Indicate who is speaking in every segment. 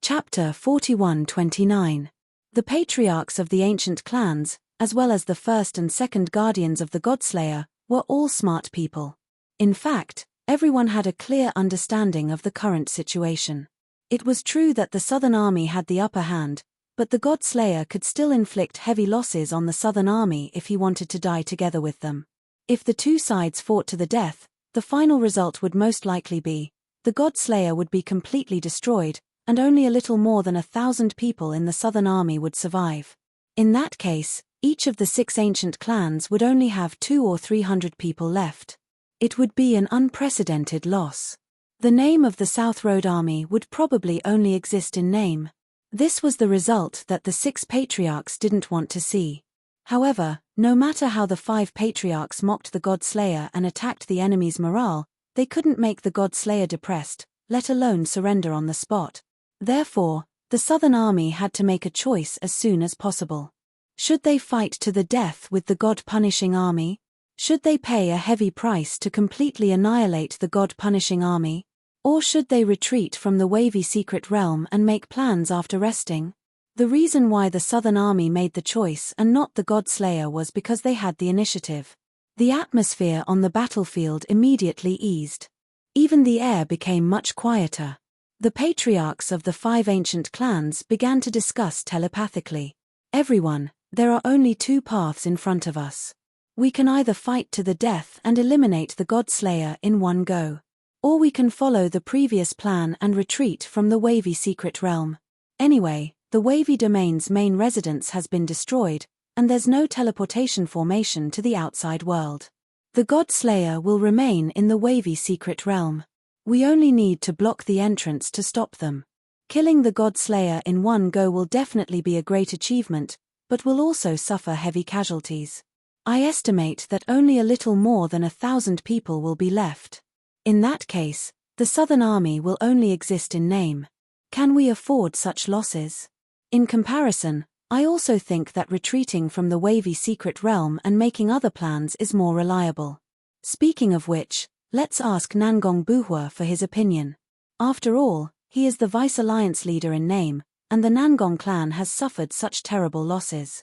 Speaker 1: Chapter 41-29. The patriarchs of the ancient clans, as well as the first and second guardians of the Godslayer, were all smart people. In fact, everyone had a clear understanding of the current situation. It was true that the Southern Army had the upper hand, but the Godslayer could still inflict heavy losses on the Southern Army if he wanted to die together with them. If the two sides fought to the death, the final result would most likely be the Godslayer would be completely destroyed, and only a little more than 1,000 people in the Southern Army would survive. In that case, each of the 6 ancient clans would only have 200 or 300 people left. It would be an unprecedented loss. The name of the South Road Army would probably only exist in name. This was the result that the 6 patriarchs didn't want to see. However, no matter how the 5 patriarchs mocked the Godslayer and attacked the enemy's morale, they couldn't make the Godslayer depressed, let alone surrender on the spot. Therefore, the Southern Army had to make a choice as soon as possible. Should they fight to the death with the God-punishing army? Should they pay a heavy price to completely annihilate the God-punishing army? Or should they retreat from the wavy secret realm and make plans after resting? The reason why the Southern Army made the choice and not the Godslayer was because they had the initiative. The atmosphere on the battlefield immediately eased. Even the air became much quieter. The patriarchs of the 5 ancient clans began to discuss telepathically. Everyone, there are only 2 paths in front of us. We can either fight to the death and eliminate the Godslayer in one go, or we can follow the previous plan and retreat from the wavy secret realm. Anyway, the wavy domain's main residence has been destroyed, and there's no teleportation formation to the outside world. The Godslayer will remain in the wavy secret realm. We only need to block the entrance to stop them. Killing the Godslayer in one go will definitely be a great achievement, but will also suffer heavy casualties. I estimate that only a little more than 1,000 people will be left. In that case, the Southern Army will only exist in name. Can we afford such losses? In comparison, I also think that retreating from the wavy secret realm and making other plans is more reliable. Speaking of which, let's ask Nangong Buhua for his opinion. After all, he is the Vice-Alliance leader in name, and the Nangong clan has suffered such terrible losses.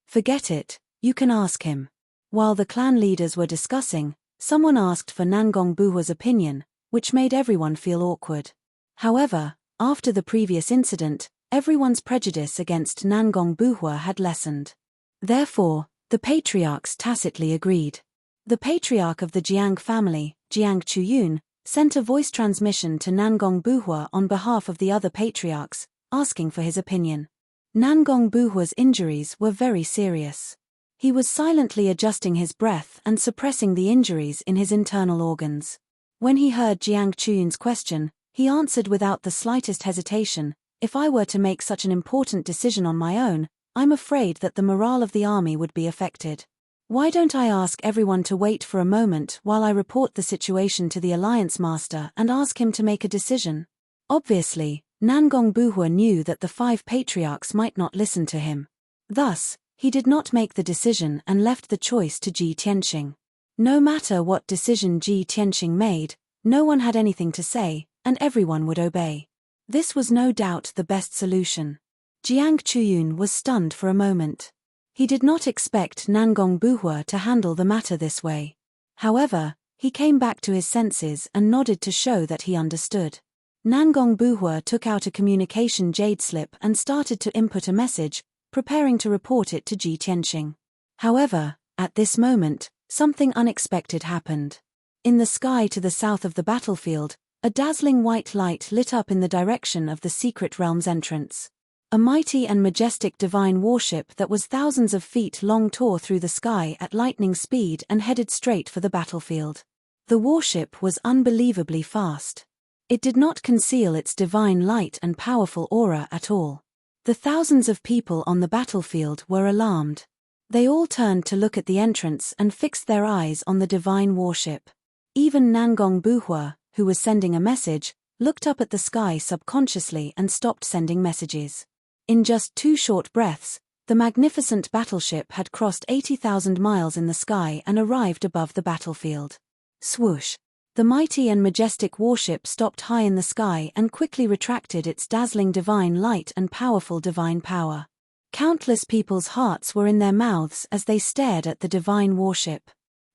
Speaker 1: Forget it, you can ask him. While the clan leaders were discussing, someone asked for Nangong Buhua's opinion, which made everyone feel awkward. However, after the previous incident, everyone's prejudice against Nangong Buhua had lessened. Therefore, the patriarchs tacitly agreed. The patriarch of the Jiang family, Jiang Chuyun, sent a voice transmission to Nangong Buhua on behalf of the other patriarchs, asking for his opinion. Nangong Buhua's injuries were very serious. He was silently adjusting his breath and suppressing the injuries in his internal organs. When he heard Jiang Chuyun's question, he answered without the slightest hesitation, "If I were to make such an important decision on my own, I'm afraid that the morale of the army would be affected. Why don't I ask everyone to wait for a moment while I report the situation to the Alliance Master and ask him to make a decision?" Obviously, Nangong Buhua knew that the 5 patriarchs might not listen to him. Thus, he did not make the decision and left the choice to Ji Tianxing. No matter what decision Ji Tianxing made, no one had anything to say, and everyone would obey. This was no doubt the best solution. Jiang Chuyun was stunned for a moment. He did not expect Nangong Buhua to handle the matter this way. However, he came back to his senses and nodded to show that he understood. Nangong Buhua took out a communication jade slip and started to input a message, preparing to report it to Ji Tianxing. However, at this moment, something unexpected happened. In the sky to the south of the battlefield, a dazzling white light lit up in the direction of the secret realm's entrance. A mighty and majestic divine warship that was thousands of feet long tore through the sky at lightning speed and headed straight for the battlefield. The warship was unbelievably fast. It did not conceal its divine light and powerful aura at all. The thousands of people on the battlefield were alarmed. They all turned to look at the entrance and fixed their eyes on the divine warship. Even Nangong Buhua, who was sending a message, looked up at the sky subconsciously and stopped sending messages. In just 2 short breaths, the magnificent battleship had crossed 80,000 miles in the sky and arrived above the battlefield. Swoosh! The mighty and majestic warship stopped high in the sky and quickly retracted its dazzling divine light and powerful divine power. Countless people's hearts were in their mouths as they stared at the divine warship.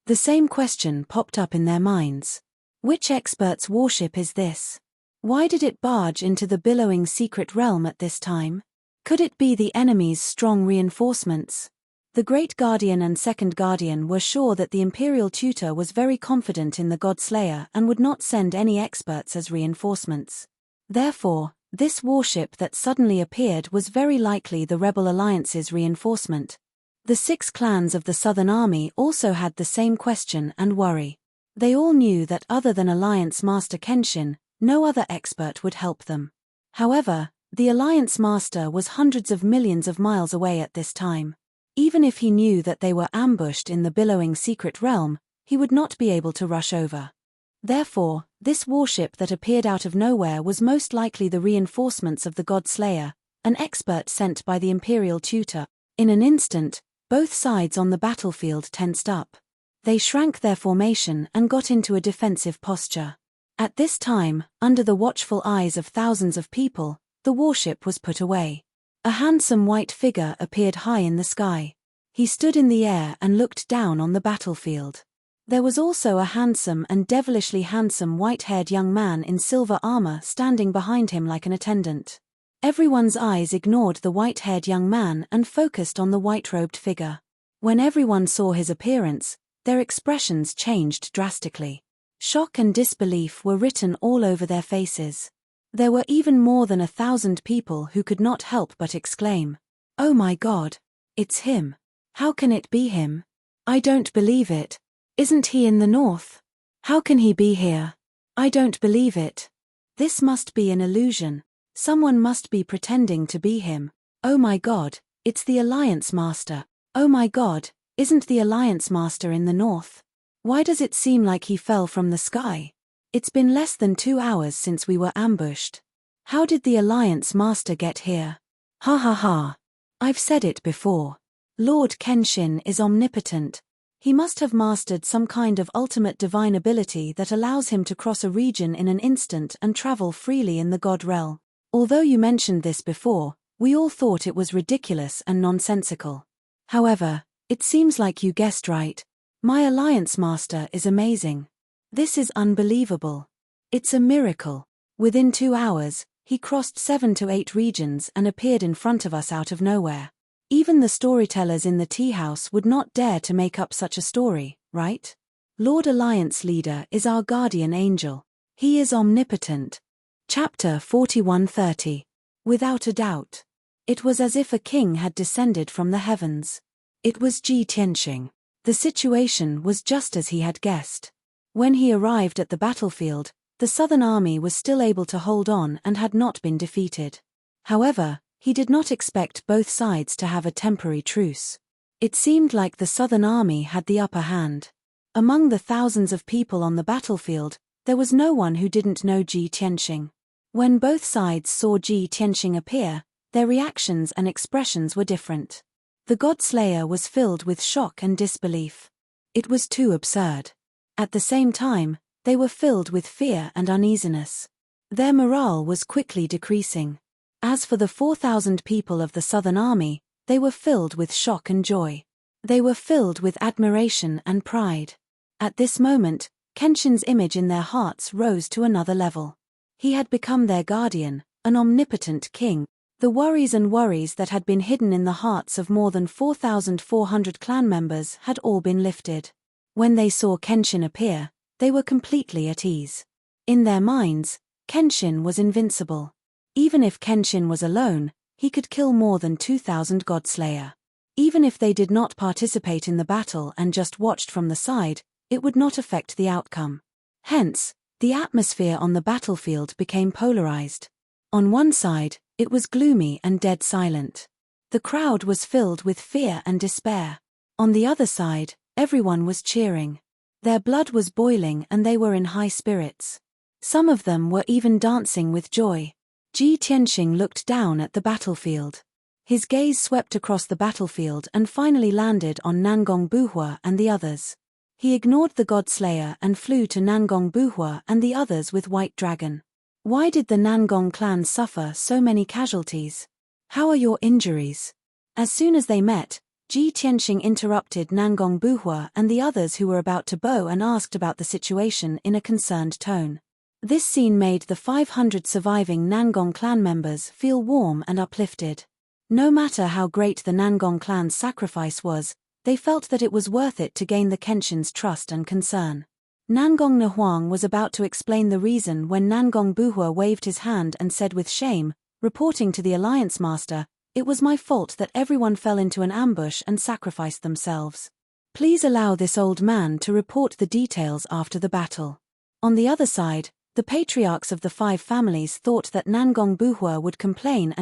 Speaker 1: The same question popped up in their minds. Which expert's warship is this? Why did it barge into the billowing secret realm at this time? Could it be the enemy's strong reinforcements? The Great Guardian and Second Guardian were sure that the Imperial Tutor was very confident in the God-Slayer and would not send any experts as reinforcements. Therefore, this warship that suddenly appeared was very likely the Rebel Alliance's reinforcement. The 6 clans of the Southern Army also had the same question and worry. They all knew that other than Alliance Master Kenshin, no other expert would help them. However, the Alliance Master was hundreds of millions of miles away at this time. Even if he knew that they were ambushed in the billowing secret realm, he would not be able to rush over. Therefore, this warship that appeared out of nowhere was most likely the reinforcements of the God-Slayer, an expert sent by the Imperial Tutor. In an instant, both sides on the battlefield tensed up. They shrank their formation and got into a defensive posture. At this time, under the watchful eyes of thousands of people, the warship was put away. A handsome white figure appeared high in the sky. He stood in the air and looked down on the battlefield. There was also a handsome and devilishly handsome white-haired young man in silver armor standing behind him like an attendant. Everyone's eyes ignored the white-haired young man and focused on the white-robed figure. When everyone saw his appearance, their expressions changed drastically. Shock and disbelief were written all over their faces. There were even more than 1,000 people who could not help but exclaim, "Oh my God! It's him! How can it be him? I don't believe it! Isn't he in the north? How can he be here? I don't believe it! This must be an illusion. Someone must be pretending to be him. Oh my God, it's the Alliance Master! Oh my God, isn't the Alliance Master in the north? Why does it seem like he fell from the sky? It's been less than 2 hours since we were ambushed. How did the Alliance Master get here? Ha ha ha! I've said it before. Lord Kenshin is omnipotent. He must have mastered some kind of ultimate divine ability that allows him to cross a region in an instant and travel freely in the God realm. Although you mentioned this before, we all thought it was ridiculous and nonsensical. However, it seems like you guessed right. My Alliance Master is amazing. This is unbelievable. It's a miracle. Within 2 hours, he crossed 7 to 8 regions and appeared in front of us out of nowhere. Even the storytellers in the tea house would not dare to make up such a story, right? Lord Alliance Leader is our guardian angel. He is omnipotent. Chapter 41:30. Without a doubt. It was as if a king had descended from the heavens. It was Ji Tianxing. The situation was just as he had guessed. When he arrived at the battlefield, the Southern Army was still able to hold on and had not been defeated. However, he did not expect both sides to have a temporary truce. It seemed like the Southern Army had the upper hand. Among the thousands of people on the battlefield, there was no one who didn't know Ji Tianxing. When both sides saw Ji Tianxing appear, their reactions and expressions were different. The God-Slayer was filled with shock and disbelief. It was too absurd. At the same time, they were filled with fear and uneasiness. Their morale was quickly decreasing. As for the 4,000 people of the Southern Army, they were filled with shock and joy. They were filled with admiration and pride. At this moment, Kenshin's image in their hearts rose to another level. He had become their guardian, an omnipotent king. The worries that had been hidden in the hearts of more than 4,400 clan members had all been lifted. When they saw Kenshin appear, they were completely at ease. In their minds, Kenshin was invincible. Even if Kenshin was alone, he could kill more than 2,000 God-Slayer. Even if they did not participate in the battle and just watched from the side, it would not affect the outcome. Hence, the atmosphere on the battlefield became polarized. On one side, it was gloomy and dead silent. The crowd was filled with fear and despair. On the other side, everyone was cheering. Their blood was boiling and they were in high spirits. Some of them were even dancing with joy. Ji Tianxing looked down at the battlefield. His gaze swept across the battlefield and finally landed on Nangong Buhua and the others. He ignored the God-slayer and flew to Nangong Buhua and the others with White Dragon. Why did the Nangong clan suffer so many casualties? How are your injuries? As soon as they met, Ji Tianxing interrupted Nangong Buhua and the others who were about to bow and asked about the situation in a concerned tone. This scene made the 500 surviving Nangong clan members feel warm and uplifted. No matter how great the Nangong clan's sacrifice was, they felt that it was worth it to gain the Kenshin's trust and concern. Nangong Nahuang was about to explain the reason when Nangong Buhua waved his hand and said with shame, reporting to the Alliance Master, "It was my fault that everyone fell into an ambush and sacrificed themselves. Please allow this old man to report the details after the battle." On the other side, the patriarchs of the 5 families thought that Nangong Buhua would complain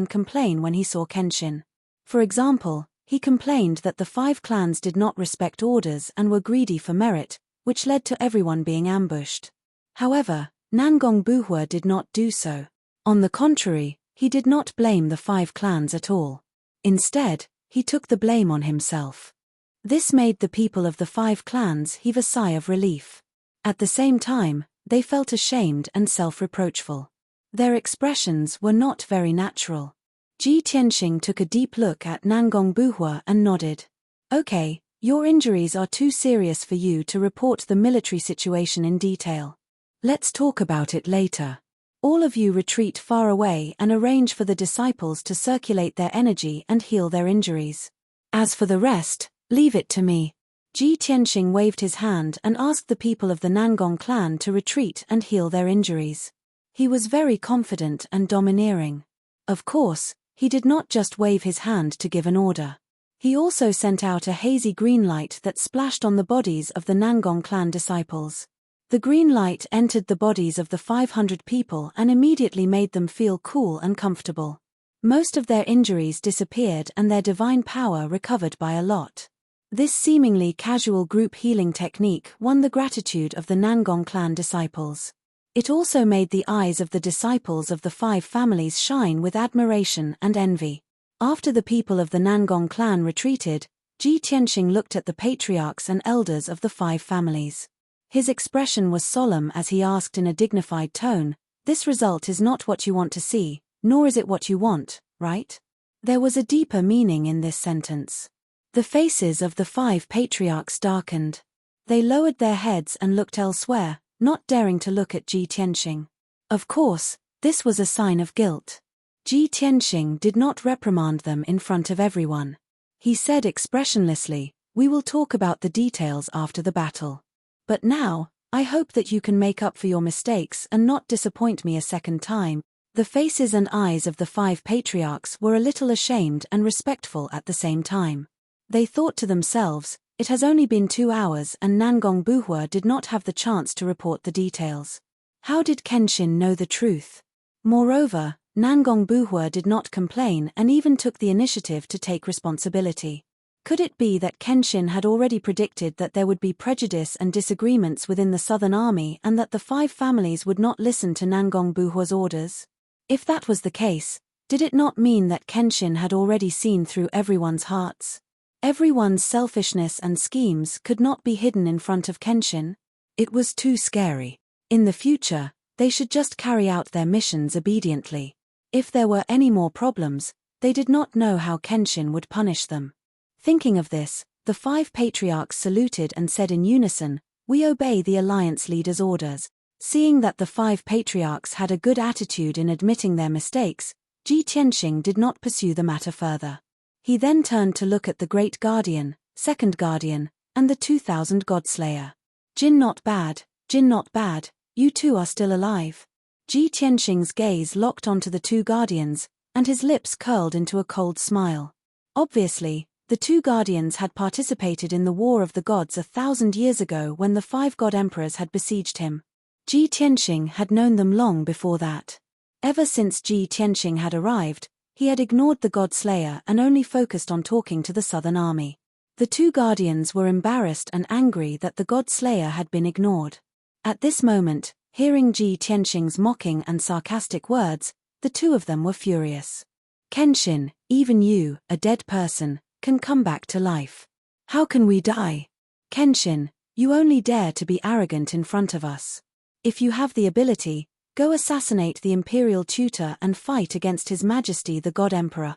Speaker 1: when he saw Kenshin. For example, he complained that the 5 clans did not respect orders and were greedy for merit, which led to everyone being ambushed. However, Nangong Buhua did not do so. On the contrary, he did not blame the 5 clans at all. Instead, he took the blame on himself. This made the people of the 5 clans heave a sigh of relief. At the same time, they felt ashamed and self-reproachful. Their expressions were not very natural. Ji Tianxing took a deep look at Nangong Buhua and nodded. "Okay, your injuries are too serious for you to report the military situation in detail. Let's talk about it later. All of you retreat far away and arrange for the disciples to circulate their energy and heal their injuries. As for the rest, leave it to me." Ji Tianxing waved his hand and asked the people of the Nangong clan to retreat and heal their injuries. He was very confident and domineering. Of course, he did not just wave his hand to give an order. He also sent out a hazy green light that splashed on the bodies of the Nangong clan disciples. The green light entered the bodies of the 500 people and immediately made them feel cool and comfortable. Most of their injuries disappeared and their divine power recovered by a lot. This seemingly casual group healing technique won the gratitude of the Nangong clan disciples. It also made the eyes of the disciples of the 5 families shine with admiration and envy. After the people of the Nangong clan retreated, Ji Tianxing looked at the patriarchs and elders of the 5 families. His expression was solemn as he asked in a dignified tone, "This result is not what you want to see, nor is it what you want, right?" There was a deeper meaning in this sentence. The faces of the 5 patriarchs darkened. They lowered their heads and looked elsewhere, not daring to look at Ji Tianxing. Of course, this was a sign of guilt. Ji Tianxing did not reprimand them in front of everyone. He said expressionlessly, "We will talk about the details after the battle. But now, I hope that you can make up for your mistakes and not disappoint me a second time." The faces and eyes of the 5 patriarchs were a little ashamed and respectful at the same time. They thought to themselves, it has only been 2 hours and Nangong Buhua did not have the chance to report the details. How did Kenshin know the truth? Moreover, Nangong Buhua did not complain and even took the initiative to take responsibility. Could it be that Kenshin had already predicted that there would be prejudice and disagreements within the Southern Army and that the 5 families would not listen to Nangong Buhua's orders? If that was the case, did it not mean that Kenshin had already seen through everyone's hearts? Everyone's selfishness and schemes could not be hidden in front of Kenshin. It was too scary. In the future, they should just carry out their missions obediently. If there were any more problems, they did not know how Kenshin would punish them. Thinking of this, the 5 patriarchs saluted and said in unison, "We obey the alliance leader's orders." Seeing that the 5 patriarchs had a good attitude in admitting their mistakes, Ji Tianxing did not pursue the matter further. He then turned to look at the Great Guardian, Second Guardian, and the 2000 Godslayer. Jin not bad, you two are still alive." Ji Tianxing's gaze locked onto the 2 guardians, and his lips curled into a cold smile. Obviously, the 2 guardians had participated in the War of the Gods 1,000 years ago when the 5 god emperors had besieged him. Ji Tianxing had known them long before that. Ever since Ji Tianxing had arrived, he had ignored the God-Slayer and only focused on talking to the Southern Army. The 2 guardians were embarrassed and angry that the God-Slayer had been ignored. At this moment, hearing Ji Tianxing's mocking and sarcastic words, the 2 of them were furious. "Kenshin, even you, a dead person, can come back to life. How can we die? Kenshin, You only dare to be arrogant in front of us. If you have the ability, go assassinate the imperial tutor and fight against His Majesty the God Emperor.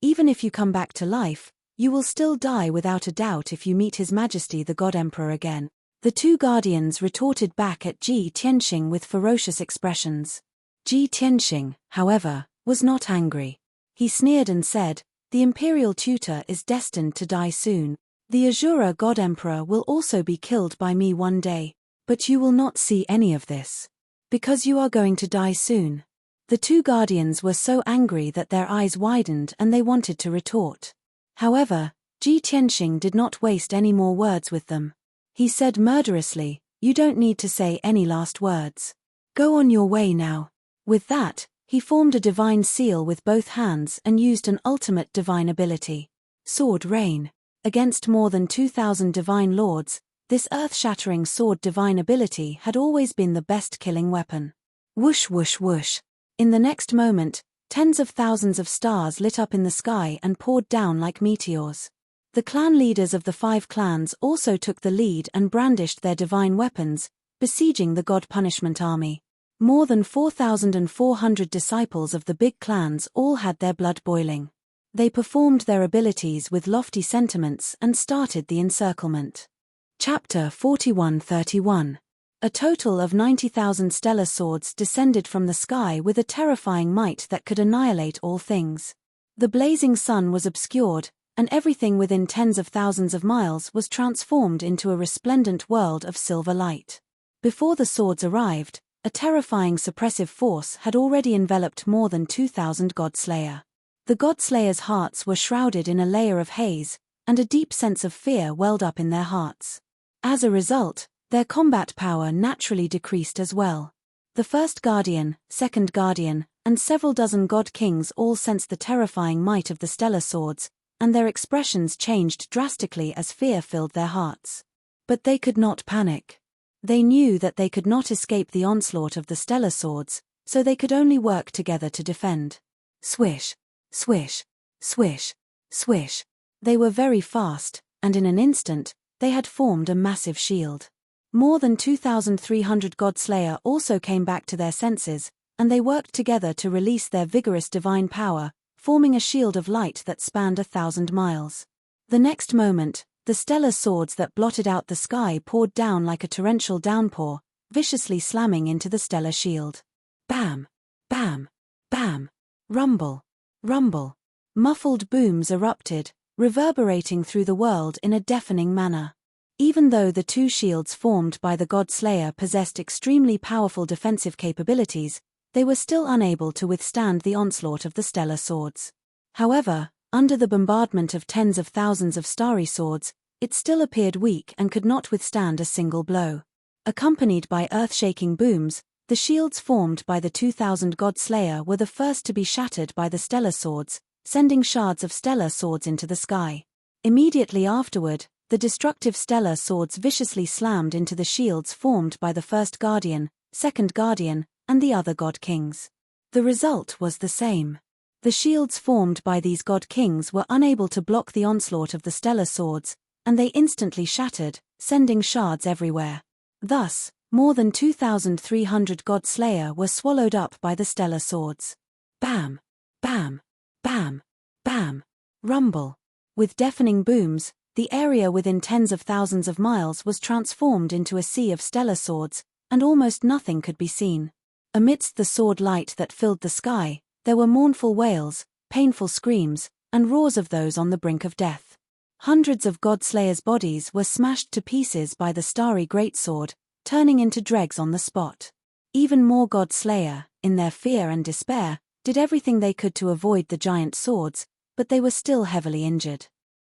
Speaker 1: Even if you come back to life, you will still die without a doubt if you meet His Majesty the God Emperor again. The two guardians retorted back at Ji Tianxing with ferocious expressions. Ji Tianxing, however, was not angry. He sneered and said, "The imperial tutor is destined to die soon. The Azura God Emperor will also be killed by me one day, but you will not see any of this. Because you are going to die soon." The two guardians were so angry that their eyes widened and they wanted to retort. However, Ji Tianxing did not waste any more words with them. He said murderously, "You don't need to say any last words. Go on your way now." With that, he formed a divine seal with both hands and used an ultimate divine ability. Sword Rain. Against more than 2,000 divine lords, this earth-shattering sword divine ability had always been the best killing weapon. Whoosh whoosh whoosh. In the next moment, tens of thousands of stars lit up in the sky and poured down like meteors. The clan leaders of the 5 clans also took the lead and brandished their divine weapons, besieging the God Punishment Army. More than 4,400 disciples of the big clans all had their blood boiling. They performed their abilities with lofty sentiments and started the encirclement. Chapter 41:31. A total of 90,000 stellar swords descended from the sky with a terrifying might that could annihilate all things. The blazing sun was obscured, and everything within tens of thousands of miles was transformed into a resplendent world of silver light. Before the swords arrived, a terrifying suppressive force had already enveloped more than 2,000 Godslayer. The Godslayers' hearts were shrouded in a layer of haze, and a deep sense of fear welled up in their hearts. As a result, their combat power naturally decreased as well. The first guardian, second guardian, and several dozen god kings all sensed the terrifying might of the stellar swords, and their expressions changed drastically as fear filled their hearts. But they could not panic. They knew that they could not escape the onslaught of the stellar swords, so they could only work together to defend. Swish, swish, swish, swish. They were very fast, and in an instant, they had formed a massive shield. More than 2,300 Godslayer also came back to their senses, and they worked together to release their vigorous divine power, forming a shield of light that spanned 1,000 miles. The next moment, the stellar swords that blotted out the sky poured down like a torrential downpour, viciously slamming into the stellar shield. Bam! Bam! Bam! Rumble! Rumble! Muffled booms erupted, reverberating through the world in a deafening manner. Even though the two shields formed by the Godslayer possessed extremely powerful defensive capabilities, they were still unable to withstand the onslaught of the stellar swords. However, under the bombardment of tens of thousands of starry swords, it still appeared weak and could not withstand a single blow. Accompanied by earth-shaking booms, the shields formed by the 2,000 Godslayer were the first to be shattered by the stellar swords, sending shards of stellar swords into the sky. Immediately afterward, the destructive stellar swords viciously slammed into the shields formed by the first guardian, second guardian, and the other god kings. The result was the same. The shields formed by these god kings were unable to block the onslaught of the stellar swords, and they instantly shattered, sending shards everywhere. Thus, more than 2,300 Godslayer were swallowed up by the stellar swords. Bam! Bam! Bam! Bam! Rumble! With deafening booms, the area within tens of thousands of miles was transformed into a sea of stellar swords, and almost nothing could be seen. Amidst the sword light that filled the sky, there were mournful wails, painful screams, and roars of those on the brink of death. Hundreds of Godslayers' bodies were smashed to pieces by the starry greatsword, turning into dregs on the spot. Even more Godslayer, in their fear and despair, did everything they could to avoid the giant swords, but they were still heavily injured.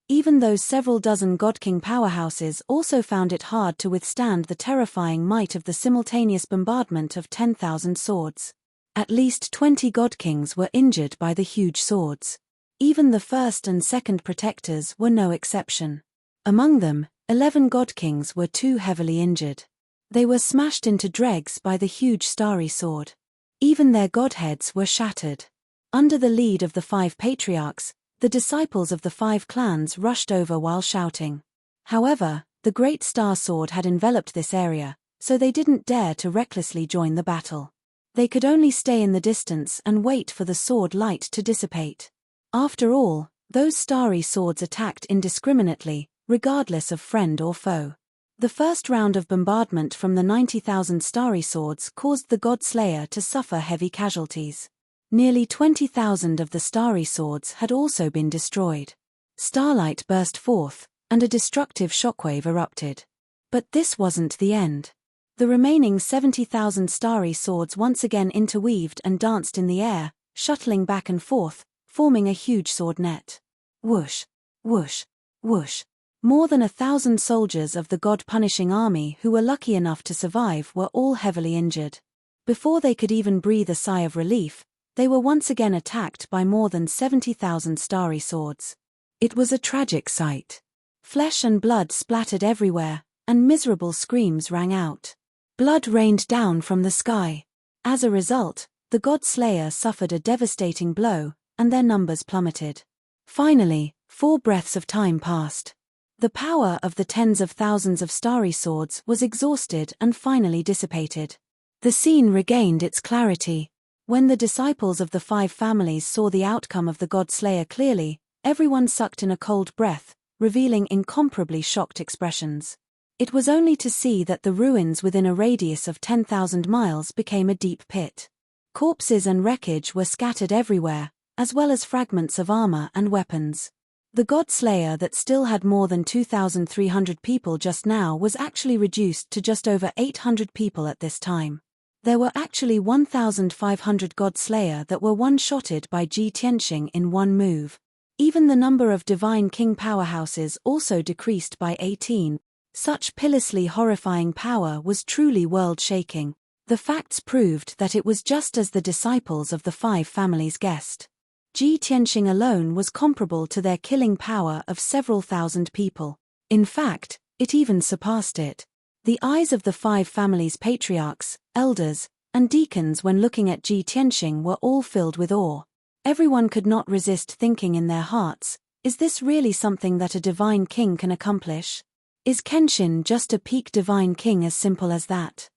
Speaker 1: Even though several dozen God-King powerhouses also found it hard to withstand the terrifying might of the simultaneous bombardment of 10,000 swords. At least 20 God-Kings were injured by the huge swords. Even the first and second protectors were no exception. Among them, 11 God-Kings were too heavily injured. They were smashed into dregs by the huge starry sword. Even their godheads were shattered. Under the lead of the 5 patriarchs, the disciples of the 5 clans rushed over while shouting. However, The great star sword had enveloped this area, so they didn't dare to recklessly join the battle. They could only stay in the distance and wait for the sword light to dissipate. After all, those starry swords attacked indiscriminately, regardless of friend or foe. The first round of bombardment from the 90,000 starry swords caused the God Slayer to suffer heavy casualties. Nearly 20,000 of the starry swords had also been destroyed. Starlight burst forth, and a destructive shockwave erupted. But this wasn't the end. The remaining 70,000 starry swords once again interweaved and danced in the air, shuttling back and forth, forming a huge sword net. Whoosh, whoosh, whoosh. More than 1,000 soldiers of the God-punishing army who were lucky enough to survive were all heavily injured. Before they could even breathe a sigh of relief, they were once again attacked by more than 70,000 starry swords. It was a tragic sight. Flesh and blood splattered everywhere, and miserable screams rang out. Blood rained down from the sky. As a result, the God Slayer suffered a devastating blow, and their numbers plummeted. Finally, 4 breaths of time passed. The power of the tens of thousands of starry swords was exhausted and finally dissipated. The scene regained its clarity. When the disciples of the 5 families saw the outcome of the God Slayer clearly, everyone sucked in a cold breath, revealing incomparably shocked expressions. It was only to see that the ruins within a radius of 10,000 miles became a deep pit. Corpses and wreckage were scattered everywhere, as well as fragments of armor and weapons. The God Slayer that still had more than 2,300 people just now was actually reduced to just over 800 people at this time. There were actually 1,500 God Slayer that were one-shotted by Ji Tianqing in one move. Even the number of Divine King powerhouses also decreased by 18. Such pitilessly horrifying power was truly world-shaking. The facts proved that it was just as the disciples of the 5 families guessed. Ji Tianqing alone was comparable to their killing power of several thousand people. In fact, it even surpassed it. The eyes of the 5 families' patriarchs, elders, and deacons when looking at Ji Tianqing were all filled with awe. Everyone could not resist thinking in their hearts, is this really something that a divine king can accomplish? Is Kenshin just a peak divine king as simple as that?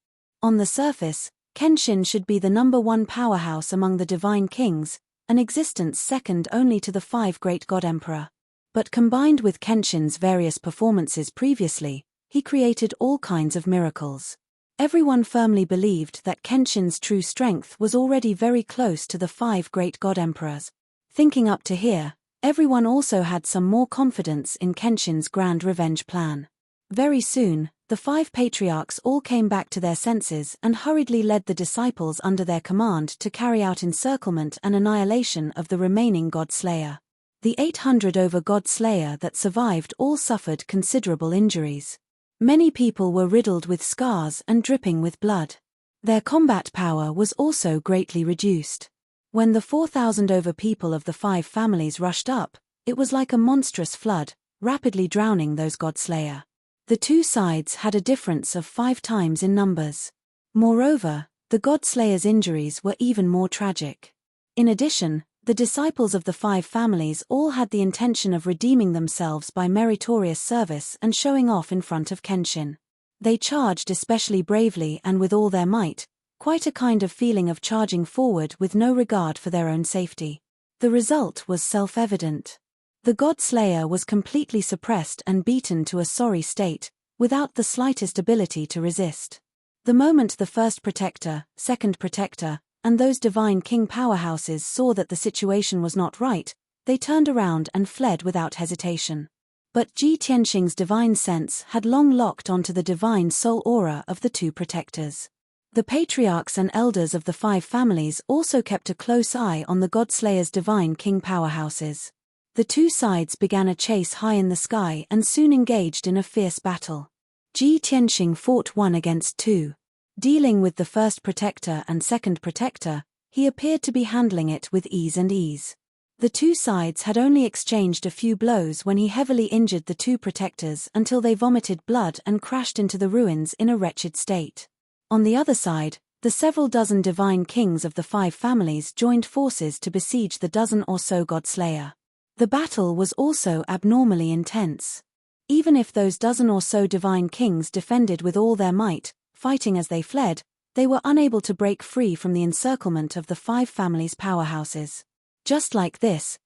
Speaker 1: On the surface, Kenshin should be the #1 powerhouse among the divine kings, an existence second only to the 5 great God Emperor. But combined with Kenshin's various performances previously, he created all kinds of miracles. Everyone firmly believed that Kenshin's true strength was already very close to the 5 great God Emperors. Thinking up to here, everyone also had some more confidence in Kenshin's grand revenge plan. Very soon, the 5 patriarchs all came back to their senses and hurriedly led the disciples under their command to carry out encirclement and annihilation of the remaining God Slayer. The 800 over God Slayer that survived all suffered considerable injuries. Many people were riddled with scars and dripping with blood. Their combat power was also greatly reduced. When the 4,000 over people of the 5 families rushed up, it was like a monstrous flood, rapidly drowning those God Slayer. The 2 sides had a difference of 5 times in numbers. Moreover, the God Slayer's injuries were even more tragic. In addition, the disciples of the 5 families all had the intention of redeeming themselves by meritorious service and showing off in front of Kenshin. They charged especially bravely and with all their might, quite a kind of feeling of charging forward with no regard for their own safety. The result was self-evident. The God Slayer was completely suppressed and beaten to a sorry state, without the slightest ability to resist. The moment the first protector, second protector, and those divine king powerhouses saw that the situation was not right, they turned around and fled without hesitation. But Ji Tianqing's divine sense had long locked onto the divine soul aura of the 2 protectors. The patriarchs and elders of the 5 families also kept a close eye on the God Slayer's divine king powerhouses. The 2 sides began a chase high in the sky and soon engaged in a fierce battle. Ji Tianqing fought 1 against 2. Dealing with the first protector and second protector, he appeared to be handling it with ease and ease. The 2 sides had only exchanged a few blows when he heavily injured the 2 protectors until they vomited blood and crashed into the ruins in a wretched state. On the other side, the several dozen divine kings of the 5 families joined forces to besiege the dozen or so God Slayer. The battle was also abnormally intense. Even if those dozen or so divine kings defended with all their might, fighting as they fled, they were unable to break free from the encirclement of the 5 families' powerhouses. Just like this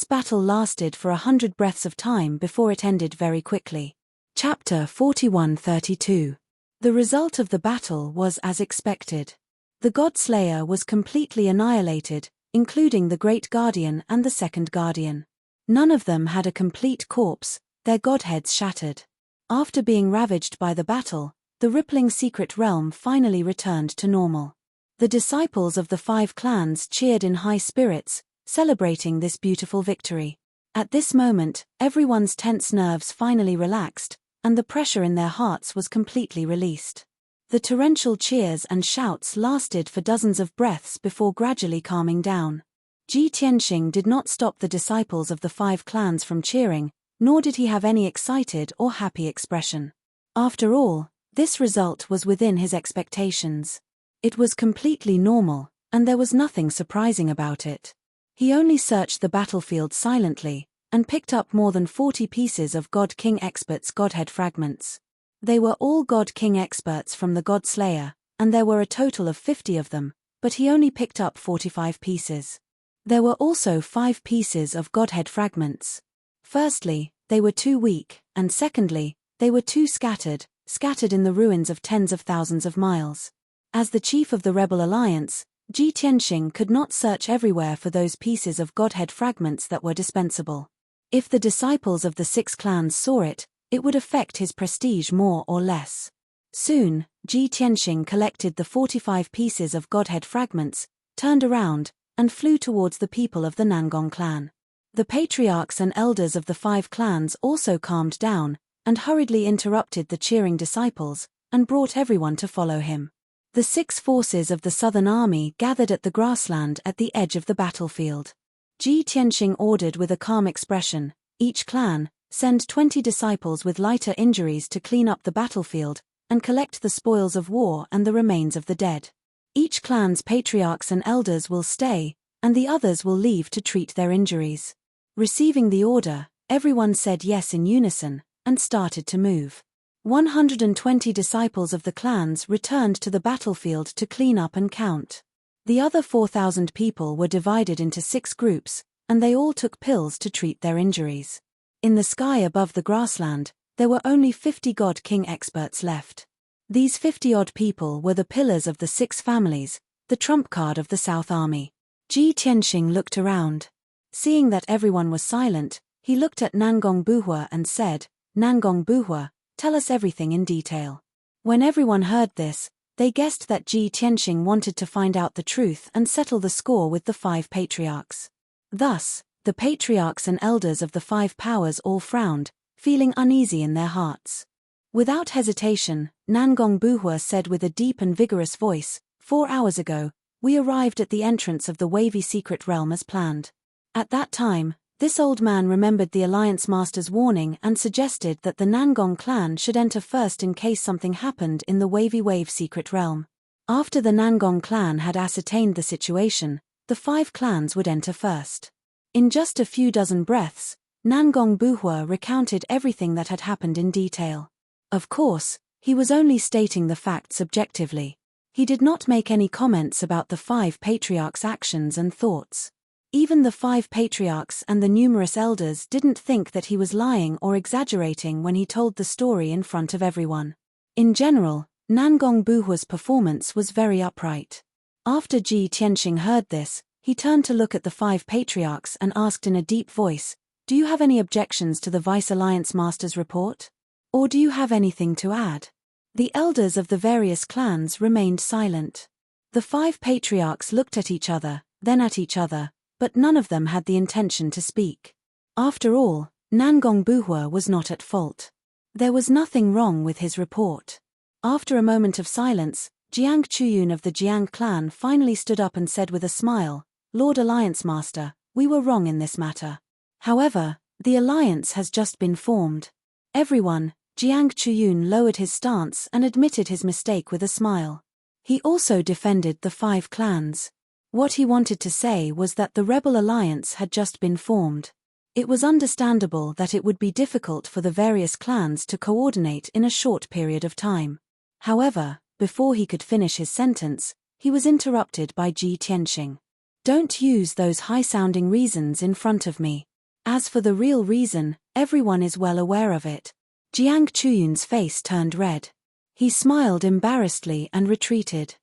Speaker 1: battle lasted for 100 breaths of time before it ended very quickly. Chapter 41:32. The result of the battle was as expected. The God-Slayer was completely annihilated, including the Great Guardian and the Second Guardian. None of them had a complete corpse, their godheads shattered. After being ravaged by the battle, the rippling secret realm finally returned to normal. The disciples of the 5 clans cheered in high spirits, celebrating this beautiful victory. At this moment, everyone's tense nerves finally relaxed, and the pressure in their hearts was completely released. The torrential cheers and shouts lasted for dozens of breaths before gradually calming down. Ji Tianxing did not stop the disciples of the 5 clans from cheering, nor did he have any excited or happy expression. After all, this result was within his expectations. It was completely normal, and there was nothing surprising about it. He only searched the battlefield silently, and picked up more than 40 pieces of God King Expert's Godhead fragments. They were all God King Experts from the God-Slayer, and there were a total of 50 of them, but he only picked up 45 pieces. There were also 5 pieces of Godhead fragments. Firstly, they were too weak, and secondly, they were too scattered in the ruins of tens of thousands of miles. As the chief of the Rebel Alliance, Ji Tianxing could not search everywhere for those pieces of Godhead fragments that were dispensable. If the disciples of the 6 clans saw it, it would affect his prestige more or less. Soon, Ji Tianxing collected the 45 pieces of Godhead fragments, turned around, and flew towards the people of the Nangong clan. The patriarchs and elders of the 5 clans also calmed down, and hurriedly interrupted the cheering disciples, and brought everyone to follow him. The 6 forces of the Southern Army gathered at the grassland at the edge of the battlefield. Ji Tianxing ordered with a calm expression, each clan, send 20 disciples with lighter injuries to clean up the battlefield, and collect the spoils of war and the remains of the dead. Each clan's patriarchs and elders will stay, and the others will leave to treat their injuries. Receiving the order, everyone said yes in unison, and started to move. 120 disciples of the clans returned to the battlefield to clean up and count. The other 4,000 people were divided into 6 groups, and they all took pills to treat their injuries. In the sky above the grassland, there were only 50 God King Experts left. These 50-odd people were the pillars of the 6 families, the trump card of the South Army. Ji Tianxing looked around. Seeing that everyone was silent, he looked at Nangong Buhua and said, "Nangong Buhua, tell us everything in detail." When everyone heard this, they guessed that Ji Tianxing wanted to find out the truth and settle the score with the 5 patriarchs. Thus, the patriarchs and elders of the 5 powers all frowned, feeling uneasy in their hearts. Without hesitation, Nangong Buhua said with a deep and vigorous voice, 4 hours ago, we arrived at the entrance of the wavy secret realm as planned. At that time, this old man remembered the Alliance Master's warning and suggested that the Nangong clan should enter first in case something happened in the wavy wave secret realm. After the Nangong clan had ascertained the situation, the 5 clans would enter first. In just a few dozen breaths, Nangong Buhua recounted everything that had happened in detail. Of course, he was only stating the facts objectively. He did not make any comments about the 5 patriarchs' actions and thoughts. Even the 5 patriarchs and the numerous elders didn't think that he was lying or exaggerating when he told the story in front of everyone. In general, Nangong Buhua's performance was very upright. After Ji Tianxing heard this, he turned to look at the 5 patriarchs and asked in a deep voice, "Do you have any objections to the Vice Alliance Master's report? Or do you have anything to add?" The elders of the various clans remained silent. The 5 patriarchs looked at each other, then at each other, but none of them had the intention to speak. After all, Nangong Buhua was not at fault. There was nothing wrong with his report. After a moment of silence, Jiang Chuyun of the Jiang clan finally stood up and said with a smile, "Lord Alliance Master, we were wrong in this matter. However, the alliance has just been formed." Everyone, Jiang Chuyun lowered his stance and admitted his mistake with a smile. He also defended the 5 clans. What he wanted to say was that the rebel alliance had just been formed. It was understandable that it would be difficult for the various clans to coordinate in a short period of time. However, before he could finish his sentence, he was interrupted by Ji Tianxing. Don't use those high-sounding reasons in front of me. As for the real reason, everyone is well aware of it. Jiang Chuyun's face turned red. He smiled embarrassedly and retreated.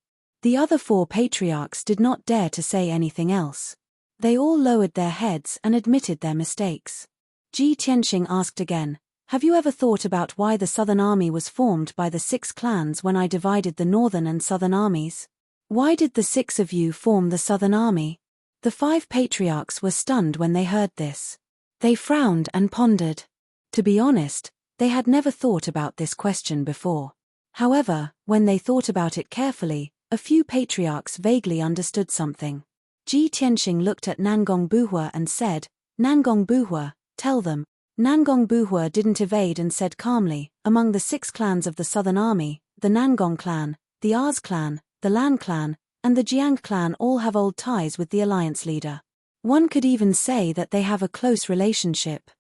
Speaker 1: The other 4 patriarchs did not dare to say anything else. They all lowered their heads and admitted their mistakes. Ji Tianxing asked again, have you ever thought about why the Southern Army was formed by the 6 clans when I divided the Northern and Southern armies? Why did the 6 of you form the Southern Army? The 5 patriarchs were stunned when they heard this. They frowned and pondered. To be honest, they had never thought about this question before. However, when they thought about it carefully, a few patriarchs vaguely understood something. Ji Tianxing looked at Nangong Buhua and said, Nangong Buhua, tell them. Nangong Buhua didn't evade and said calmly, among the 6 clans of the Southern Army, the Nangong clan, the Ars clan, the Lan clan, and the Jiang clan all have old ties with the alliance leader. One could even say that they have a close relationship.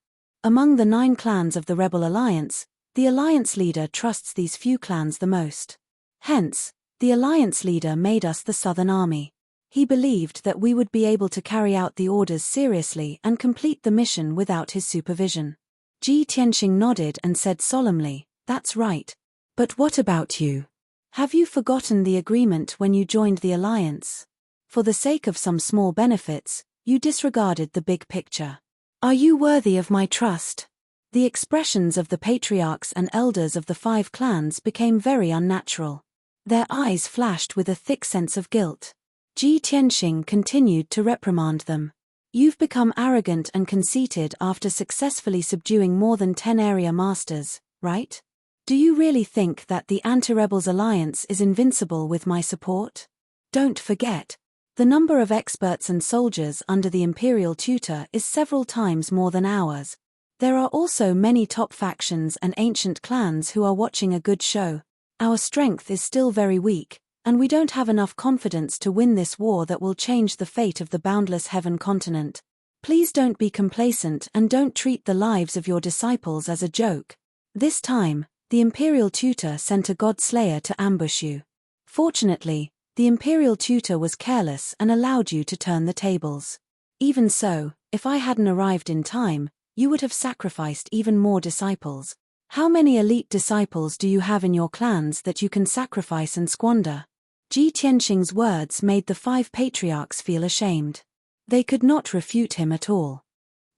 Speaker 1: Among the 9 clans of the rebel alliance, the alliance leader trusts these few clans the most. Hence, the alliance leader made us the Southern Army. He believed that we would be able to carry out the orders seriously and complete the mission without his supervision. Ji Tianxing nodded and said solemnly, that's right. But what about you? Have you forgotten the agreement when you joined the alliance? For the sake of some small benefits, you disregarded the big picture. Are you worthy of my trust? The expressions of the patriarchs and elders of the 5 clans became very unnatural. Their eyes flashed with a thick sense of guilt. Ji Tianxing continued to reprimand them. You've become arrogant and conceited after successfully subduing more than 10 area masters, right? Do you really think that the anti-rebels alliance is invincible with my support? Don't forget, the number of experts and soldiers under the imperial tutor is several times more than ours. There are also many top factions and ancient clans who are watching a good show. Our strength is still very weak, and we don't have enough confidence to win this war that will change the fate of the boundless heaven continent. Please don't be complacent and don't treat the lives of your disciples as a joke. This time, the imperial tutor sent a god slayer to ambush you. Fortunately, the imperial tutor was careless and allowed you to turn the tables. Even so, if I hadn't arrived in time, you would have sacrificed even more disciples. How many elite disciples do you have in your clans that you can sacrifice and squander? Ji Tianxing's words made the 5 patriarchs feel ashamed. They could not refute him at all.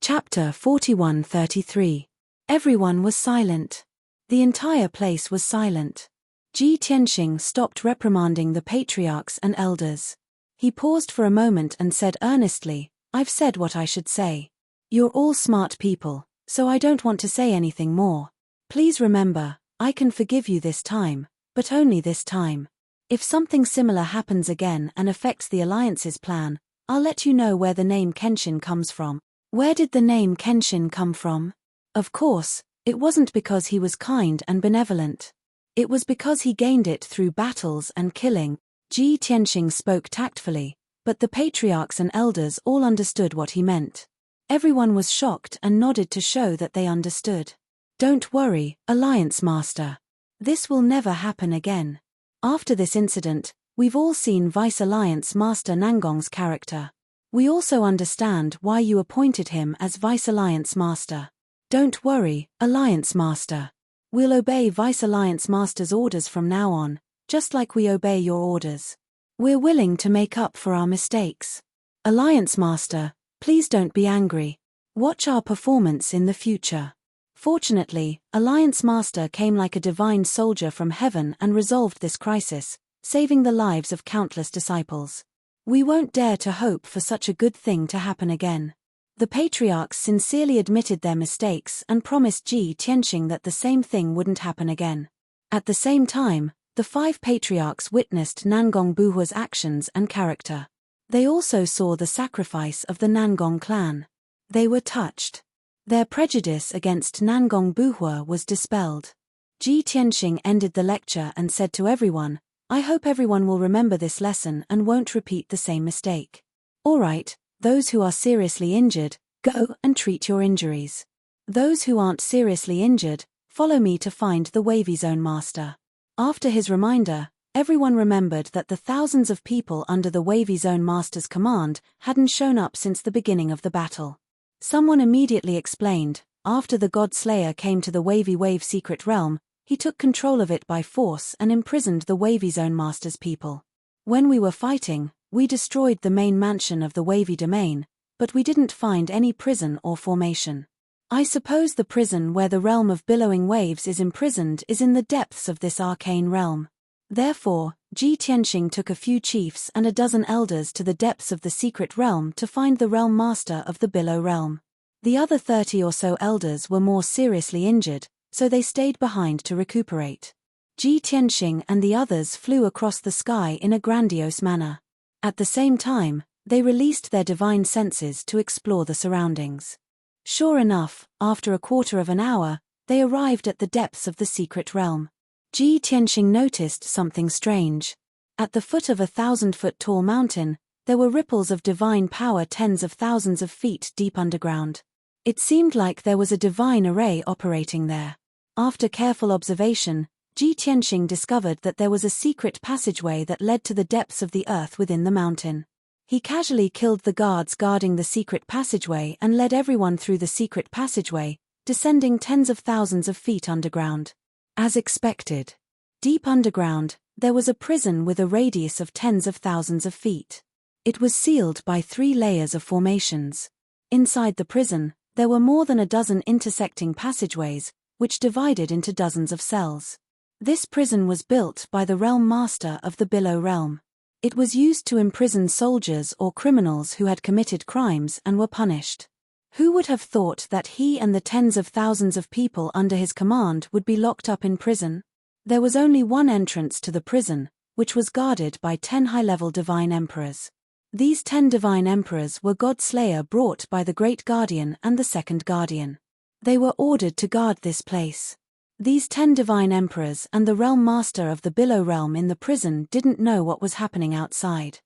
Speaker 1: Chapter 41-33. Everyone was silent. The entire place was silent. Ji Tianxing stopped reprimanding the patriarchs and elders. He paused for a moment and said earnestly, I've said what I should say. You're all smart people, so I don't want to say anything more. Please remember, I can forgive you this time, but only this time. If something similar happens again and affects the alliance's plan, I'll let you know where the name Kenshin comes from. Where did the name Kenshin come from? Of course, it wasn't because he was kind and benevolent. It was because he gained it through battles and killing. Ji Tianxing spoke tactfully, but the patriarchs and elders all understood what he meant. Everyone was shocked and nodded to show that they understood. Don't worry, Alliance Master. This will never happen again. After this incident, we've all seen Vice Alliance Master Nangong's character. We also understand why you appointed him as Vice Alliance Master. Don't worry, Alliance Master. We'll obey Vice Alliance Master's orders from now on, just like we obey your orders. We're willing to make up for our mistakes. Alliance Master, please don't be angry. Watch our performance in the future. Fortunately, Alliance Master came like a divine soldier from heaven and resolved this crisis, saving the lives of countless disciples. We won't dare to hope for such a good thing to happen again. The patriarchs sincerely admitted their mistakes and promised Ji Tianxing that the same thing wouldn't happen again. At the same time, the 5 patriarchs witnessed Nangong Buhua's actions and character. They also saw the sacrifice of the Nangong clan. They were touched. Their prejudice against Nangong Buhua was dispelled. Ji Tianxing ended the lecture and said to everyone, I hope everyone will remember this lesson and won't repeat the same mistake. All right, those who are seriously injured, Go and treat your injuries. Those who aren't seriously injured, follow me to find the Wavy Zone Master. After his reminder, everyone remembered that the thousands of people under the Wavy Zone Master's command hadn't shown up since the beginning of the battle. Someone immediately explained, after the God Slayer came to the Wavy Wave secret realm, he took control of it by force and imprisoned the Wavy Zone Master's people. When we were fighting, we destroyed the main mansion of the Wavy Domain, but we didn't find any prison or formation. I suppose the prison where the realm of billowing waves is imprisoned is in the depths of this arcane realm. Therefore, Ji Tianxing took a few chiefs and a dozen elders to the depths of the secret realm to find the realm master of the Billow realm. The other 30 or so elders were more seriously injured, so they stayed behind to recuperate. Ji Tianxing and the others flew across the sky in a grandiose manner. At the same time, they released their divine senses to explore the surroundings. Sure enough, after a quarter of an hour, they arrived at the depths of the secret realm. Ji Tianxing noticed something strange. At the foot of a 1,000-foot-tall mountain, there were ripples of divine power tens of thousands of feet deep underground. It seemed like there was a divine array operating there. After careful observation, Ji Tianxing discovered that there was a secret passageway that led to the depths of the earth within the mountain. He casually killed the guards guarding the secret passageway and led everyone through the secret passageway, descending tens of thousands of feet underground. As expected, deep underground, there was a prison with a radius of tens of thousands of feet. It was sealed by 3 layers of formations. Inside the prison, there were more than a dozen intersecting passageways, which divided into dozens of cells. This prison was built by the realm master of the Billow realm. It was used to imprison soldiers or criminals who had committed crimes and were punished. Who would have thought that he and the tens of thousands of people under his command would be locked up in prison? There was only one entrance to the prison, which was guarded by 10 high-level divine emperors. These 10 divine emperors were God Slayer brought by the Great Guardian and the Second Guardian. They were ordered to guard this place. These 10 divine emperors and the realm master of the Billow realm in the prison didn't know what was happening outside.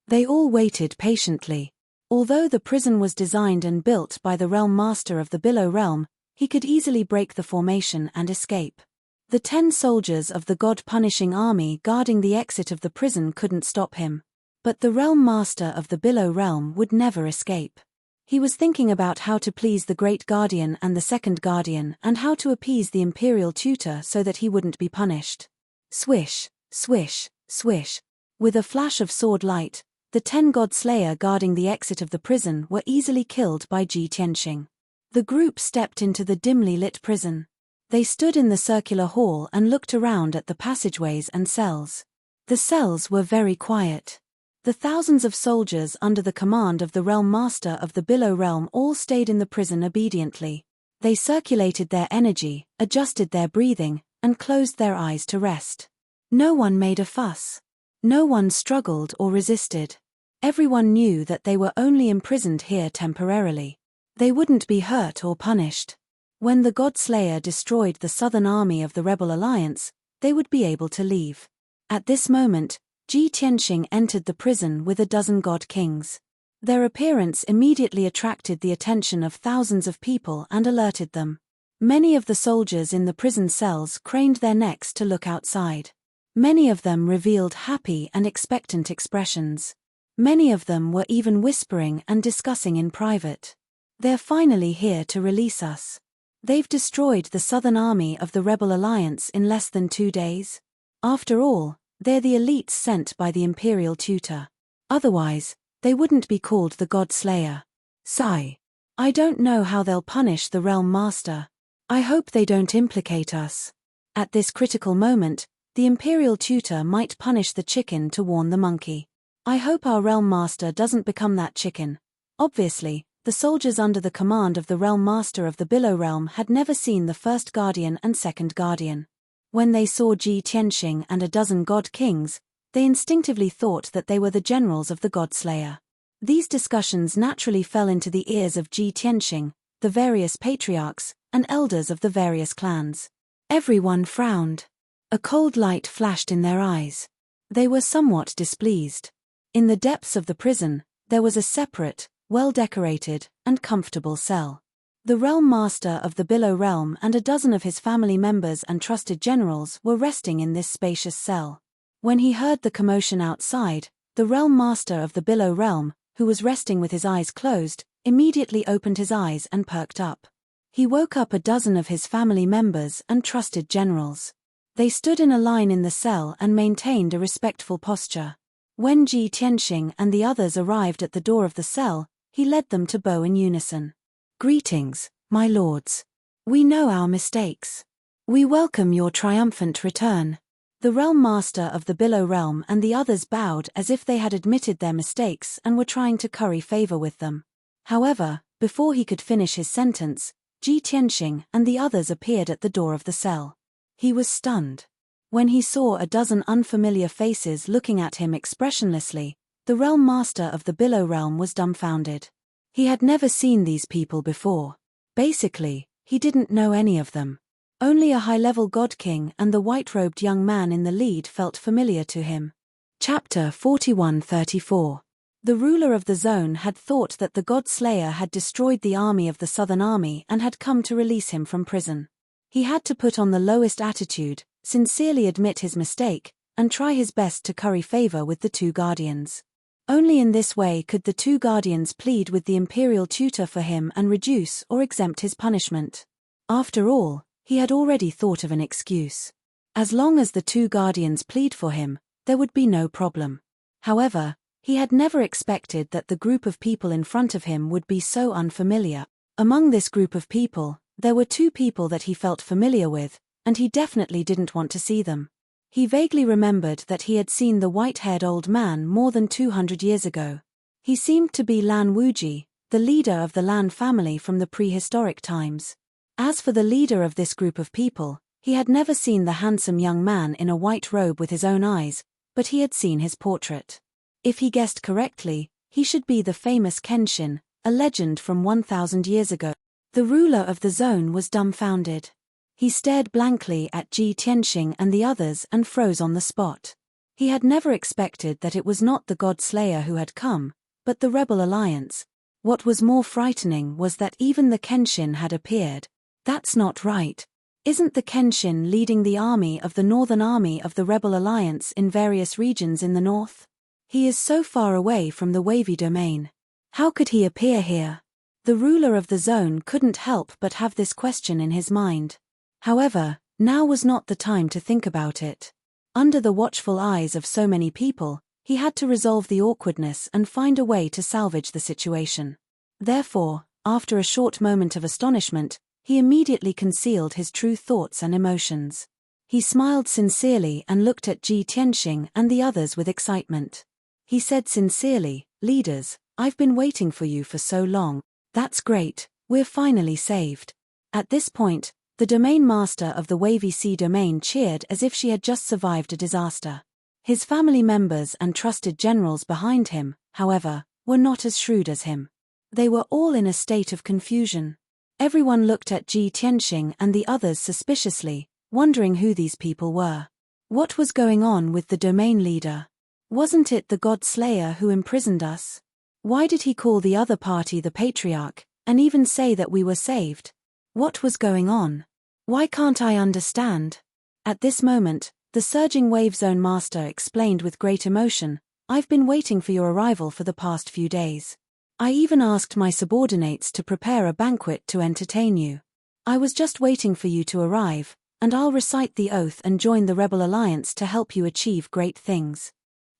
Speaker 1: They all waited patiently. Although the prison was designed and built by the realm master of the Billow realm, he could easily break the formation and escape. The 10 soldiers of the God-punishing army guarding the exit of the prison couldn't stop him. But the realm master of the Billow realm would never escape. He was thinking about how to please the Great Guardian and the Second Guardian and how to appease the Imperial Tutor so that he wouldn't be punished. Swish, swish, swish. With a flash of sword light, the 10 God Slayer guarding the exit of the prison were easily killed by Ji Tianxing. The group stepped into the dimly lit prison. They stood in the circular hall and looked around at the passageways and cells. The cells were very quiet. The thousands of soldiers under the command of the realm master of the Billow realm all stayed in the prison obediently. They circulated their energy, adjusted their breathing, and closed their eyes to rest. No one made a fuss. No one struggled or resisted. Everyone knew that they were only imprisoned here temporarily. They wouldn't be hurt or punished. When the God Slayer destroyed the southern army of the Rebel Alliance, they would be able to leave. At this moment, Ji Tianxing entered the prison with a dozen God Kings. Their appearance immediately attracted the attention of thousands of people and alerted them. Many of the soldiers in the prison cells craned their necks to look outside. Many of them revealed happy and expectant expressions. Many of them were even whispering and discussing in private. They're finally here to release us. They've destroyed the southern army of the Rebel Alliance in less than 2 days. After all, they're the elites sent by the Imperial Tutor. Otherwise, they wouldn't be called the God Slayer. Sigh. I don't know how they'll punish the Realm Master. I hope they don't implicate us. At this critical moment, the Imperial Tutor might punish the chicken to warn the monkey. I hope our Realm Master doesn't become that chicken. Obviously, the soldiers under the command of the Realm Master of the Billow realm had never seen the First Guardian and Second Guardian. When they saw Ji Tianxing and a dozen God Kings, they instinctively thought that they were the generals of the God Slayer. These discussions naturally fell into the ears of Ji Tianxing, the various patriarchs, and elders of the various clans. Everyone frowned. A cold light flashed in their eyes. They were somewhat displeased. In the depths of the prison, there was a separate, well-decorated, and and comfortable cell. The realm master of the Below Realm and a dozen of his family members and trusted generals were resting in this spacious cell. When he heard the commotion outside, the realm master of the Below Realm, who was resting with his eyes closed, immediately opened his eyes and perked up. He woke up a dozen of his family members and trusted generals. They stood in a line in the cell and maintained a respectful posture. When Ji Tianxing and the others arrived at the door of the cell, he led them to bow in unison. "Greetings, my lords. We know our mistakes. We welcome your triumphant return." The realm master of the Below Realm and the others bowed as if they had admitted their mistakes and were trying to curry favor with them. However, before he could finish his sentence, Ji Tianxing and the others appeared at the door of the cell. He was stunned. When he saw a dozen unfamiliar faces looking at him expressionlessly, the realm master of the Below Realm was dumbfounded. He had never seen these people before. Basically, he didn't know any of them. Only a high-level god king and the white-robed young man in the lead felt familiar to him. Chapter 41-34. The ruler of the zone had thought that the God Slayer had destroyed the army of the Southern Army and had come to release him from prison. He had to put on the lowest attitude, sincerely admit his mistake, and try his best to curry favor with the two guardians. Only in this way could the two guardians plead with the imperial tutor for him and reduce or exempt his punishment. After all, he had already thought of an excuse. As long as the two guardians plead for him, there would be no problem. However, he had never expected that the group of people in front of him would be so unfamiliar. Among this group of people, there were two people that he felt familiar with, and he definitely didn't want to see them. He vaguely remembered that he had seen the white-haired old man more than 200 years ago. He seemed to be Lan Wuji, the leader of the Lan family from the prehistoric times. As for the leader of this group of people, he had never seen the handsome young man in a white robe with his own eyes, but he had seen his portrait. If he guessed correctly, he should be the famous Kenshin, a legend from 1,000 years ago. The ruler of the zone was dumbfounded. He stared blankly at Ji Tianxing and the others and froze on the spot. He had never expected that it was not the God Slayer who had come, but the Rebel Alliance. What was more frightening was that even the Kenshin had appeared. That's not right. Isn't the Kenshin leading the army of the Northern Army of the Rebel Alliance in various regions in the north? He is so far away from the Wavy domain. How could he appear here? The ruler of the zone couldn't help but have this question in his mind. However, now was not the time to think about it. Under the watchful eyes of so many people, he had to resolve the awkwardness and find a way to salvage the situation. Therefore, after a short moment of astonishment, he immediately concealed his true thoughts and emotions. He smiled sincerely and looked at Ji Tianxing and the others with excitement. He said sincerely, "Leaders, I've been waiting for you for so long. That's great, we're finally saved." At this point, the domain master of the Wavy Sea domain cheered as if she had just survived a disaster. His family members and trusted generals behind him, however, were not as shrewd as him. They were all in a state of confusion. Everyone looked at Ji Tianxing and the others suspiciously, wondering who these people were. What was going on with the domain leader? Wasn't it the God Slayer who imprisoned us? Why did he call the other party the Patriarch, and even say that we were saved? What was going on? Why can't I understand? At this moment, the surging wave zone master explained with great emotion, "I've been waiting for your arrival for the past few days. I even asked my subordinates to prepare a banquet to entertain you. I was just waiting for you to arrive, and I'll recite the oath and join the Rebel Alliance to help you achieve great things."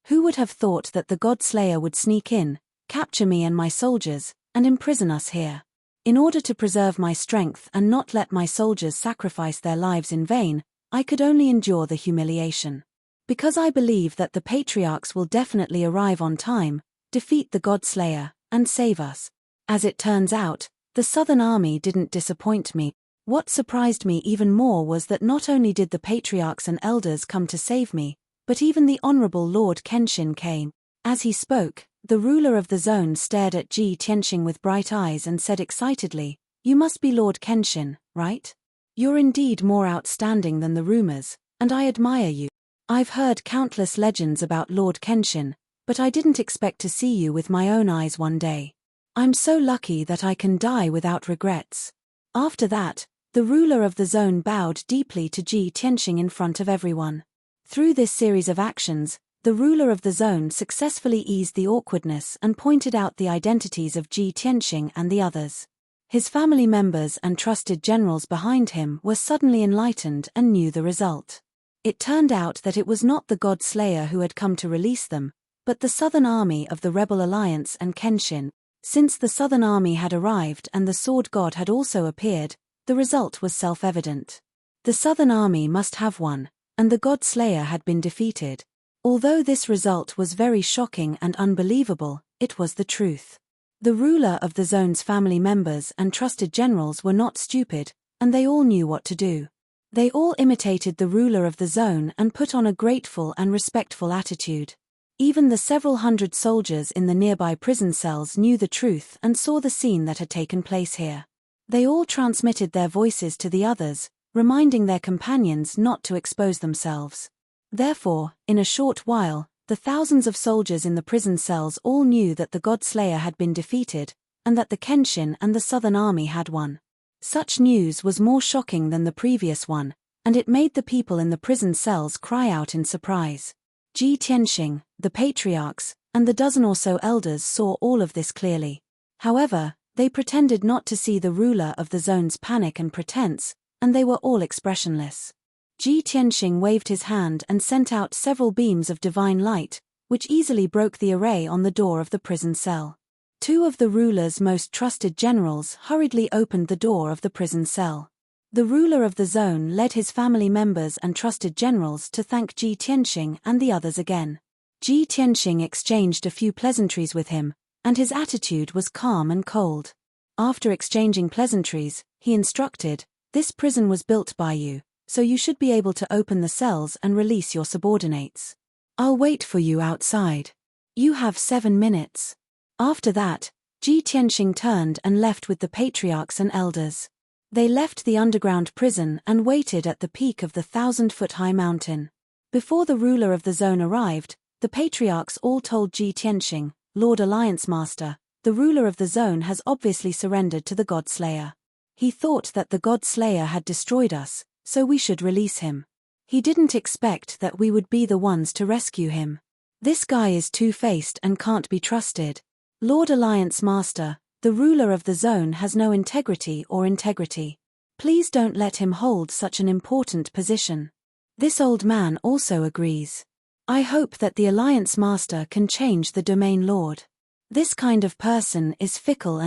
Speaker 1: Who would have thought that the God Slayer would sneak in, capture me and my soldiers, and imprison us here? In order to preserve my strength and not let my soldiers sacrifice their lives in vain, I could only endure the humiliation. Because I believe that the patriarchs will definitely arrive on time, defeat the God Slayer, and save us. As it turns out, the Southern Army didn't disappoint me. What surprised me even more was that not only did the patriarchs and elders come to save me, but even the Honorable Lord Kenshin came. As he spoke, the ruler of the zone stared at Ji Tianxing with bright eyes and said excitedly, "You must be Lord Kenshin, right? You're indeed more outstanding than the rumors, and I admire you. I've heard countless legends about Lord Kenshin, but I didn't expect to see you with my own eyes one day. I'm so lucky that I can die without regrets. After that, the ruler of the zone bowed deeply to Ji Tianxing in front of everyone. Through this series of actions, the ruler of the zone successfully eased the awkwardness and pointed out the identities of Ji Tianxing and the others. His family members and trusted generals behind him were suddenly enlightened and knew the result. It turned out that it was not the God Slayer who had come to release them, but the Southern Army of the Rebel Alliance and Kenshin. Since the Southern Army had arrived and the Sword God had also appeared, the result was self-evident. The Southern Army must have won, and the God Slayer had been defeated. Although this result was very shocking and unbelievable, it was the truth. The ruler of the zone's family members and trusted generals were not stupid, and they all knew what to do. They all imitated the ruler of the zone and put on a grateful and respectful attitude. Even the several hundred soldiers in the nearby prison cells knew the truth and saw the scene that had taken place here. They all transmitted their voices to the others, reminding their companions not to expose themselves. Therefore, in a short while, the thousands of soldiers in the prison cells all knew that the God Slayer had been defeated, and that the Kenshin and the Southern Army had won. Such news was more shocking than the previous one, and it made the people in the prison cells cry out in surprise. Ji Tianxing, the patriarchs, and the dozen or so elders saw all of this clearly. However, they pretended not to see the ruler of the zone's panic and pretense, and they were all expressionless. Ji Tianxing waved his hand and sent out several beams of divine light, which easily broke the array on the door of the prison cell. Two of the ruler's most trusted generals hurriedly opened the door of the prison cell. The ruler of the zone led his family members and trusted generals to thank Ji Tianxing and the others again. Ji Tianxing exchanged a few pleasantries with him, and his attitude was calm and cold. After exchanging pleasantries, he instructed, "This prison was built by you, so you should be able to open the cells and release your subordinates. I'll wait for you outside. You have 7 minutes." After that, Ji Tianxing turned and left with the patriarchs and elders. They left the underground prison and waited at the peak of the 1,000-foot-high mountain. Before the ruler of the zone arrived, the patriarchs all told Ji Tianxing, "Lord Alliance Master, the ruler of the zone has obviously surrendered to the God Slayer. He thought that the God Slayer had destroyed us, so we should release him. He didn't expect that we would be the ones to rescue him. This guy is two-faced and can't be trusted. Lord Alliance Master, the ruler of the zone has no integrity. Please don't let him hold such an important position." This old man also agrees. "I hope that the Alliance Master can change the domain lord. This kind of person is fickle.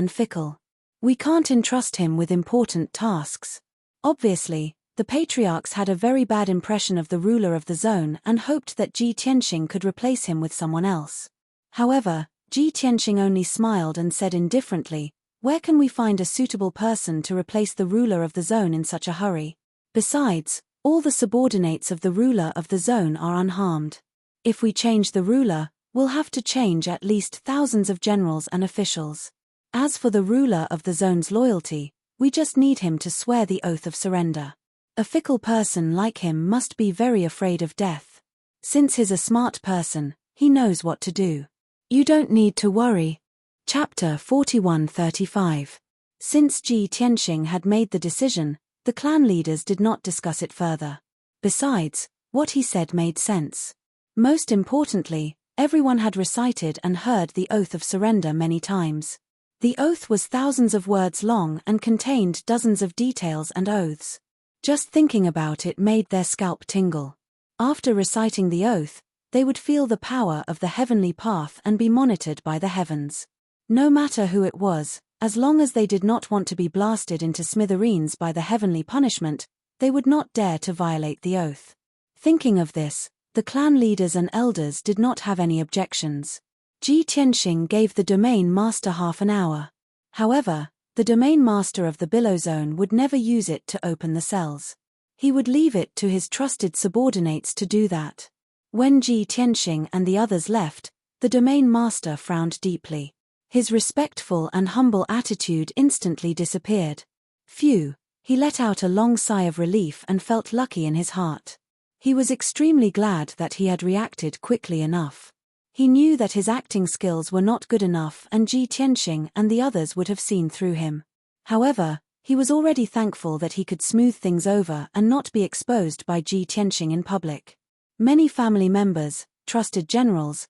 Speaker 1: We can't entrust him with important tasks." Obviously, the patriarchs had a very bad impression of the ruler of the zone and hoped that Ji Tianxing could replace him with someone else. However, Ji Tianxing only smiled and said indifferently, "Where can we find a suitable person to replace the ruler of the zone in such a hurry? Besides, all the subordinates of the ruler of the zone are unharmed. If we change the ruler, we'll have to change at least thousands of generals and officials. As for the ruler of the zone's loyalty, we just need him to swear the oath of surrender. A fickle person like him must be very afraid of death. Since he's a smart person, he knows what to do. You don't need to worry." Chapter 41:35. Since Ji Tianxing had made the decision, the clan leaders did not discuss it further. Besides, what he said made sense. Most importantly, everyone had recited and heard the oath of surrender many times. The oath was thousands of words long and contained dozens of details and oaths. Just thinking about it made their scalp tingle. After reciting the oath, they would feel the power of the heavenly path and be monitored by the heavens. No matter who it was, as long as they did not want to be blasted into smithereens by the heavenly punishment, they would not dare to violate the oath. Thinking of this, the clan leaders and elders did not have any objections. Ji Tianxing gave the domain master half an hour. However, the domain master of the Billow Zone would never use it to open the cells. He would leave it to his trusted subordinates to do that. When Ji Tianxing and the others left, the domain master frowned deeply. His respectful and humble attitude instantly disappeared. Phew, he let out a long sigh of relief and felt lucky in his heart. He was extremely glad that he had reacted quickly enough. He knew that his acting skills were not good enough and Ji Tianxing and the others would have seen through him. However, he was already thankful that he could smooth things over and not be exposed by Ji Tianxing in public. Many family members, trusted generals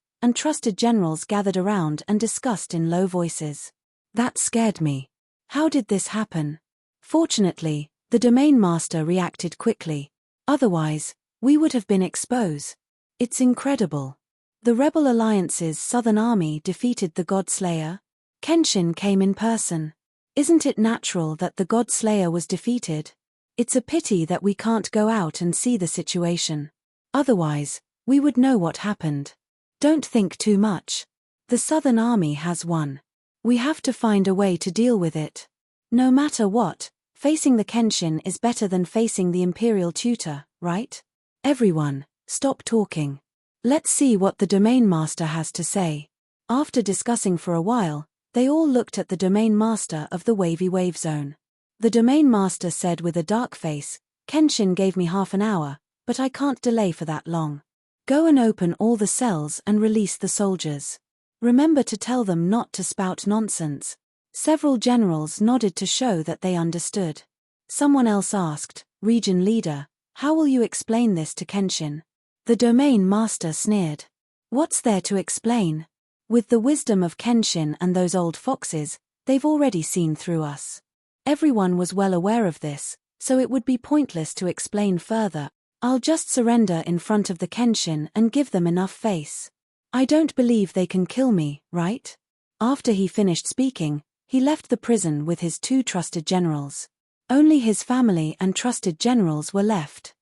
Speaker 1: gathered around and discussed in low voices. That scared me. How did this happen? Fortunately, the domain master reacted quickly. Otherwise, we would have been exposed. It's incredible. The Rebel Alliance's Southern Army defeated the God Slayer. Kenshin came in person. Isn't it natural that the God Slayer was defeated? It's a pity that we can't go out and see the situation. Otherwise, we would know what happened. Don't think too much. The Southern Army has won. We have to find a way to deal with it. No matter what, facing the Kenshin is better than facing the Imperial Tutor, right? Everyone, stop talking. Let's see what the Domain Master has to say. After discussing for a while, they all looked at the Domain Master of the Wavy Wave Zone. The Domain Master said with a dark face, Kenshin gave me half an hour, but I can't delay for that long. Go and open all the cells and release the soldiers. Remember to tell them not to spout nonsense. Several generals nodded to show that they understood. Someone else asked, Region Leader, how will you explain this to Kenshin? The Domain Master sneered. What's there to explain? With the wisdom of Kenshin and those old foxes, they've already seen through us. Everyone was well aware of this, so it would be pointless to explain further. I'll just surrender in front of the Kenshin and give them enough face. I don't believe they can kill me, right? After he finished speaking, he left the prison with his 2 trusted generals. Only his family and trusted generals were left.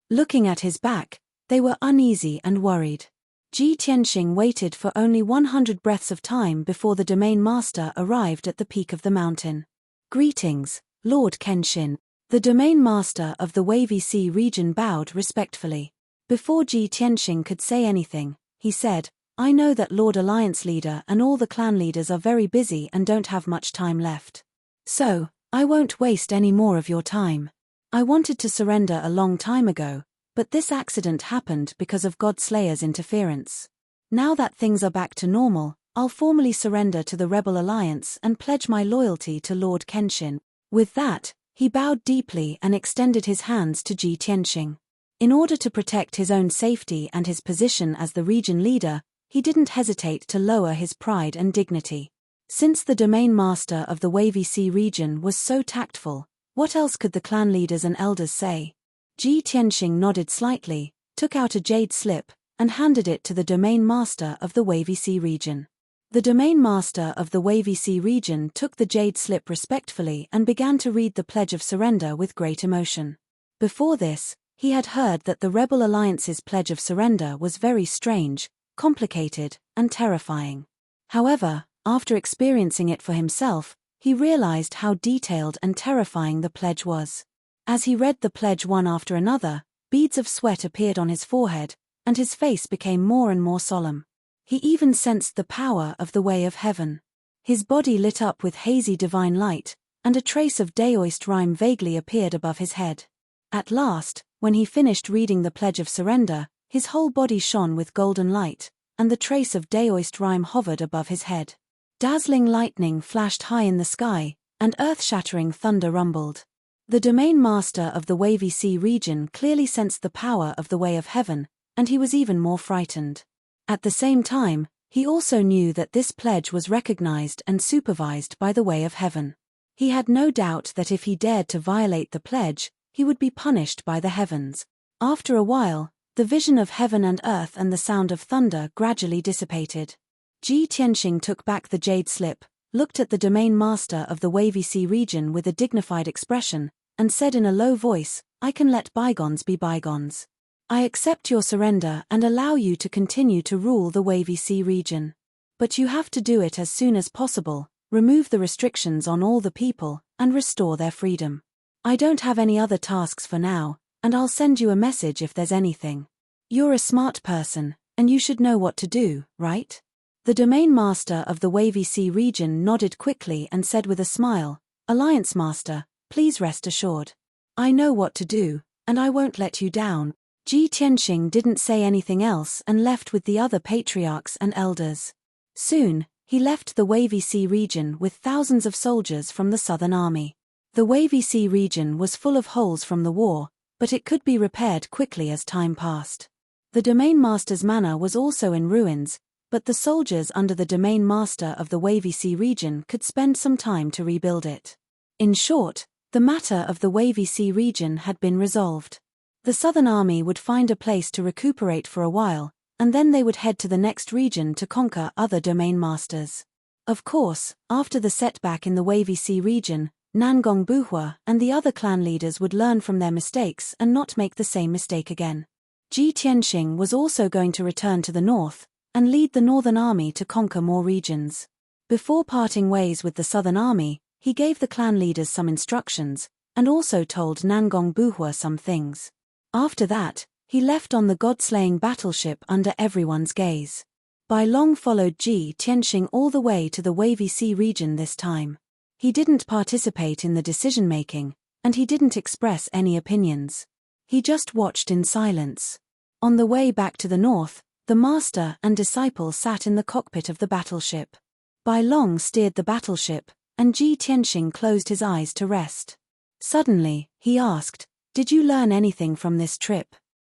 Speaker 1: Looking at his back, they were uneasy and worried. Ji Tianxing waited for only 100 breaths of time before the Domain Master arrived at the peak of the mountain. Greetings, Lord Kenshin. The Domain Master of the Wavy Sea region bowed respectfully. Before Ji Tianxing could say anything, he said, I know that Lord Alliance Leader and all the clan leaders are very busy and don't have much time left. So, I won't waste any more of your time. I wanted to surrender a long time ago, but this accident happened because of God Slayer's interference. Now that things are back to normal, I'll formally surrender to the Rebel Alliance and pledge my loyalty to Lord Kenshin. With that, he bowed deeply and extended his hands to Ji Tianxing. In order to protect his own safety and his position as the region leader, he didn't hesitate to lower his pride and dignity. Since the Domain Master of the Wavy Sea region was so tactful, what else could the clan leaders and elders say? Ji Tianxing nodded slightly, took out a jade slip, and handed it to the Domain Master of the Wavy Sea region. The Domain Master of the Wavy Sea region took the jade slip respectfully and began to read the Pledge of Surrender with great emotion. Before this, he had heard that the Rebel Alliance's Pledge of Surrender was very strange, complicated, and terrifying. However, after experiencing it for himself, he realized how detailed and terrifying the pledge was. As he read the pledge one after another, beads of sweat appeared on his forehead, and his face became more and more solemn. He even sensed the power of the way of heaven. His body lit up with hazy divine light, and a trace of Daoist rhyme vaguely appeared above his head. At last, when he finished reading the Pledge of Surrender, his whole body shone with golden light, and the trace of Daoist rhyme hovered above his head. Dazzling lightning flashed high in the sky, and earth-shattering thunder rumbled. The Domain Master of the Wavy Sea region clearly sensed the power of the way of heaven, and he was even more frightened. At the same time, he also knew that this pledge was recognized and supervised by the way of heaven. He had no doubt that if he dared to violate the pledge, he would be punished by the heavens. After a while, the vision of heaven and earth and the sound of thunder gradually dissipated. Ji Tianxing took back the jade slip, looked at the Domain Master of the Wavy Sea region with a dignified expression, and said in a low voice, I can let bygones be bygones. I accept your surrender and allow you to continue to rule the Wavy Sea region. But you have to do it as soon as possible, remove the restrictions on all the people, and restore their freedom. I don't have any other tasks for now, and I'll send you a message if there's anything. You're a smart person, and you should know what to do, right? The Domain Master of the Wavy Sea region nodded quickly and said with a smile, Alliance Master, please rest assured. I know what to do, and I won't let you down. Ji Tianxing didn't say anything else and left with the other patriarchs and elders. Soon, he left the Wavy Sea region with thousands of soldiers from the Southern Army. The Wavy Sea region was full of holes from the war, but it could be repaired quickly as time passed. The Domain Master's manor was also in ruins, but the soldiers under the Domain Master of the Wavy Sea region could spend some time to rebuild it. In short, the matter of the Wavy Sea region had been resolved. The Southern Army would find a place to recuperate for a while, and then they would head to the next region to conquer other Domain Masters. Of course, after the setback in the Wavy Sea region, Nangong Buhua and the other clan leaders would learn from their mistakes and not make the same mistake again. Ji Tianxing was also going to return to the north and lead the Northern Army to conquer more regions. Before parting ways with the Southern Army, he gave the clan leaders some instructions, and also told Nangong Buhua some things. After that, he left on the god-slaying battleship under everyone's gaze. Bai Long followed Ji Tianxing all the way to the Wavy Sea region this time. He didn't participate in the decision-making, and he didn't express any opinions. He just watched in silence. On the way back to the north, the master and disciple sat in the cockpit of the battleship. Bai Long steered the battleship, and Ji Tianxing closed his eyes to rest. Suddenly, he asked, "Did you learn anything from this trip?"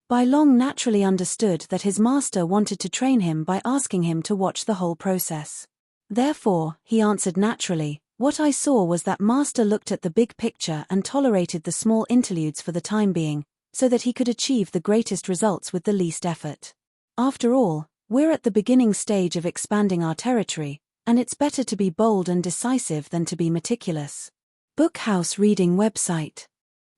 Speaker 1: Bai Long naturally understood that his master wanted to train him by asking him to watch the whole process. Therefore, he answered naturally, "What I saw was that master looked at the big picture and tolerated the small interludes for the time being, so that he could achieve the greatest results with the least effort. After all, we're at the beginning stage of expanding our territory, and it's better to be bold and decisive than to be meticulous." Bookhouse Reading Website.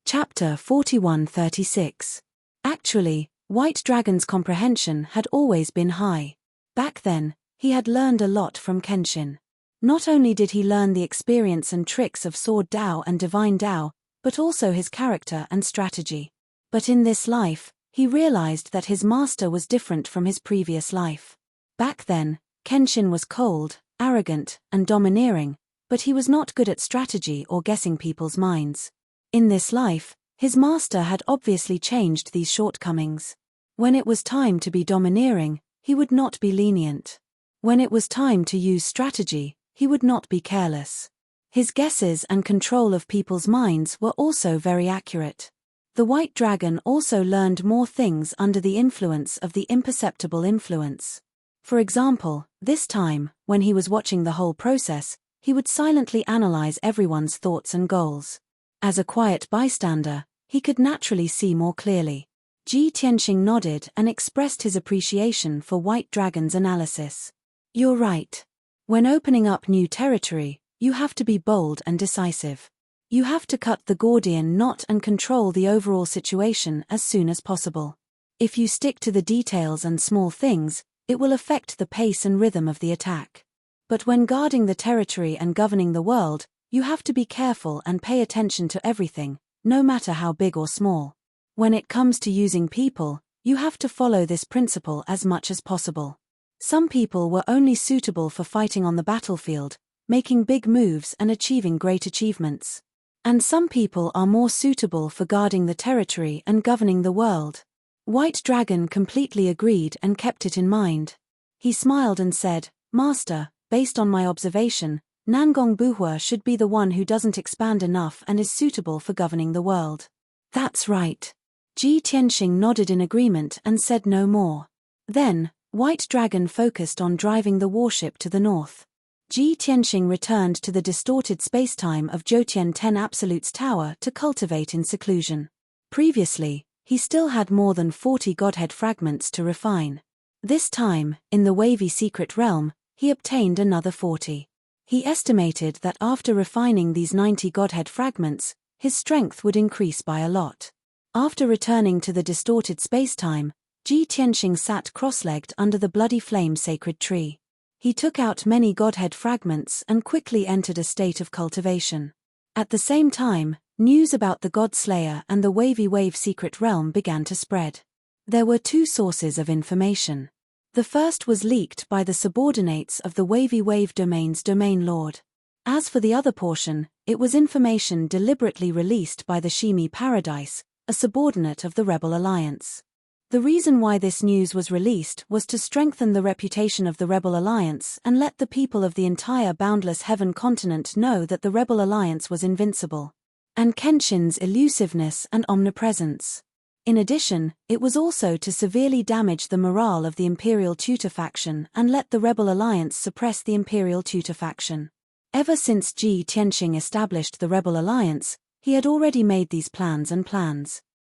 Speaker 1: Chapter 4136. Actually, White Dragon's comprehension had always been high. Back then, he had learned a lot from Kenshin. Not only did he learn the experience and tricks of Sword Dao and Divine Dao, but also his character and strategy. But in this life, he realized that his master was different from his previous life. Back then, Kenshin was cold, arrogant, and domineering, but he was not good at strategy or guessing people's minds. In this life, his master had obviously changed these shortcomings. When it was time to be domineering, he would not be lenient. When it was time to use strategy, he would not be careless. His guesses and control of people's minds were also very accurate. The White Dragon also learned more things under the influence of the imperceptible influence. For example, this time, when he was watching the whole process, he would silently analyze everyone's thoughts and goals. As a quiet bystander, he could naturally see more clearly. Ji Tianxing nodded and expressed his appreciation for White Dragon's analysis. "You're right. When opening up new territory, you have to be bold and decisive. You have to cut the Gordian knot and control the overall situation as soon as possible. If you stick to the details and small things, it will affect the pace and rhythm of the attack. But when guarding the territory and governing the world, you have to be careful and pay attention to everything, no matter how big or small. When it comes to using people, you have to follow this principle as much as possible. Some people were only suitable for fighting on the battlefield, making big moves and achieving great achievements. And some people are more suitable for guarding the territory and governing the world." White Dragon completely agreed and kept it in mind. He smiled and said, "Master, based on my observation, Nangong Buhua should be the one who doesn't expand enough and is suitable for governing the world." "That's right." Ji Tianxing nodded in agreement and said no more. Then, White Dragon focused on driving the warship to the north. Ji Tianxing returned to the distorted spacetime of Jotian 10 Absolute's tower to cultivate in seclusion. Previously, he still had more than 40 Godhead fragments to refine. This time, in the Wavy Secret Realm, he obtained another 40. He estimated that after refining these 90 Godhead fragments, his strength would increase by a lot. After returning to the distorted spacetime, Ji Tianxing sat cross-legged under the Bloody Flame sacred tree. He took out many Godhead fragments and quickly entered a state of cultivation. At the same time, news about the God Slayer and the Wavy Wave secret realm began to spread. There were two sources of information. The first was leaked by the subordinates of the Wavy Wave domain's domain lord. As for the other portion, it was information deliberately released by the Shimi Paradise, a subordinate of the Rebel Alliance. The reason why this news was released was to strengthen the reputation of the Rebel Alliance and let the people of the entire boundless heaven continent know that the Rebel Alliance was invincible. And Kenshin's elusiveness and omnipresence. In addition, it was also to severely damage the morale of the Imperial Tutor faction and let the Rebel Alliance suppress the Imperial Tutor faction. Ever since Ji Tianxing established the Rebel Alliance, he had already made these plans.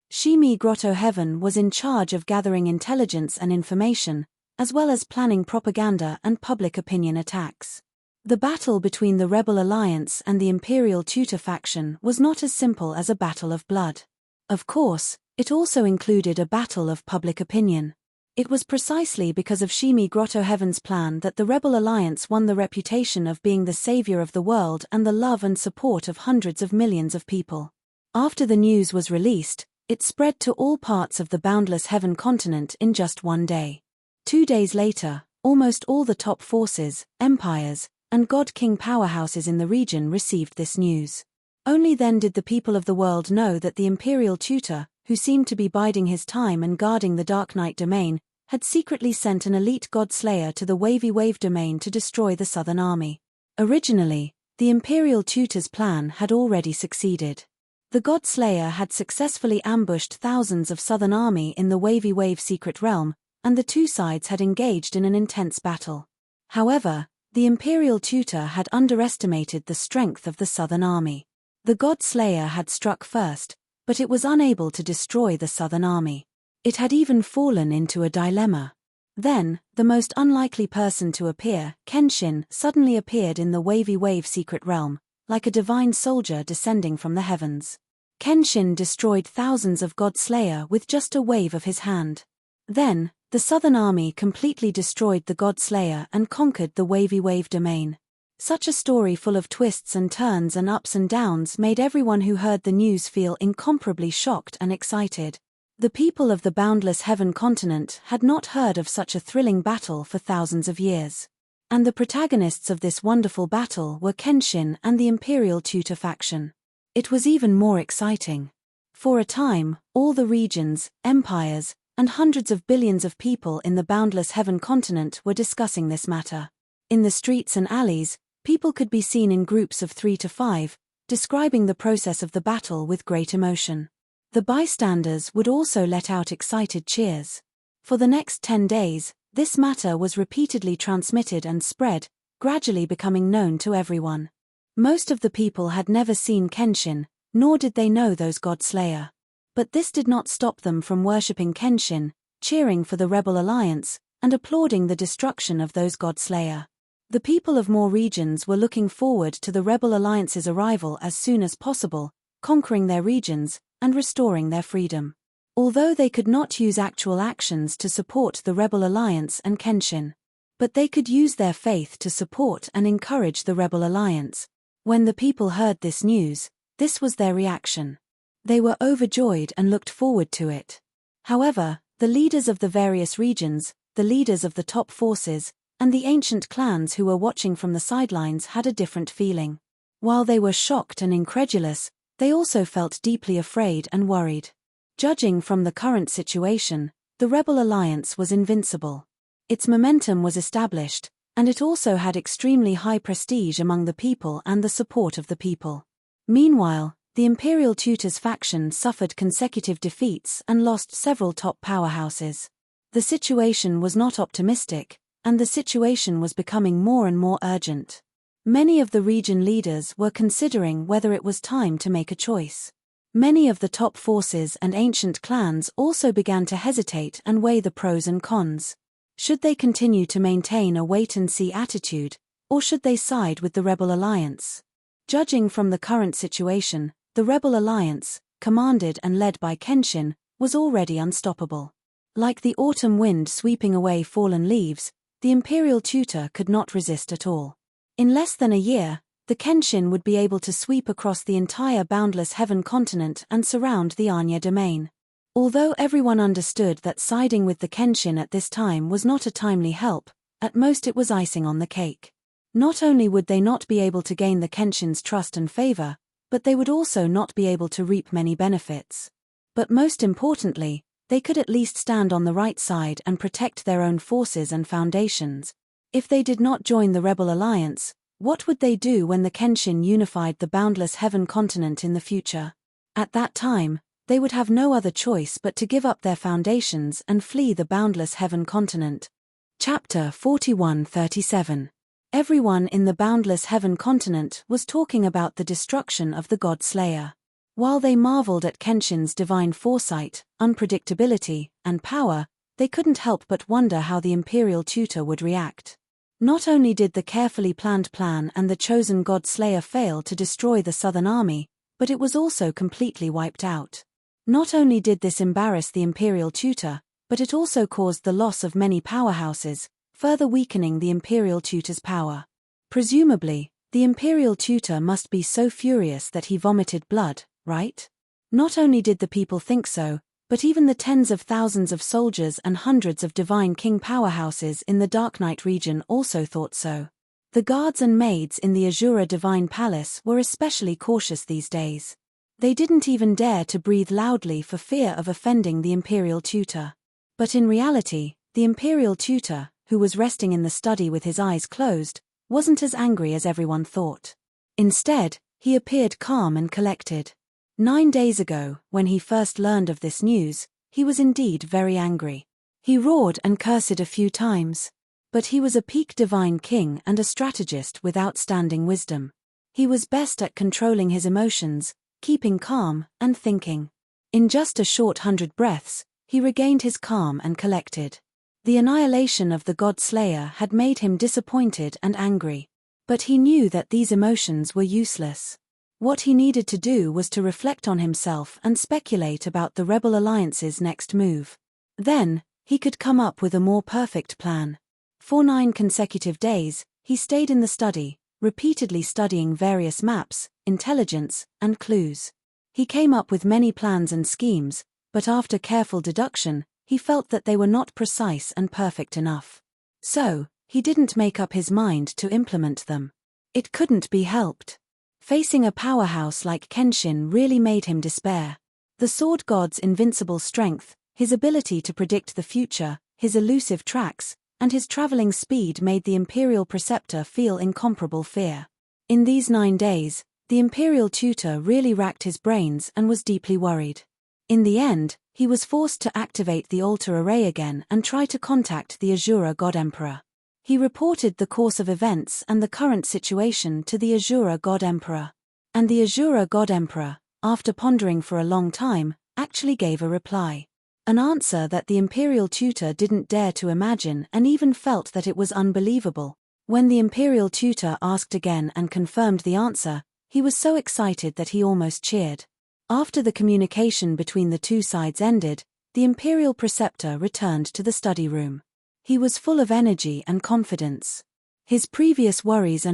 Speaker 1: Shimi Grotto Heaven was in charge of gathering intelligence and information, as well as planning propaganda and public opinion attacks. The battle between the Rebel Alliance and the Imperial Tutor faction was not as simple as a battle of blood. Of course, it also included a battle of public opinion. It was precisely because of Shimi Grotto Heaven's plan that the Rebel Alliance won the reputation of being the savior of the world and the love and support of hundreds of millions of people. After the news was released, it spread to all parts of the boundless heaven continent in just one day. 2 days later, almost all the top forces, empires, and God King powerhouses in the region received this news. Only then did the people of the world know that the Imperial Tutor, who seemed to be biding his time and guarding the Dark Knight domain, had secretly sent an elite God Slayer to the Wavy Wave domain to destroy the Southern Army. Originally, the Imperial Tutor's plan had already succeeded. The God Slayer had successfully ambushed thousands of Southern Army in the Wavy Wave secret realm, and the two sides had engaged in an intense battle. However, the Imperial Tutor had underestimated the strength of the Southern Army. The God Slayer had struck first, but it was unable to destroy the Southern Army. It had even fallen into a dilemma. Then, the most unlikely person to appear, Kenshin, suddenly appeared in the Wavy Wave secret realm, like a divine soldier descending from the heavens. Kenshin destroyed thousands of God Slayer with just a wave of his hand. Then, the Southern Army completely destroyed the God Slayer and conquered the Wavy Wave domain. Such a story full of twists and turns and ups and downs made everyone who heard the news feel incomparably shocked and excited. The people of the boundless heaven continent had not heard of such a thrilling battle for thousands of years. And the protagonists of this wonderful battle were Kenshin and the Imperial Tutor faction. It was even more exciting. For a time, all the regions, empires, and hundreds of billions of people in the boundless heaven continent were discussing this matter. In the streets and alleys, people could be seen in groups of 3 to 5, describing the process of the battle with great emotion. The bystanders would also let out excited cheers. For the next 10 days, this matter was repeatedly transmitted and spread, gradually becoming known to everyone. Most of the people had never seen Kenshin, nor did they know those God Slayer. But this did not stop them from worshipping Kenshin, cheering for the Rebel Alliance, and applauding the destruction of those God Slayer. The people of more regions were looking forward to the Rebel Alliance's arrival as soon as possible, conquering their regions, and restoring their freedom. Although they could not use actual actions to support the Rebel Alliance and Kenshin. But they could use their faith to support and encourage the Rebel Alliance. When the people heard this news, this was their reaction. They were overjoyed and looked forward to it. However, the leaders of the various regions, the leaders of the top forces, and the ancient clans who were watching from the sidelines had a different feeling. While they were shocked and incredulous, they also felt deeply afraid and worried. Judging from the current situation, the Rebel Alliance was invincible. Its momentum was established, and it also had extremely high prestige among the people and the support of the people. Meanwhile, the Imperial Tutor's faction suffered consecutive defeats and lost several top powerhouses. The situation was not optimistic, and the situation was becoming more and more urgent. Many of the region leaders were considering whether it was time to make a choice. Many of the top forces and ancient clans also began to hesitate and weigh the pros and cons. Should they continue to maintain a wait-and-see attitude, or should they side with the Rebel Alliance? Judging from the current situation, the Rebel Alliance, commanded and led by Kenshin, was already unstoppable. Like the autumn wind sweeping away fallen leaves, the Imperial Tutor could not resist at all. In less than a year, the Kenshin would be able to sweep across the entire boundless heaven continent and surround the Anya domain. Although everyone understood that siding with the Kenshin at this time was not a timely help, at most it was icing on the cake. Not only would they not be able to gain the Kenshin's trust and favor, but they would also not be able to reap many benefits. But most importantly, they could at least stand on the right side and protect their own forces and foundations. If they did not join the rebel alliance, what would they do when the Kenshin unified the boundless heaven continent in the future? At that time, they would have no other choice but to give up their foundations and flee the boundless heaven continent. Chapter 41:37. Everyone in the boundless heaven continent was talking about the destruction of the God Slayer. While they marveled at Kenshin's divine foresight, unpredictability, and power, they couldn't help but wonder how the Imperial Tutor would react. Not only did the carefully planned plan and the chosen God Slayer fail to destroy the Southern Army, but it was also completely wiped out. Not only did this embarrass the Imperial Tutor, but it also caused the loss of many powerhouses, further weakening the Imperial Tutor's power. Presumably, the Imperial Tutor must be so furious that he vomited blood, right? Not only did the people think so, but even the tens of thousands of soldiers and hundreds of Divine King powerhouses in the Dark Knight region also thought so. The guards and maids in the Azura Divine Palace were especially cautious these days. They didn't even dare to breathe loudly for fear of offending the Imperial Tutor. But in reality, the Imperial Tutor, who was resting in the study with his eyes closed, wasn't as angry as everyone thought. Instead, he appeared calm and collected. 9 days ago, when he first learned of this news, he was indeed very angry. He roared and cursed a few times. But he was a peak Divine King and a strategist with outstanding wisdom. He was best at controlling his emotions, keeping calm, and thinking. In just a short 100 breaths, he regained his calm and collected. The annihilation of the God Slayer had made him disappointed and angry. But he knew that these emotions were useless. What he needed to do was to reflect on himself and speculate about the Rebel Alliance's next move. Then, he could come up with a more perfect plan. For 9 consecutive days, he stayed in the study, repeatedly studying various maps, intelligence, and clues. He came up with many plans and schemes, but after careful deduction, he felt that they were not precise and perfect enough. So, he didn't make up his mind to implement them. It couldn't be helped. Facing a powerhouse like Kenshin really made him despair. The Sword God's invincible strength, his ability to predict the future, his elusive tracks, and his traveling speed made the Imperial Preceptor feel incomparable fear. In these 9 days, the Imperial Tutor really racked his brains and was deeply worried. In the end, he was forced to activate the altar array again and try to contact the Azura God Emperor. He reported the course of events and the current situation to the Azura God Emperor. And the Azura God Emperor, after pondering for a long time, actually gave a reply. An answer that the Imperial Tutor didn't dare to imagine and even felt that it was unbelievable. When the Imperial Tutor asked again and confirmed the answer, he was so excited that he almost cheered. After the communication between the two sides ended, the Imperial Preceptor returned to the study room. He was full of energy and confidence. His previous worries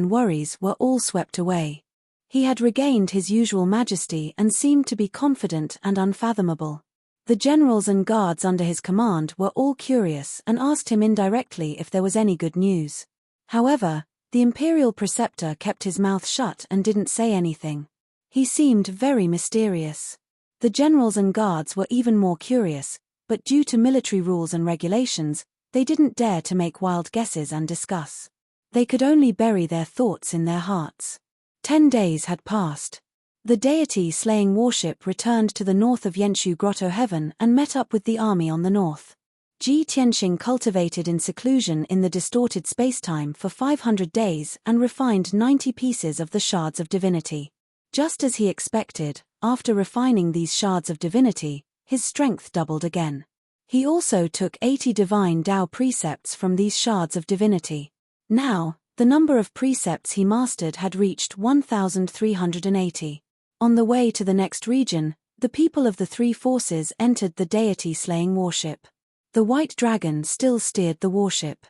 Speaker 1: were all swept away. He had regained his usual majesty and seemed to be confident and unfathomable. The generals and guards under his command were all curious and asked him indirectly if there was any good news. However, the Imperial Preceptor kept his mouth shut and didn't say anything. He seemed very mysterious. The generals and guards were even more curious, but due to military rules and regulations, they didn't dare to make wild guesses and discuss. They could only bury their thoughts in their hearts. 10 days had passed. The deity-slaying warship returned to the north of Yenshu Grotto Heaven and met up with the army on the north. Ji Tianxing cultivated in seclusion in the distorted spacetime for 500 days and refined 90 pieces of the shards of divinity. Just as he expected, after refining these shards of divinity, his strength doubled again. He also took 80 divine Tao precepts from these shards of divinity. Now, the number of precepts he mastered had reached 1,380. On the way to the next region, the people of the 3 forces entered the deity-slaying warship. The White Dragon still steered the warship.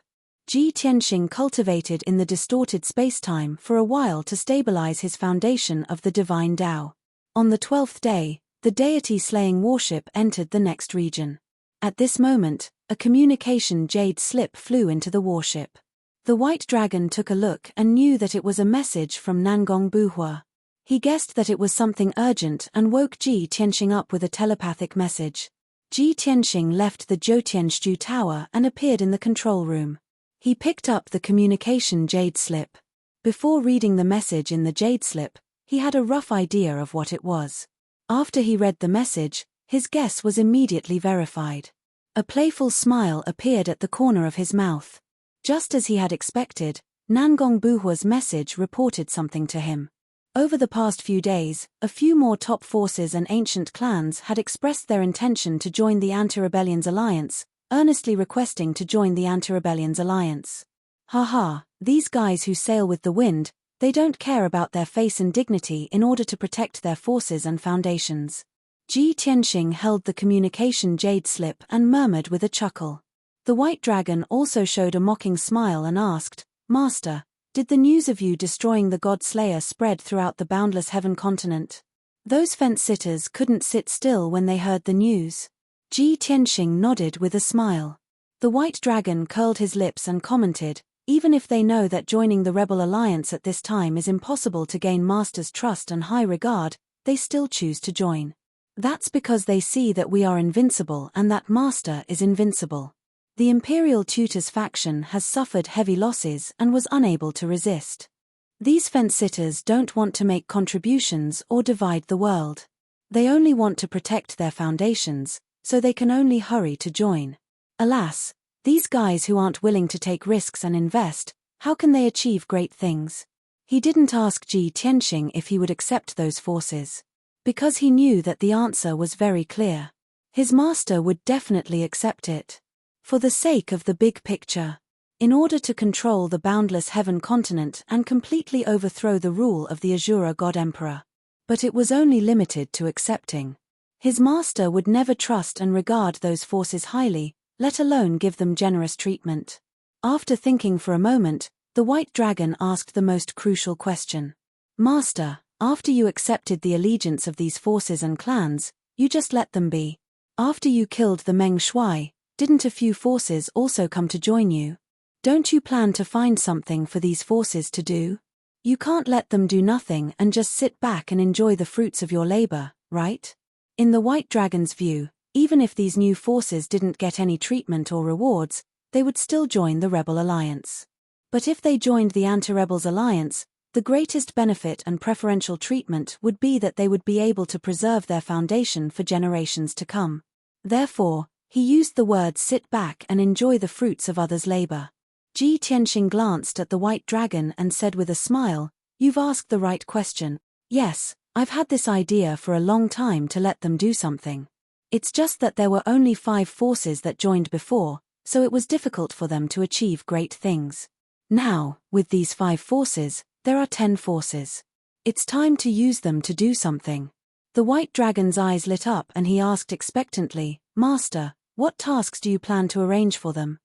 Speaker 1: Ji Tianxing cultivated in the distorted spacetime for a while to stabilize his foundation of the divine Tao. On the 12th day, the deity-slaying warship entered the next region. At this moment, a communication jade slip flew into the warship. The White Dragon took a look and knew that it was a message from Nangong Buhua. He guessed that it was something urgent and woke Ji Tianxing up with a telepathic message. Ji Tianxing left the Jiutianzhu Tower and appeared in the control room. He picked up the communication jade slip. Before reading the message in the jade slip, he had a rough idea of what it was. After he read the message, his guess was immediately verified. A playful smile appeared at the corner of his mouth. Just as he had expected, Nangong Buhua's message reported something to him. Over the past few days, a few more top forces and ancient clans had expressed their intention to join the Anti-Rebellion's alliance, earnestly requesting to join the Anti-Rebellion's alliance. Haha, these guys who sail with the wind, they don't care about their face and dignity in order to protect their forces and foundations. Ji Tianxing held the communication jade slip and murmured with a chuckle. The white dragon also showed a mocking smile and asked, "Master, did the news of you destroying the God Slayer spread throughout the boundless heaven continent?" Those fence-sitters couldn't sit still when they heard the news. Ji Tianxing nodded with a smile. The white dragon curled his lips and commented, "Even if they know that joining the rebel alliance at this time is impossible to gain Master's trust and high regard, they still choose to join. That's because they see that we are invincible and that Master is invincible. The Imperial Tutors faction has suffered heavy losses and was unable to resist. These fence-sitters don't want to make contributions or divide the world. They only want to protect their foundations, so they can only hurry to join. Alas, these guys who aren't willing to take risks and invest, how can they achieve great things?" He didn't ask Ji Tianxing if he would accept those forces, because he knew that the answer was very clear. His master would definitely accept it. For the sake of the big picture. In order to control the boundless heaven continent and completely overthrow the rule of the Azura God Emperor. But it was only limited to accepting. His master would never trust and regard those forces highly, let alone give them generous treatment. After thinking for a moment, the white dragon asked the most crucial question. "Master, after you accepted the allegiance of these forces and clans, you just let them be. After you killed the Meng Shuai, didn't a few forces also come to join you? Don't you plan to find something for these forces to do? You can't let them do nothing and just sit back and enjoy the fruits of your labor, right?" In the White Dragon's view, even if these new forces didn't get any treatment or rewards, they would still join the Rebel Alliance. But if they joined the Anti-Rebels Alliance, the greatest benefit and preferential treatment would be that they would be able to preserve their foundation for generations to come. Therefore, he used the words "sit back and enjoy the fruits of others' labor." Ji Tianxing glanced at the white dragon and said with a smile, "You've asked the right question. Yes, I've had this idea for a long time to let them do something. It's just that there were only 5 forces that joined before, so it was difficult for them to achieve great things. Now, with these 5 forces, there are 10 forces. It's time to use them to do something." The white dragon's eyes lit up and he asked expectantly, "Master, what tasks do you plan to arrange for them?"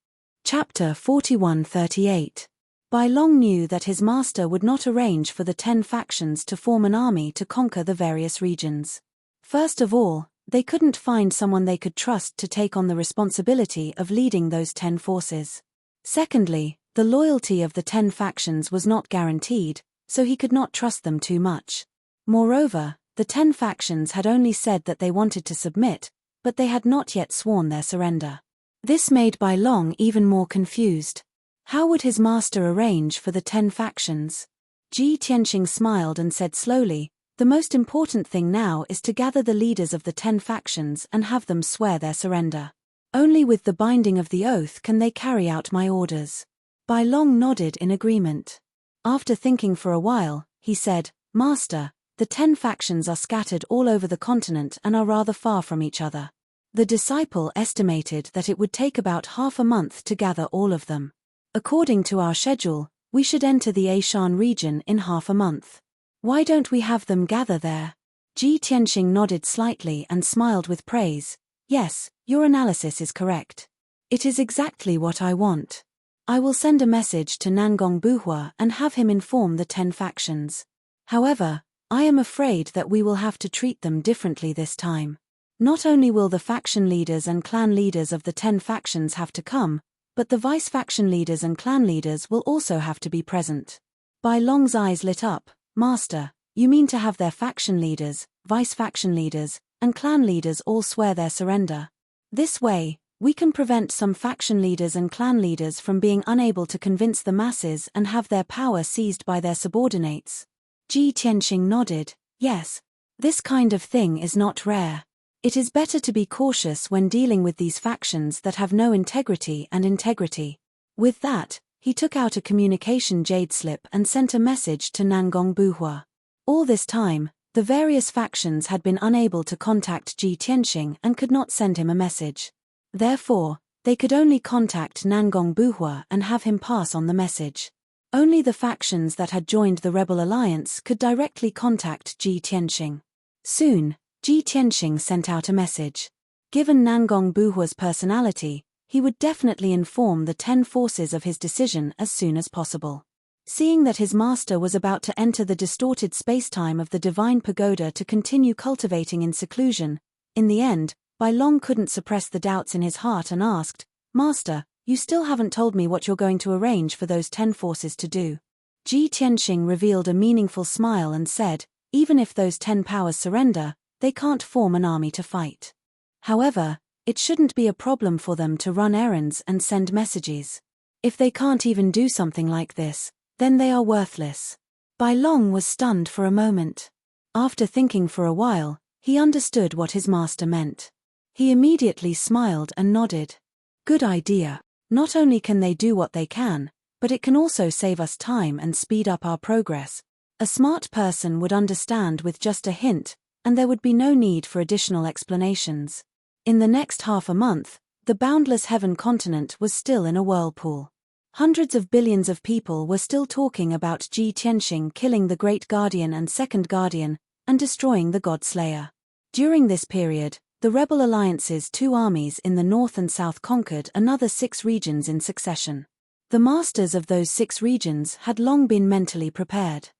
Speaker 1: Chapter 41:38. Bai Long knew that his master would not arrange for the 10 factions to form an army to conquer the various regions. First of all, they couldn't find someone they could trust to take on the responsibility of leading those 10 forces. Secondly, the loyalty of the 10 factions was not guaranteed, so he could not trust them too much. Moreover, the 10 factions had only said that they wanted to submit, but they had not yet sworn their surrender. This made Bai Long even more confused. How would his master arrange for the 10 factions? Ji Tianxing smiled and said slowly, "The most important thing now is to gather the leaders of the 10 factions and have them swear their surrender. Only with the binding of the oath can they carry out my orders." Bai Long nodded in agreement. After thinking for a while, he said, "Master, the 10 factions are scattered all over the continent and are rather far from each other. The disciple estimated that it would take about half a month to gather all of them. According to our schedule, we should enter the Ashan region in half a month. Why don't we have them gather there?" Ji Tianxing nodded slightly and smiled with praise. "Yes, your analysis is correct. It is exactly what I want. I will send a message to Nangong Buhua and have him inform the 10 factions. However, I am afraid that we will have to treat them differently this time. Not only will the faction leaders and clan leaders of the 10 factions have to come, but the vice-faction leaders and clan leaders will also have to be present." Bai Long's eyes lit up. "Master, you mean to have their faction leaders, vice-faction leaders, and clan leaders all swear their surrender?" This way, we can prevent some faction leaders and clan leaders from being unable to convince the masses and have their power seized by their subordinates. Ji Tianxing nodded. Yes. This kind of thing is not rare. It is better to be cautious when dealing with these factions that have no integrity and integrity. With that, he took out a communication jade slip and sent a message to Nangong Buhua. All this time, the various factions had been unable to contact Ji Tianxing and could not send him a message. Therefore, they could only contact Nangong Buhua and have him pass on the message. Only the factions that had joined the rebel alliance could directly contact Ji Tianxing. Soon, Ji Tianxing sent out a message. Given Nangong Buhua's personality, he would definitely inform the 10 forces of his decision as soon as possible. Seeing that his master was about to enter the distorted spacetime of the divine pagoda to continue cultivating in seclusion, in the end, Bai Long couldn't suppress the doubts in his heart and asked, "Master, you still haven't told me what you're going to arrange for those 10 forces to do." Ji Tianxing revealed a meaningful smile and said, "Even if those 10 powers surrender, they can't form an army to fight. However, it shouldn't be a problem for them to run errands and send messages. If they can't even do something like this, then they are worthless." Bai Long was stunned for a moment. After thinking for a while, he understood what his master meant. He immediately smiled and nodded. "Good idea. Not only can they do what they can, but it can also save us time and speed up our progress. A smart person would understand with just a hint, and there would be no need for additional explanations." In the next half a month, the boundless heaven continent was still in a whirlpool. Hundreds of billions of people were still talking about Ji Tianxing killing the Great Guardian and Second Guardian, and destroying the God Slayer. During this period, the Rebel Alliance's 2 armies in the north and south conquered another 6 regions in succession. The masters of those 6 regions had long been mentally prepared.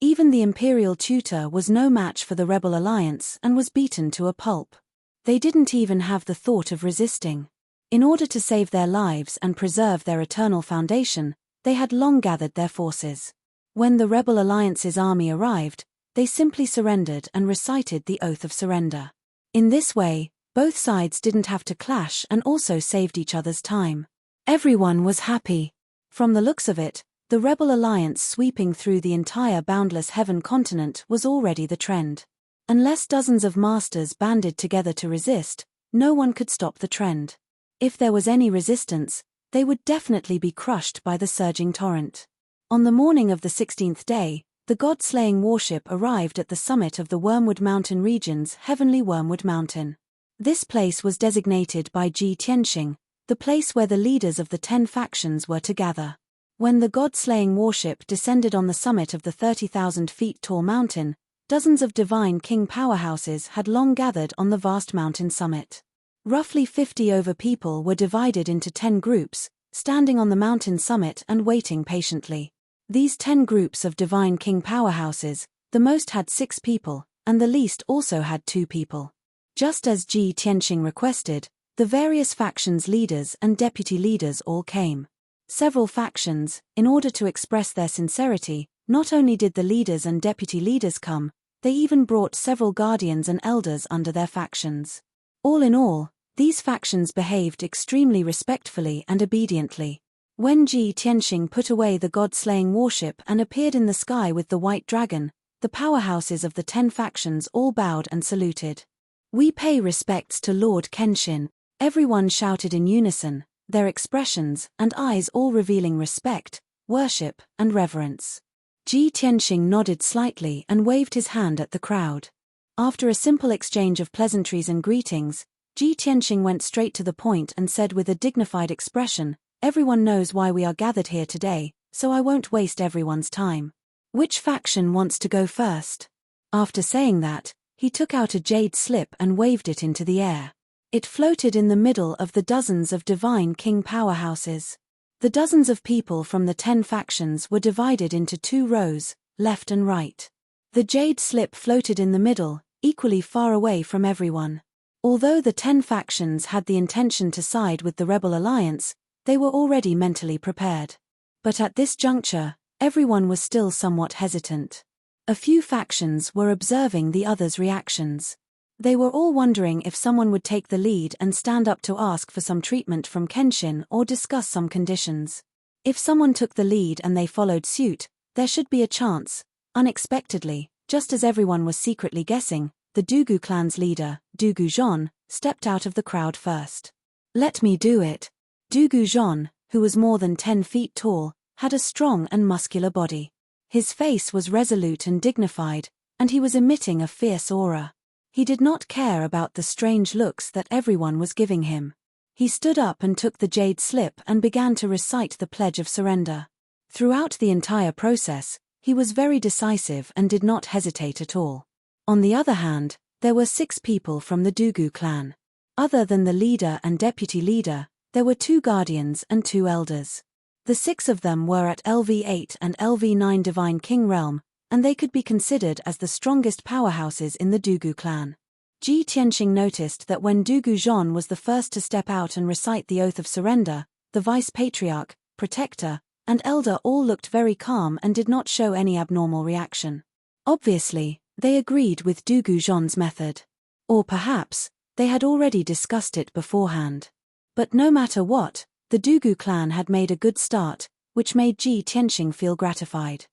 Speaker 1: Even the Imperial Tutor was no match for the Rebel Alliance and was beaten to a pulp. They didn't even have the thought of resisting. In order to save their lives and preserve their eternal foundation, they had long gathered their forces. When the Rebel Alliance's army arrived, they simply surrendered and recited the oath of surrender. In this way, both sides didn't have to clash and also saved each other's time. Everyone was happy. From the looks of it, the Rebel Alliance sweeping through the entire boundless heaven continent was already the trend. Unless dozens of masters banded together to resist, no one could stop the trend. If there was any resistance, they would definitely be crushed by the surging torrent. On the morning of the 16th day, the god-slaying warship arrived at the summit of the Wormwood Mountain region's heavenly Wormwood Mountain. This place was designated by Ji Tianxing, the place where the leaders of the 10 factions were to gather. When the god-slaying warship descended on the summit of the 30,000 feet tall mountain, dozens of divine king powerhouses had long gathered on the vast mountain summit. Roughly 50 over people were divided into 10 groups, standing on the mountain summit and waiting patiently. These 10 groups of divine king powerhouses, the most had 6 people, and the least also had 2 people. Just as Ji Tianxing requested, the various factions' leaders and deputy leaders all came. Several factions, in order to express their sincerity, not only did the leaders and deputy leaders come, they even brought several guardians and elders under their factions. All in all, these factions behaved extremely respectfully and obediently. When Ji Tianxing put away the god-slaying warship and appeared in the sky with the white dragon, the powerhouses of the 10 factions all bowed and saluted. "We pay respects to Lord Kenshin," everyone shouted in unison, their expressions and eyes all revealing respect, worship, and reverence. Ji Tianxing nodded slightly and waved his hand at the crowd. After a simple exchange of pleasantries and greetings, Ji Tianxing went straight to the point and said with a dignified expression, "Everyone knows why we are gathered here today, so I won't waste everyone's time. Which faction wants to go first?" After saying that, he took out a jade slip and waved it into the air. It floated in the middle of the dozens of divine king powerhouses. The dozens of people from the 10 factions were divided into 2 rows, left and right. The jade slip floated in the middle, equally far away from everyone. Although the 10 factions had the intention to side with the Rebel Alliance, they were already mentally prepared. But at this juncture, everyone was still somewhat hesitant. A few factions were observing the others' reactions. They were all wondering if someone would take the lead and stand up to ask for some treatment from Kenshin or discuss some conditions. If someone took the lead and they followed suit, there should be a chance. Unexpectedly, just as everyone was secretly guessing, the Dugu clan's leader, Dugu Jean, stepped out of the crowd first. "Let me do it." Dugu Jean, who was more than 10 feet tall, had a strong and muscular body. His face was resolute and dignified, and he was emitting a fierce aura. He did not care about the strange looks that everyone was giving him. He stood up and took the jade slip and began to recite the pledge of surrender. Throughout the entire process, he was very decisive and did not hesitate at all. On the other hand, there were 6 people from the Dugu clan. Other than the leader and deputy leader, there were 2 guardians and 2 elders. The 6 of them were at LV8 and LV9 Divine King Realm, and they could be considered as the strongest powerhouses in the Dugu clan. Ji Tianxing noticed that when Dugu Jean was the first to step out and recite the oath of surrender, the vice patriarch, protector, and elder all looked very calm and did not show any abnormal reaction. Obviously, they agreed with Dugu Jean's method. Or perhaps, they had already discussed it beforehand. But no matter what, the Dugu clan had made a good start, which made Ji Tianxing feel gratified.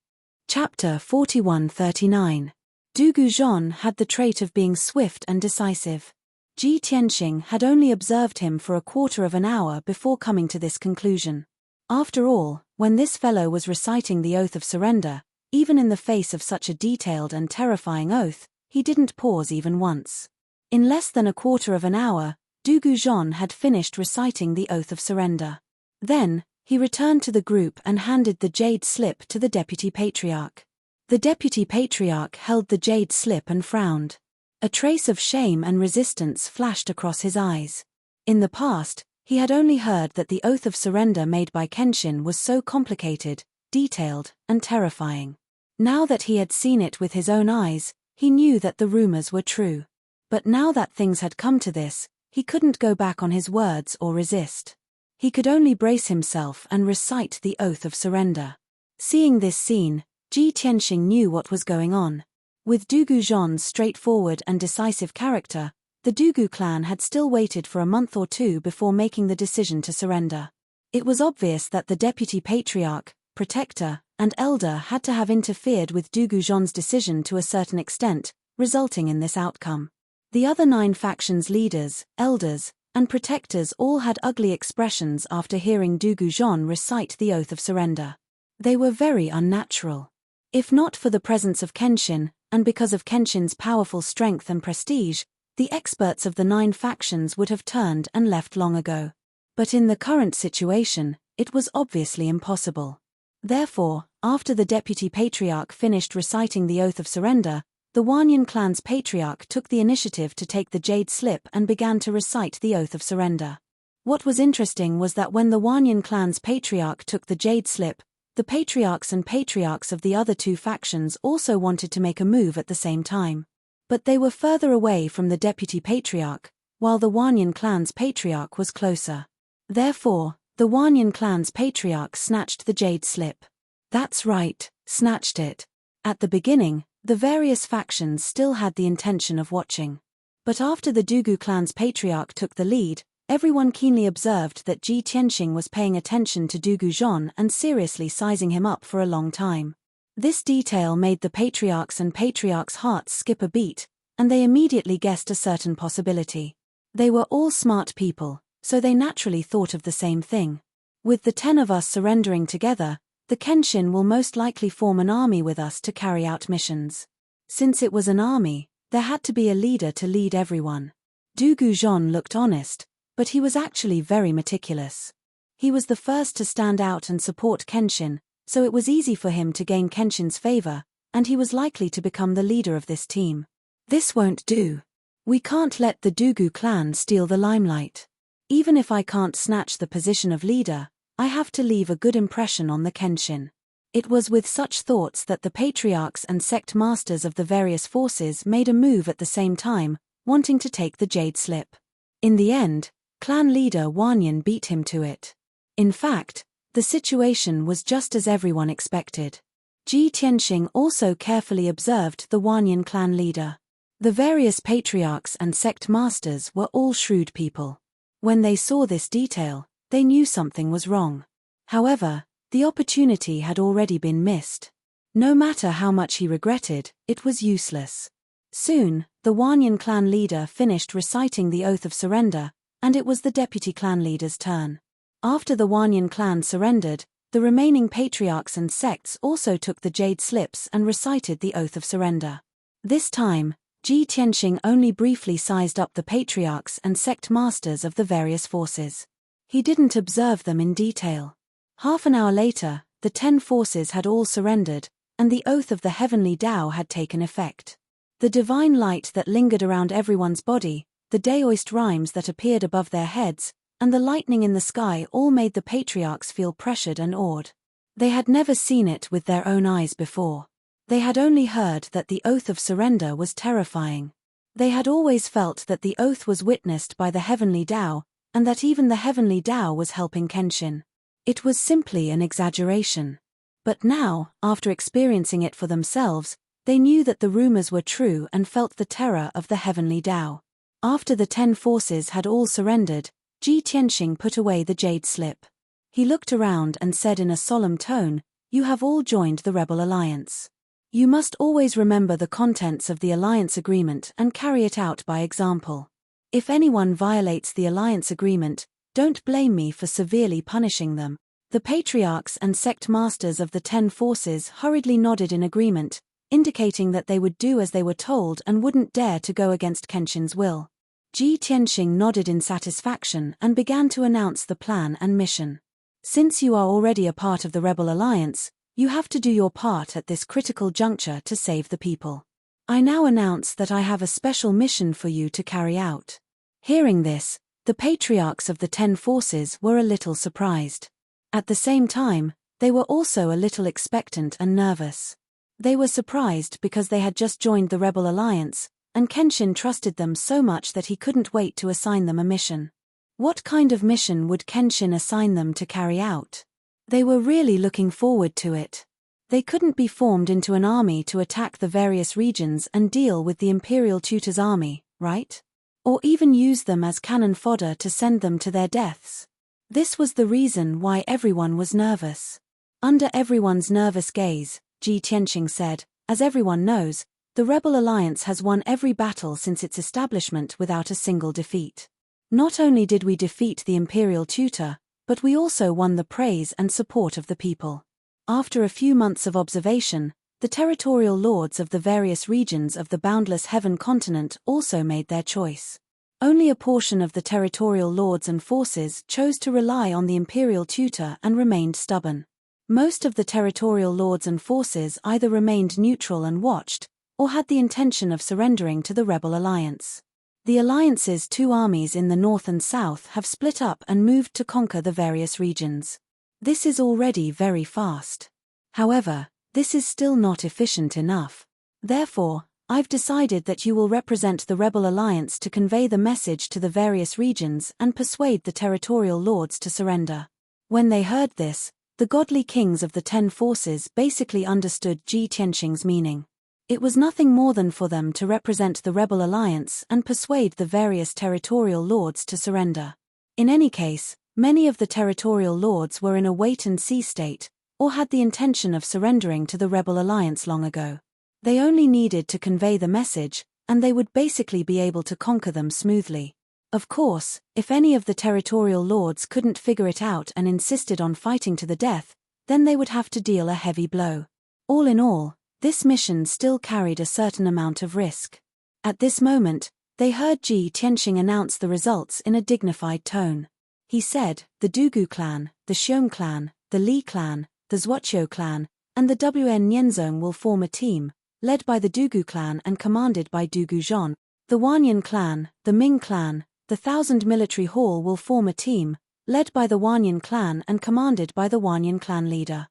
Speaker 1: Chapter 4139. Dugu Jean had the trait of being swift and decisive. Ji Tianxing had only observed him for a quarter of an hour before coming to this conclusion. After all, when this fellow was reciting the oath of surrender, even in the face of such a detailed and terrifying oath, he didn't pause even once. In less than a quarter of an hour, Dugu Jean had finished reciting the oath of surrender. Then, he returned to the group and handed the jade slip to the deputy patriarch. The deputy patriarch held the jade slip and frowned. A trace of shame and resistance flashed across his eyes. In the past, he had only heard that the oath of surrender made by Kenshin was so complicated, detailed, and terrifying. Now that he had seen it with his own eyes, he knew that the rumors were true. But now that things had come to this, he couldn't go back on his words or resist. He could only brace himself and recite the oath of surrender. Seeing this scene, Ji Tianxing knew what was going on. With Dugu Jean's straightforward and decisive character, the Dugu clan had still waited for a month or 2 before making the decision to surrender. It was obvious that the deputy patriarch, protector, and elder had to have interfered with Dugu Jean's decision to a certain extent, resulting in this outcome. The other 9 factions' leaders, elders, and protectors all had ugly expressions after hearing Dugu Jean recite the oath of surrender. They were very unnatural. If not for the presence of Kenshin, and because of Kenshin's powerful strength and prestige, the experts of the 9 factions would have turned and left long ago. But in the current situation, it was obviously impossible. Therefore, after the deputy patriarch finished reciting the oath of surrender, the Wanyan clan's patriarch took the initiative to take the jade slip and began to recite the oath of surrender. What was interesting was that when the Wanyan clan's patriarch took the jade slip, the patriarchs and patriarchs of the other 2 factions also wanted to make a move at the same time. But they were further away from the deputy patriarch, while the Wanyan clan's patriarch was closer. Therefore, the Wanyan clan's patriarch snatched the jade slip. That's right, snatched it. At the beginning, the various factions still had the intention of watching. But after the Dugu clan's patriarch took the lead, everyone keenly observed that Ji Tianxing was paying attention to Dugu Jean and seriously sizing him up for a long time. This detail made the patriarchs and patriarchs' hearts skip a beat, and they immediately guessed a certain possibility. They were all smart people, so they naturally thought of the same thing. With the 10 of us surrendering together, the Kenshin will most likely form an army with us to carry out missions. Since it was an army, there had to be a leader to lead everyone. Dugu Jean looked honest, but he was actually very meticulous. He was the first to stand out and support Kenshin, so it was easy for him to gain Kenshin's favor, and he was likely to become the leader of this team. This won't do. We can't let the Dugu clan steal the limelight. Even if I can't snatch the position of leader, I have to leave a good impression on the Kenshin. It was with such thoughts that the patriarchs and sect masters of the various forces made a move at the same time, wanting to take the jade slip. In the end, clan leader Wanyan beat him to it. In fact, the situation was just as everyone expected. Ji Tianxing also carefully observed the Wanyan clan leader. The various patriarchs and sect masters were all shrewd people. When they saw this detail, they knew something was wrong. However, the opportunity had already been missed. No matter how much he regretted, it was useless. Soon, the Wanyan clan leader finished reciting the oath of surrender, and it was the deputy clan leader's turn. After the Wanyan clan surrendered, the remaining patriarchs and sects also took the jade slips and recited the oath of surrender. This time, Ji Tianxing only briefly sized up the patriarchs and sect masters of the various forces. He didn't observe them in detail. Half an hour later, the 10 forces had all surrendered, and the oath of the heavenly Tao had taken effect. The divine light that lingered around everyone's body, the Daoist rhymes that appeared above their heads, and the lightning in the sky all made the patriarchs feel pressured and awed. They had never seen it with their own eyes before. They had only heard that the oath of surrender was terrifying. They had always felt that the oath was witnessed by the heavenly Tao, and that even the heavenly Tao was helping Kenshin. It was simply an exaggeration. But now, after experiencing it for themselves, they knew that the rumors were true and felt the terror of the heavenly Tao. After the 10 forces had all surrendered, Ji Tianxing put away the jade slip. He looked around and said in a solemn tone, "You have all joined the rebel alliance. You must always remember the contents of the alliance agreement and carry it out by example. If anyone violates the alliance agreement, don't blame me for severely punishing them." The patriarchs and sect masters of the 10 forces hurriedly nodded in agreement, indicating that they would do as they were told and wouldn't dare to go against Kenshin's will. Ji Tianxing nodded in satisfaction and began to announce the plan and mission. "Since you are already a part of the rebel alliance, you have to do your part at this critical juncture to save the people. I now announce that I have a special mission for you to carry out." Hearing this, the patriarchs of the 10 forces were a little surprised. At the same time, they were also a little expectant and nervous. They were surprised because they had just joined the rebel alliance, and Kenshin trusted them so much that he couldn't wait to assign them a mission. What kind of mission would Kenshin assign them to carry out? They were really looking forward to it. They couldn't be formed into an army to attack the various regions and deal with the Imperial Tutor's army, right? Or even use them as cannon fodder to send them to their deaths. This was the reason why everyone was nervous. Under everyone's nervous gaze, Ji Tianxing said, "As everyone knows, the Rebel Alliance has won every battle since its establishment without a single defeat. Not only did we defeat the Imperial Tutor, but we also won the praise and support of the people." After a few months of observation, the territorial lords of the various regions of the boundless heaven continent also made their choice. Only a portion of the territorial lords and forces chose to rely on the Imperial Tutor and remained stubborn. Most of the territorial lords and forces either remained neutral and watched, or had the intention of surrendering to the Rebel Alliance. The Alliance's 2 armies in the north and south have split up and moved to conquer the various regions. This is already very fast. However, this is still not efficient enough. Therefore, I've decided that you will represent the Rebel Alliance to convey the message to the various regions and persuade the territorial lords to surrender. When they heard this, the godly kings of the 10 forces basically understood Ji Tianxing's meaning. It was nothing more than for them to represent the Rebel Alliance and persuade the various territorial lords to surrender. In any case, many of the territorial lords were in a wait-and-see state, or had the intention of surrendering to the Rebel Alliance long ago. They only needed to convey the message, and they would basically be able to conquer them smoothly. Of course, if any of the territorial lords couldn't figure it out and insisted on fighting to the death, then they would have to deal a heavy blow. All in all, this mission still carried a certain amount of risk. At this moment, they heard Ji Tianxing announce the results in a dignified tone. He said, "The Dugu clan, the Xiong clan, the Li clan, the Zhuoqiu clan, and the WN Nianzong will form a team, led by the Dugu clan and commanded by Dugu Zhon. The Wanyan clan, the Ming clan, the 1,000 Military Hall will form a team, led by the Wanyan clan and commanded by the Wanyan clan leader."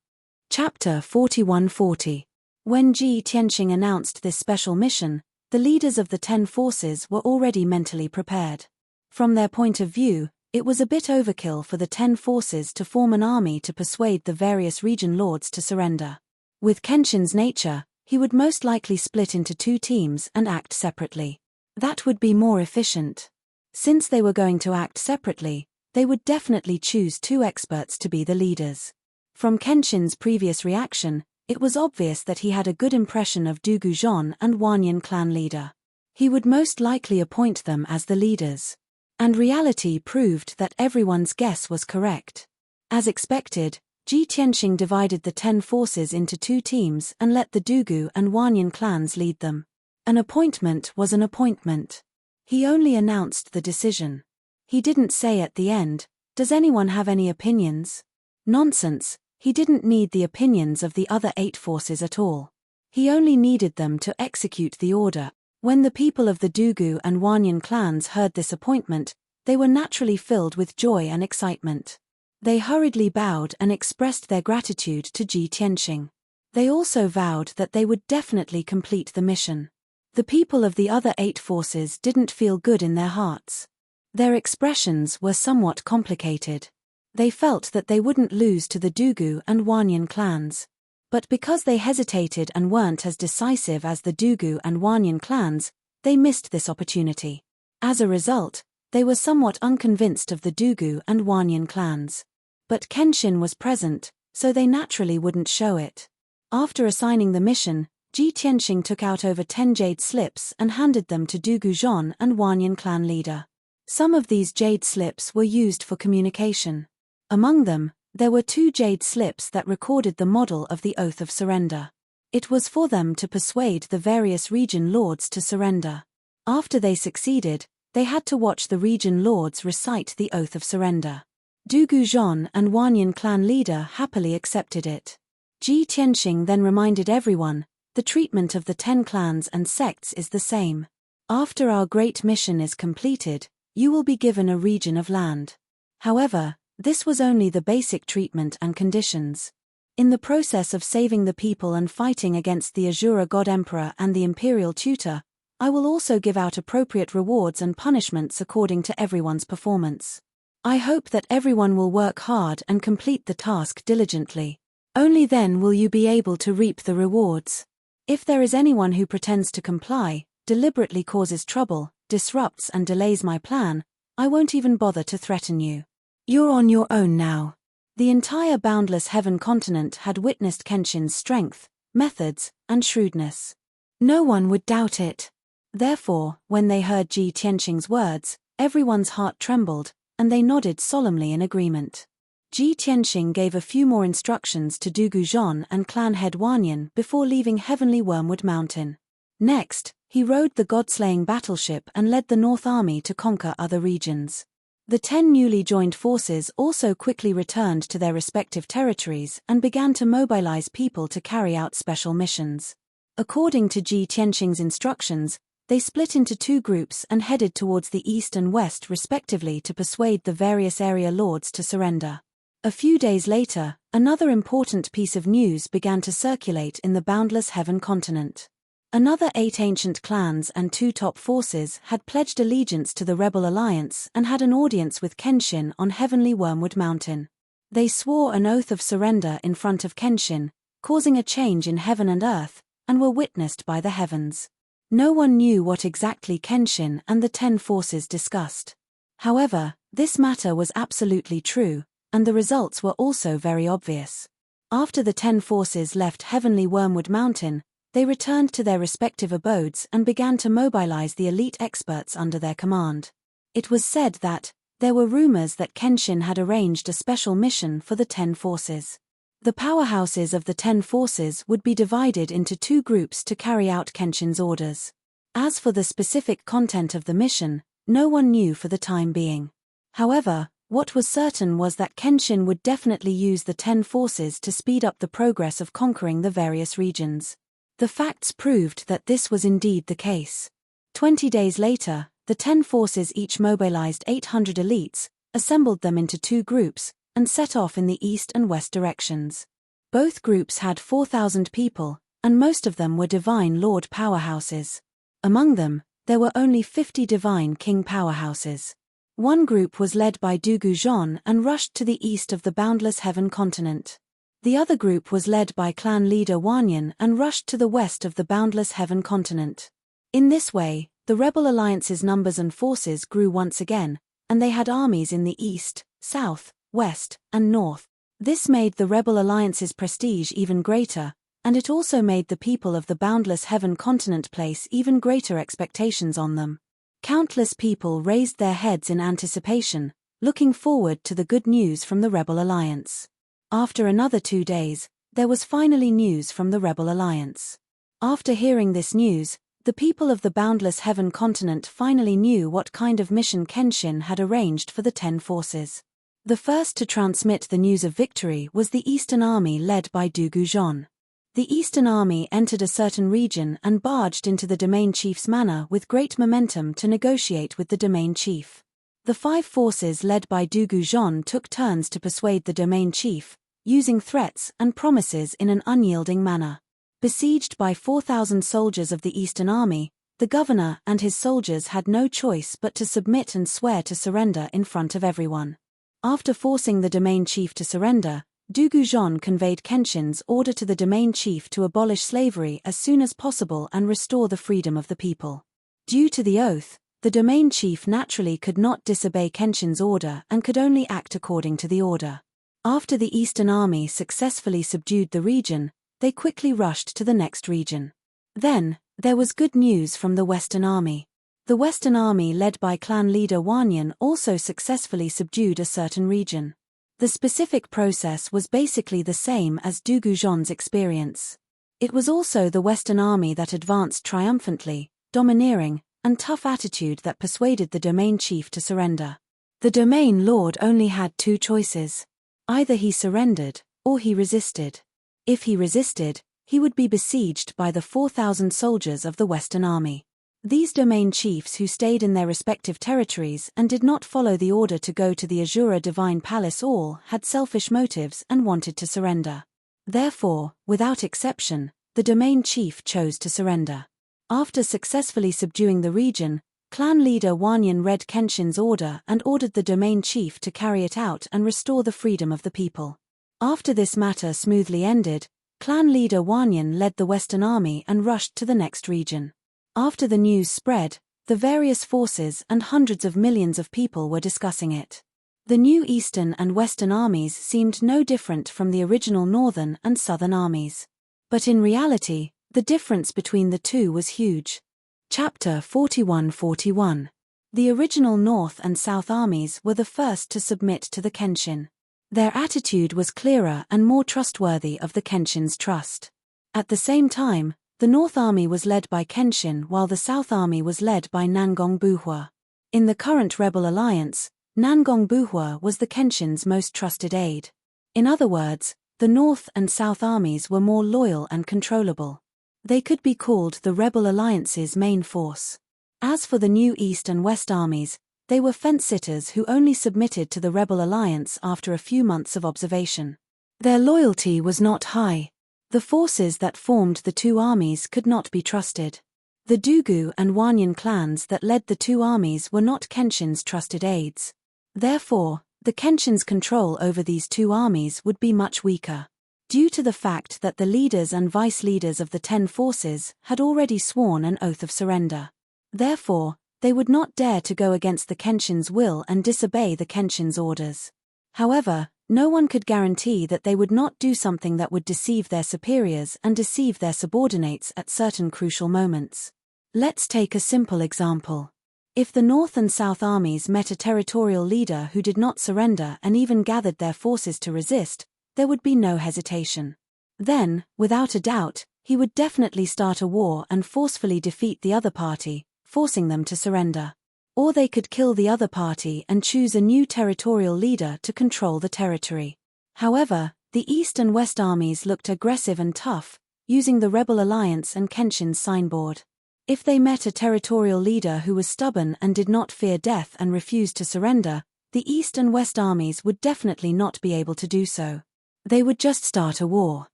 Speaker 1: Chapter 4140. When Ji Tianxing announced this special mission, the leaders of the 10 forces were already mentally prepared. From their point of view, it was a bit overkill for the 10 forces to form an army to persuade the various region lords to surrender. With Kenshin's nature, he would most likely split into two teams and act separately. That would be more efficient. Since they were going to act separately, they would definitely choose two experts to be the leaders. From Kenshin's previous reaction, it was obvious that he had a good impression of Dugu Zhon and Wanyan clan leader. He would most likely appoint them as the leaders. And reality proved that everyone's guess was correct. As expected, Ji Tianxing divided the 10 forces into two teams and let the Dugu and Wanyan clans lead them. An appointment was an appointment. He only announced the decision. He didn't say at the end, "Does anyone have any opinions?" Nonsense, he didn't need the opinions of the other 8 forces at all. He only needed them to execute the order. When the people of the Dugu and Wanyan clans heard this appointment, they were naturally filled with joy and excitement. They hurriedly bowed and expressed their gratitude to Ji Tianxing. They also vowed that they would definitely complete the mission. The people of the other 8 forces didn't feel good in their hearts. Their expressions were somewhat complicated. They felt that they wouldn't lose to the Dugu and Wanyan clans. But because they hesitated and weren't as decisive as the Dugu and Wanyan clans, they missed this opportunity. As a result, they were somewhat unconvinced of the Dugu and Wanyan clans. But Kenshin was present, so they naturally wouldn't show it. After assigning the mission, Ji Tianxing took out over 10 jade slips and handed them to Dugu Zhon and Wanyan clan leader. Some of these jade slips were used for communication. Among them, there were 2 jade slips that recorded the model of the Oath of Surrender. It was for them to persuade the various region lords to surrender. After they succeeded, they had to watch the region lords recite the Oath of Surrender. Dugu Zhon and Wanyan clan leader happily accepted it. Ji Tianxing then reminded everyone, the treatment of the 10 clans and sects is the same. After our great mission is completed, you will be given a region of land. However, this was only the basic treatment and conditions. In the process of saving the people and fighting against the Azura God Emperor and the Imperial Tutor, I will also give out appropriate rewards and punishments according to everyone's performance. I hope that everyone will work hard and complete the task diligently. Only then will you be able to reap the rewards. If there is anyone who pretends to comply, deliberately causes trouble, disrupts and delays my plan, I won't even bother to threaten you. You're on your own now. The entire boundless heaven continent had witnessed Kenshin's strength, methods, and shrewdness. No one would doubt it. Therefore, when they heard Ji Tianxing's words, everyone's heart trembled, and they nodded solemnly in agreement. Ji Tianxing gave a few more instructions to Dugu Zhon and clan head Wanyan before leaving Heavenly Wormwood Mountain. Next, he rowed the god-slaying battleship and led the North Army to conquer other regions. The 10 newly joined forces also quickly returned to their respective territories and began to mobilize people to carry out special missions. According to Ji Tianxing's instructions, they split into 2 groups and headed towards the east and west respectively to persuade the various area lords to surrender. A few days later, another important piece of news began to circulate in the boundless heaven continent. Another 8 ancient clans and 2 top forces had pledged allegiance to the Rebel Alliance and had an audience with Kenshin on Heavenly Wormwood Mountain. They swore an oath of surrender in front of Kenshin, causing a change in heaven and earth, and were witnessed by the heavens. No one knew what exactly Kenshin and the 10 forces discussed. However, this matter was absolutely true, and the results were also very obvious. After the 10 forces left Heavenly Wormwood Mountain, they returned to their respective abodes and began to mobilize the elite experts under their command. It was said that there were rumors that Kenshin had arranged a special mission for the 10 forces. The powerhouses of the 10 forces would be divided into 2 groups to carry out Kenshin's orders. As for the specific content of the mission, no one knew for the time being. However, what was certain was that Kenshin would definitely use the 10 forces to speed up the progress of conquering the various regions. The facts proved that this was indeed the case. 20 days later, the 10 forces each mobilized 800 elites, assembled them into 2 groups, and set off in the east and west directions. Both groups had 4,000 people, and most of them were Divine Lord powerhouses. Among them, there were only 50 Divine King powerhouses. One group was led by Dugu Zhon and rushed to the east of the boundless heaven continent. The other group was led by clan leader Wanyan and rushed to the west of the boundless heaven continent. In this way, the rebel alliance's numbers and forces grew once again, and they had armies in the east, south, west, and north. This made the rebel alliance's prestige even greater, and it also made the people of the boundless heaven continent place even greater expectations on them. Countless people raised their heads in anticipation, looking forward to the good news from the rebel alliance. After another 2 days, there was finally news from the rebel alliance. After hearing this news, the people of the boundless heaven continent finally knew what kind of mission Kenshin had arranged for the 10 forces. The first to transmit the news of victory was the Eastern Army led by Dugu-jeon. The Eastern Army entered a certain region and barged into the domain chief's manor with great momentum to negotiate with the domain chief. The 5 forces led by Dugu-jeon took turns to persuade the domain chief, using threats and promises in an unyielding manner. Besieged by 4,000 soldiers of the Eastern Army, the governor and his soldiers had no choice but to submit and swear to surrender in front of everyone. After forcing the domain chief to surrender, Dugu-jeon conveyed Kenshin's order to the domain chief to abolish slavery as soon as possible and restore the freedom of the people. Due to the oath, the domain chief naturally could not disobey Kenshin's order and could only act according to the order. After the Eastern Army successfully subdued the region, they quickly rushed to the next region. Then, there was good news from the Western Army. The Western Army led by clan leader Wanyan also successfully subdued a certain region. The specific process was basically the same as Dugu-jeon's experience. It was also the Western Army that advanced triumphantly, domineering, and tough attitude that persuaded the domain chief to surrender. The domain lord only had 2 choices. Either he surrendered, or he resisted. If he resisted, he would be besieged by the 4,000 soldiers of the Western Army. These domain chiefs who stayed in their respective territories and did not follow the order to go to the Azura Divine Palace all had selfish motives and wanted to surrender. Therefore, without exception, the domain chief chose to surrender. After successfully subduing the region, clan leader Wanyan read Kenshin's order and ordered the domain chief to carry it out and restore the freedom of the people. After this matter smoothly ended, clan leader Wanyan led the Western Army and rushed to the next region. After the news spread, the various forces and hundreds of millions of people were discussing it. The new Eastern and Western armies seemed no different from the original Northern and Southern armies. But in reality, the difference between the two was huge. Chapter 41-41. The original North and South armies were the first to submit to the Kenshin. Their attitude was clearer and more trustworthy of the Kenshin's trust. At the same time, the North Army was led by Kenshin while the South Army was led by Nangong Buhua. In the current rebel alliance, Nangong Buhua was the Kenshin's most trusted aide. In other words, the North and South armies were more loyal and controllable. They could be called the rebel alliance's main force. As for the new East and West armies, they were fence-sitters who only submitted to the rebel alliance after a few months of observation. Their loyalty was not high. The forces that formed the two armies could not be trusted. The Dugu and Wanyan clans that led the two armies were not Kenshin's trusted aides. Therefore, the Kenshin's control over these two armies would be much weaker. Due to the fact that the leaders and vice-leaders of the 10 forces had already sworn an oath of surrender. Therefore, they would not dare to go against the Kenshin's will and disobey the Kenshin's orders. However, no one could guarantee that they would not do something that would deceive their superiors and deceive their subordinates at certain crucial moments. Let's take a simple example. If the North and South armies met a territorial leader who did not surrender and even gathered their forces to resist, there would be no hesitation. Then, without a doubt, he would definitely start a war and forcefully defeat the other party, forcing them to surrender. Or they could kill the other party and choose a new territorial leader to control the territory. However, the East and West armies looked aggressive and tough, using the Rebel Alliance and Kenshin's signboard. If they met a territorial leader who was stubborn and did not fear death and refused to surrender, the East and West armies would definitely not be able to do so. They would just start a war.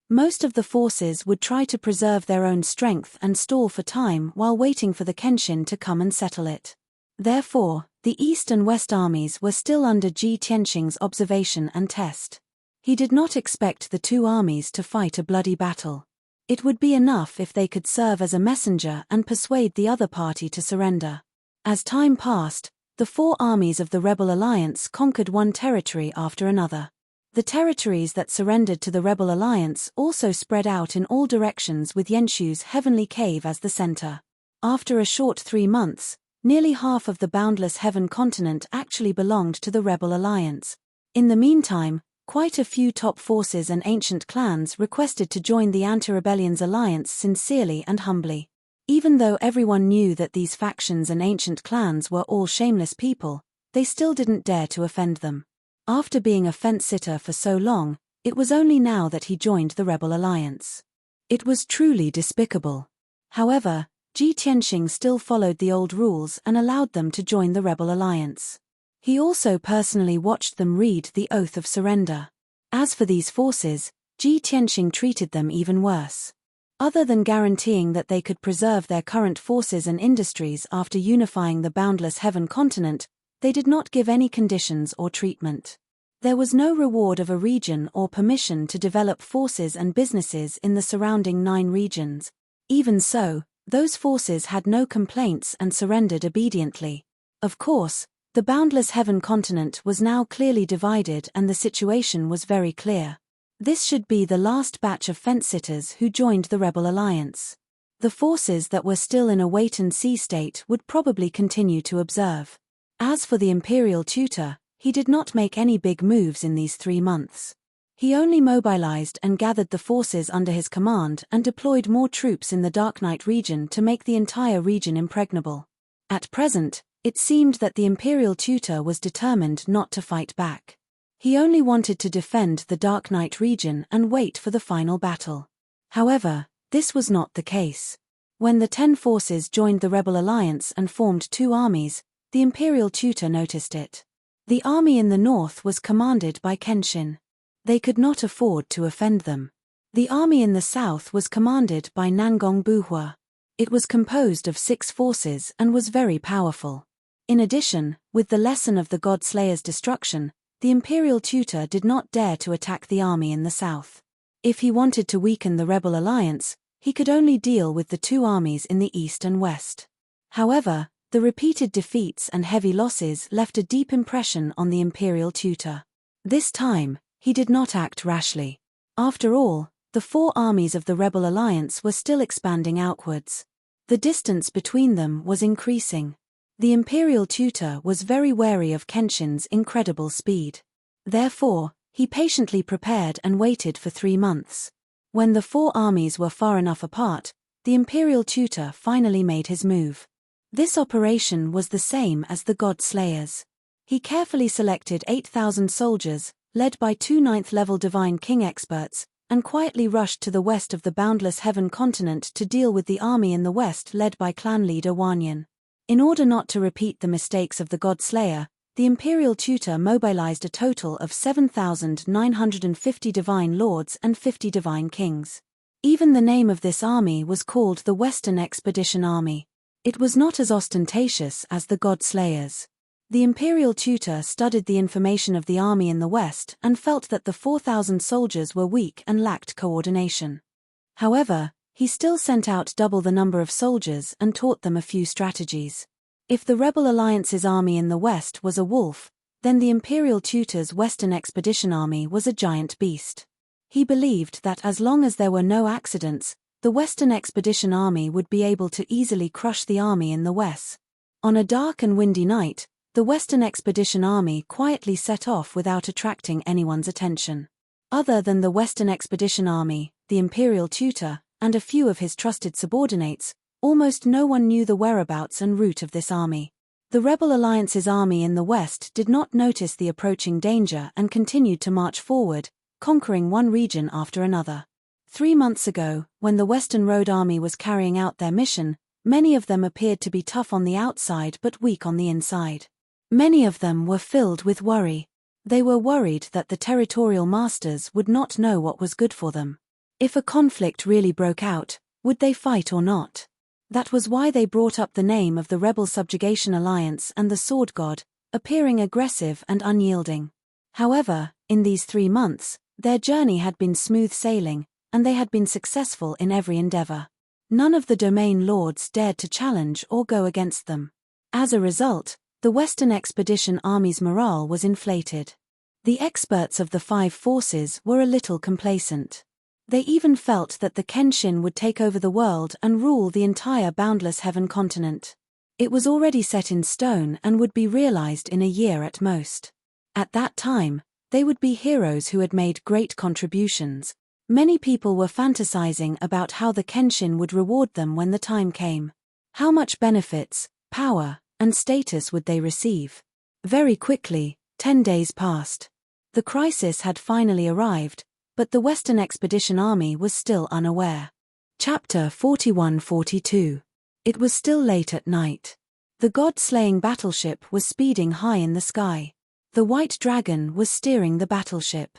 Speaker 1: Most of the forces would try to preserve their own strength and stall for time while waiting for the Kenshin to come and settle it. Therefore, the East and West armies were still under Ji Tianxing's observation and test. He did not expect the two armies to fight a bloody battle. It would be enough if they could serve as a messenger and persuade the other party to surrender. As time passed, the four armies of the Rebel Alliance conquered one territory after another. The territories that surrendered to the Rebel Alliance also spread out in all directions with Yenshu's heavenly cave as the center. After a short 3 months, nearly half of the boundless heaven continent actually belonged to the Rebel Alliance. In the meantime, quite a few top forces and ancient clans requested to join the Anti-Rebellion's alliance sincerely and humbly. Even though everyone knew that these factions and ancient clans were all shameless people, they still didn't dare to offend them. After being a fence-sitter for so long, it was only now that he joined the Rebel Alliance. It was truly despicable. However, Ji Tianxing still followed the old rules and allowed them to join the Rebel Alliance. He also personally watched them read the Oath of Surrender. As for these forces, Ji Tianxing treated them even worse. Other than guaranteeing that they could preserve their current forces and industries after unifying the boundless heaven continent, they did not give any conditions or treatment. There was no reward of a region or permission to develop forces and businesses in the surrounding 9 regions. Even so, those forces had no complaints and surrendered obediently. Of course, the boundless heaven continent was now clearly divided and the situation was very clear. This should be the last batch of fence-sitters who joined the Rebel Alliance. The forces that were still in a wait-and-see state would probably continue to observe. As for the Imperial Tutor, he did not make any big moves in these 3 months. He only mobilized and gathered the forces under his command and deployed more troops in the Dark Knight region to make the entire region impregnable. At present, it seemed that the Imperial Tutor was determined not to fight back. He only wanted to defend the Dark Knight region and wait for the final battle. However, this was not the case. When the 10 forces joined the Rebel Alliance and formed 2 armies, the Imperial Tutor noticed it. The army in the north was commanded by Kenshin. They could not afford to offend them. The army in the south was commanded by Nangong Buhua. It was composed of 6 forces and was very powerful. In addition, with the lesson of the God Slayer's destruction, the Imperial Tutor did not dare to attack the army in the south. If he wanted to weaken the Rebel Alliance, he could only deal with the 2 armies in the east and west. However, the repeated defeats and heavy losses left a deep impression on the Imperial Tutor. This time, he did not act rashly. After all, the 4 armies of the Rebel Alliance were still expanding outwards. The distance between them was increasing. The Imperial Tutor was very wary of Kenshin's incredible speed. Therefore, he patiently prepared and waited for 3 months. When the 4 armies were far enough apart, the Imperial Tutor finally made his move. This operation was the same as the God Slayers. He carefully selected 8,000 soldiers, led by 2 9th-level Divine King experts, and quietly rushed to the west of the boundless heaven continent to deal with the army in the west led by clan leader Wanyan. In order not to repeat the mistakes of the God Slayer, the Imperial Tutor mobilized a total of 7,950 Divine Lords and 50 Divine Kings. Even the name of this army was called the Western Expedition Army. It was not as ostentatious as the God Slayers. The Imperial Tutor studied the information of the army in the west and felt that the 4,000 soldiers were weak and lacked coordination. However, he still sent out double the number of soldiers and taught them a few strategies. If the Rebel Alliance's army in the west was a wolf, then the Imperial Tutor's Western Expedition Army was a giant beast. He believed that as long as there were no accidents, the Western Expedition Army would be able to easily crush the army in the west. On a dark and windy night, the Western Expedition Army quietly set off without attracting anyone's attention. Other than the Western Expedition Army, the Imperial Tutor, and a few of his trusted subordinates, almost no one knew the whereabouts and route of this army. The Rebel Alliance's army in the west did not notice the approaching danger and continued to march forward, conquering one region after another. 3 months ago, when the Western Road Army was carrying out their mission, many of them appeared to be tough on the outside but weak on the inside. Many of them were filled with worry. They were worried that the territorial masters would not know what was good for them. If a conflict really broke out, would they fight or not? That was why they brought up the name of the Rebel Subjugation Alliance and the Sword God, appearing aggressive and unyielding. However, in these 3 months, Their journey had been smooth sailing, and they had been successful in every endeavor. None of the domain lords dared to challenge or go against them. As a result, the Western Expedition Army's morale was inflated. The experts of the 5 forces were a little complacent. They even felt that the Kenshin would take over the world and rule the entire boundless heaven continent. It was already set in stone and would be realized in a year at most. At that time, they would be heroes who had made great contributions. Many people were fantasizing about how the Kenshin would reward them when the time came. How much benefits, power, and status would they receive? Very quickly, 10 days passed. The crisis had finally arrived, but the Western Expedition Army was still unaware. Chapter 41-42. It was still late at night. The god-slaying battleship was speeding high in the sky. The White Dragon was steering the battleship.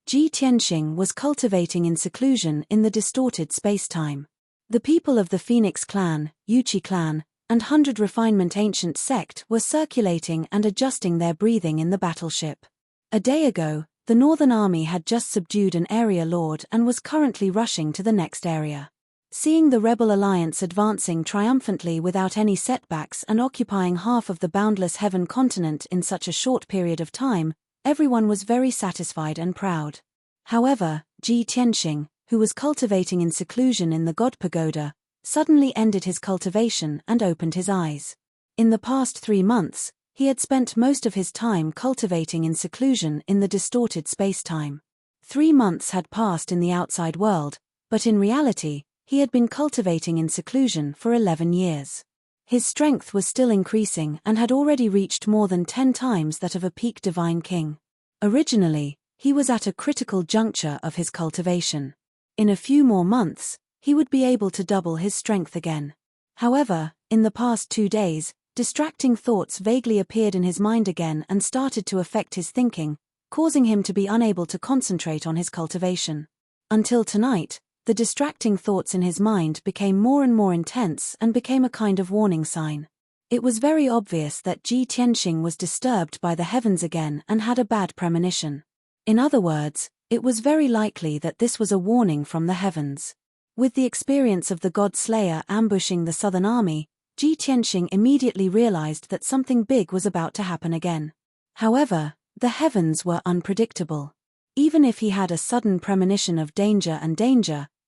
Speaker 1: Ji Tianxing was cultivating in seclusion in the distorted space-time. The people of the Phoenix clan, Yuchi clan, and 100 Refinement Ancient sect were circulating and adjusting their breathing in the battleship. A day ago, the Northern Army had just subdued an area lord and was currently rushing to the next area. Seeing the Rebel Alliance advancing triumphantly without any setbacks and occupying half of the boundless heaven continent in such a short period of time, everyone was very satisfied and proud. However, Ji Tianxing, who was cultivating in seclusion in the God Pagoda, suddenly ended his cultivation and opened his eyes. In the past 3 months, he had spent most of his time cultivating in seclusion in the distorted space-time. 3 months had passed in the outside world, but in reality, he had been cultivating in seclusion for 11 years. His strength was still increasing and had already reached more than 10 times that of a peak divine king. Originally, he was at a critical juncture of his cultivation. In a few more months, he would be able to double his strength again. However, in the past 2 days, distracting thoughts vaguely appeared in his mind again and started to affect his thinking, causing him to be unable to concentrate on his cultivation. Until tonight, the distracting thoughts in his mind became more and more intense and became a kind of warning sign. It was very obvious that Ji Tianxing was disturbed by the heavens again and had a bad premonition. In other words, it was very likely that this was a warning from the heavens. With the experience of the God Slayer ambushing the Southern Army, Ji Tianxing immediately realized that something big was about to happen again. However, the heavens were unpredictable. Even if he had a sudden premonition of danger,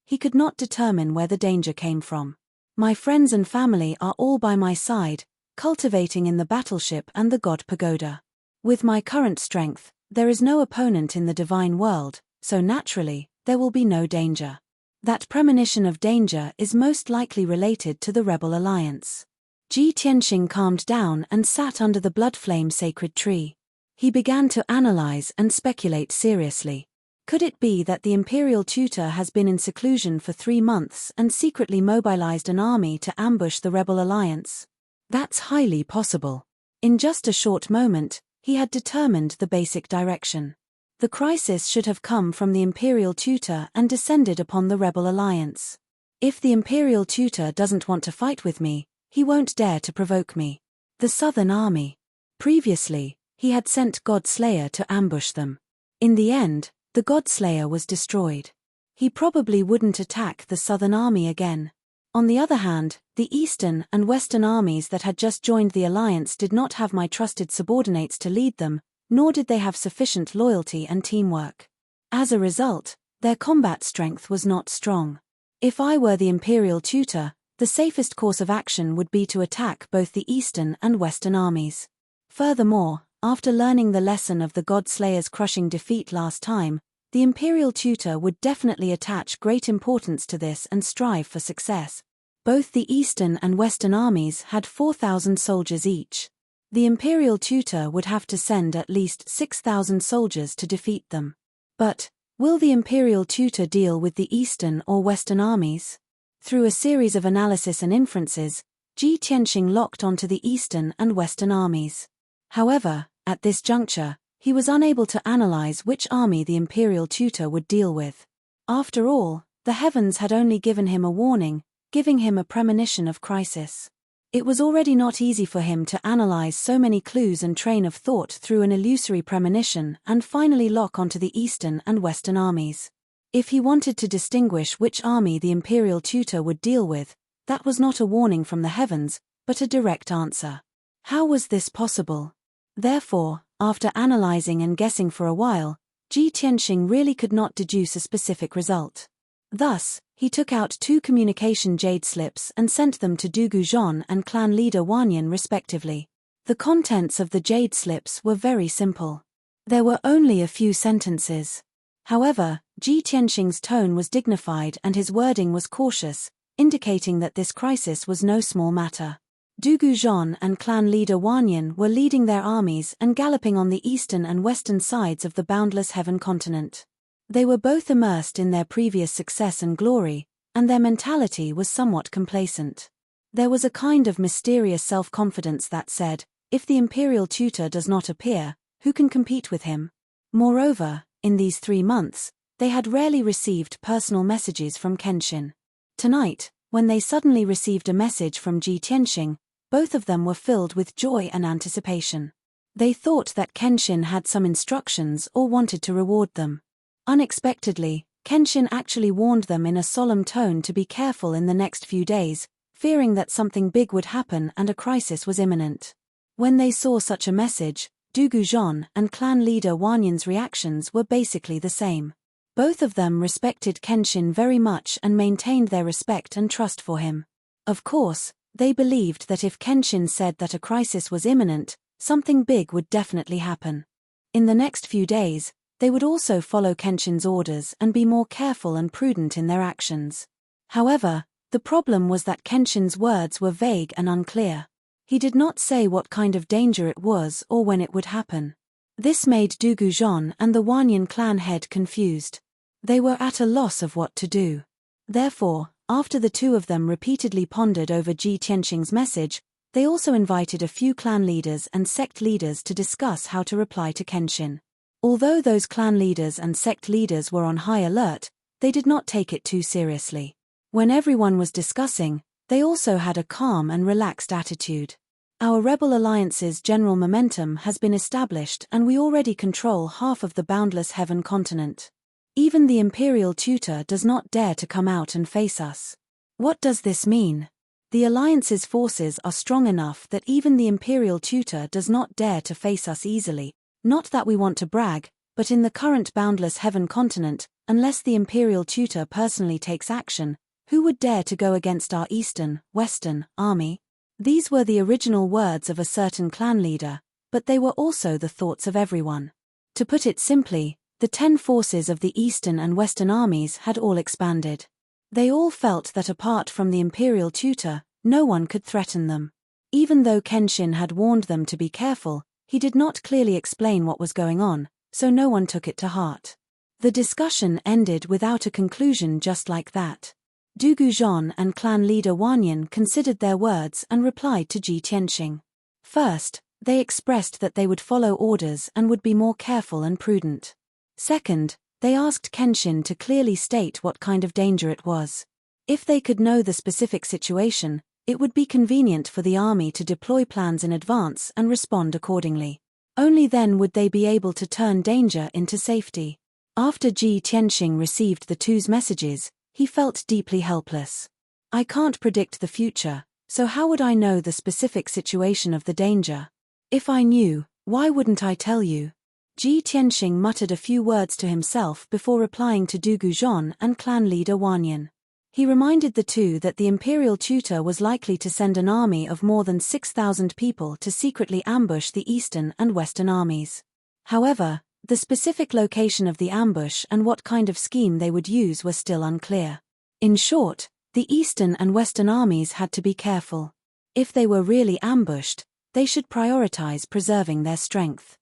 Speaker 1: he could not determine where the danger came from. My friends and family are all by my side, cultivating in the battleship and the God Pagoda. With my current strength, there is no opponent in the divine world, so naturally, there will be no danger. That premonition of danger is most likely related to the Rebel Alliance. Ji Tianxing calmed down and sat under the Bloodflame sacred tree. He began to analyze and speculate seriously. Could it be that the Imperial Tutor has been in seclusion for 3 months and secretly mobilized an army to ambush the Rebel Alliance? That's highly possible. In just a short moment, he had determined the basic direction. The crisis should have come from the Imperial Tutor and descended upon the Rebel Alliance. If the Imperial Tutor doesn't want to fight with me, he won't dare to provoke me. The Southern Army. Previously, he had sent God Slayer to ambush them. In the end, the God Slayer was destroyed. He probably wouldn't attack the Southern Army again. On the other hand, the Eastern and Western armies that had just joined the alliance did not have my trusted subordinates to lead them, nor did they have sufficient loyalty and teamwork. As a result, their combat strength was not strong. If I were the Imperial Tutor, the safest course of action would be to attack both the Eastern and Western armies. Furthermore, after learning the lesson of the God Slayer's crushing defeat last time, the Imperial Tutor would definitely attach great importance to this and strive for success. Both the Eastern and Western armies had 4,000 soldiers each. The Imperial Tutor would have to send at least 6,000 soldiers to defeat them. But, will the Imperial Tutor deal with the Eastern or Western armies? Through a series of analysis and inferences, Ji Tianxing locked onto the Eastern and Western armies. However, at this juncture, he was unable to analyze which army the Imperial Tutor would deal with. After all, the heavens had only given him a warning, giving him a premonition of crisis. It was already not easy for him to analyze so many clues and train of thought through an illusory premonition and finally lock onto the Eastern and Western armies. If he wanted to distinguish which army the imperial tutor would deal with, that was not a warning from the heavens, but a direct answer. How was this possible? Therefore, after analyzing and guessing for a while, Ji Tianxing really could not deduce a specific result. Thus, he took out 2 communication jade slips and sent them to Dugu Zhon and clan leader Wanyan respectively. The contents of the jade slips were very simple. There were only a few sentences. However, Ji Tianxing's tone was dignified and his wording was cautious, indicating that this crisis was no small matter. Dugu Zhon and clan leader Wanyan were leading their armies and galloping on the eastern and western sides of the boundless heaven continent. They were both immersed in their previous success and glory, and their mentality was somewhat complacent. There was a kind of mysterious self-confidence that said, if the imperial tutor does not appear, who can compete with him? Moreover, in these 3 months, they had rarely received personal messages from Kenshin. Tonight, when they suddenly received a message from Ji Tianxing, both of them were filled with joy and anticipation. They thought that Kenshin had some instructions or wanted to reward them. Unexpectedly, Kenshin actually warned them in a solemn tone to be careful in the next few days, fearing that something big would happen and a crisis was imminent. When they saw such a message, Dugu Zhon and clan leader Wanyan's reactions were basically the same. Both of them respected Kenshin very much and maintained their respect and trust for him. Of course, they believed that if Kenshin said that a crisis was imminent, something big would definitely happen. In the next few days, they would also follow Kenshin's orders and be more careful and prudent in their actions. However, the problem was that Kenshin's words were vague and unclear. He did not say what kind of danger it was or when it would happen. This made Dugu Zhon and the Wanyan clan head confused. They were at a loss of what to do. Therefore, after the 2 of them repeatedly pondered over Ji Tianxing's message, they also invited a few clan leaders and sect leaders to discuss how to reply to Kenshin. Although those clan leaders and sect leaders were on high alert, they did not take it too seriously. When everyone was discussing, they also had a calm and relaxed attitude. Our rebel alliance's general momentum has been established and we already control half of the boundless heaven continent. Even the imperial tutor does not dare to come out and face us. What does this mean? The alliance's forces are strong enough that even the imperial tutor does not dare to face us easily. Not that we want to brag, but in the current boundless heaven continent, unless the imperial tutor personally takes action, who would dare to go against our eastern, western army? These were the original words of a certain clan leader, but they were also the thoughts of everyone. To put it simply, the 10 forces of the eastern and western armies had all expanded. They all felt that apart from the imperial tutor, no one could threaten them. Even though Kenshin had warned them to be careful, he did not clearly explain what was going on, so no one took it to heart. The discussion ended without a conclusion just like that. Dugu Zhon and clan leader Wanyan considered their words and replied to Ji Tianxing. First, they expressed that they would follow orders and would be more careful and prudent. Second, they asked Kenshin to clearly state what kind of danger it was. If they could know the specific situation, it would be convenient for the army to deploy plans in advance and respond accordingly. Only then would they be able to turn danger into safety. After Ji Tianxing received the 2's messages, he felt deeply helpless. I can't predict the future, so how would I know the specific situation of the danger? If I knew, why wouldn't I tell you? Ji Tianxing muttered a few words to himself before replying to Dugu Zhon and clan leader Wanyan. He reminded the 2 that the imperial tutor was likely to send an army of more than 6,000 people to secretly ambush the eastern and western armies. However, the specific location of the ambush and what kind of scheme they would use were still unclear. In short, the eastern and western armies had to be careful. If they were really ambushed, they should prioritize preserving their strength.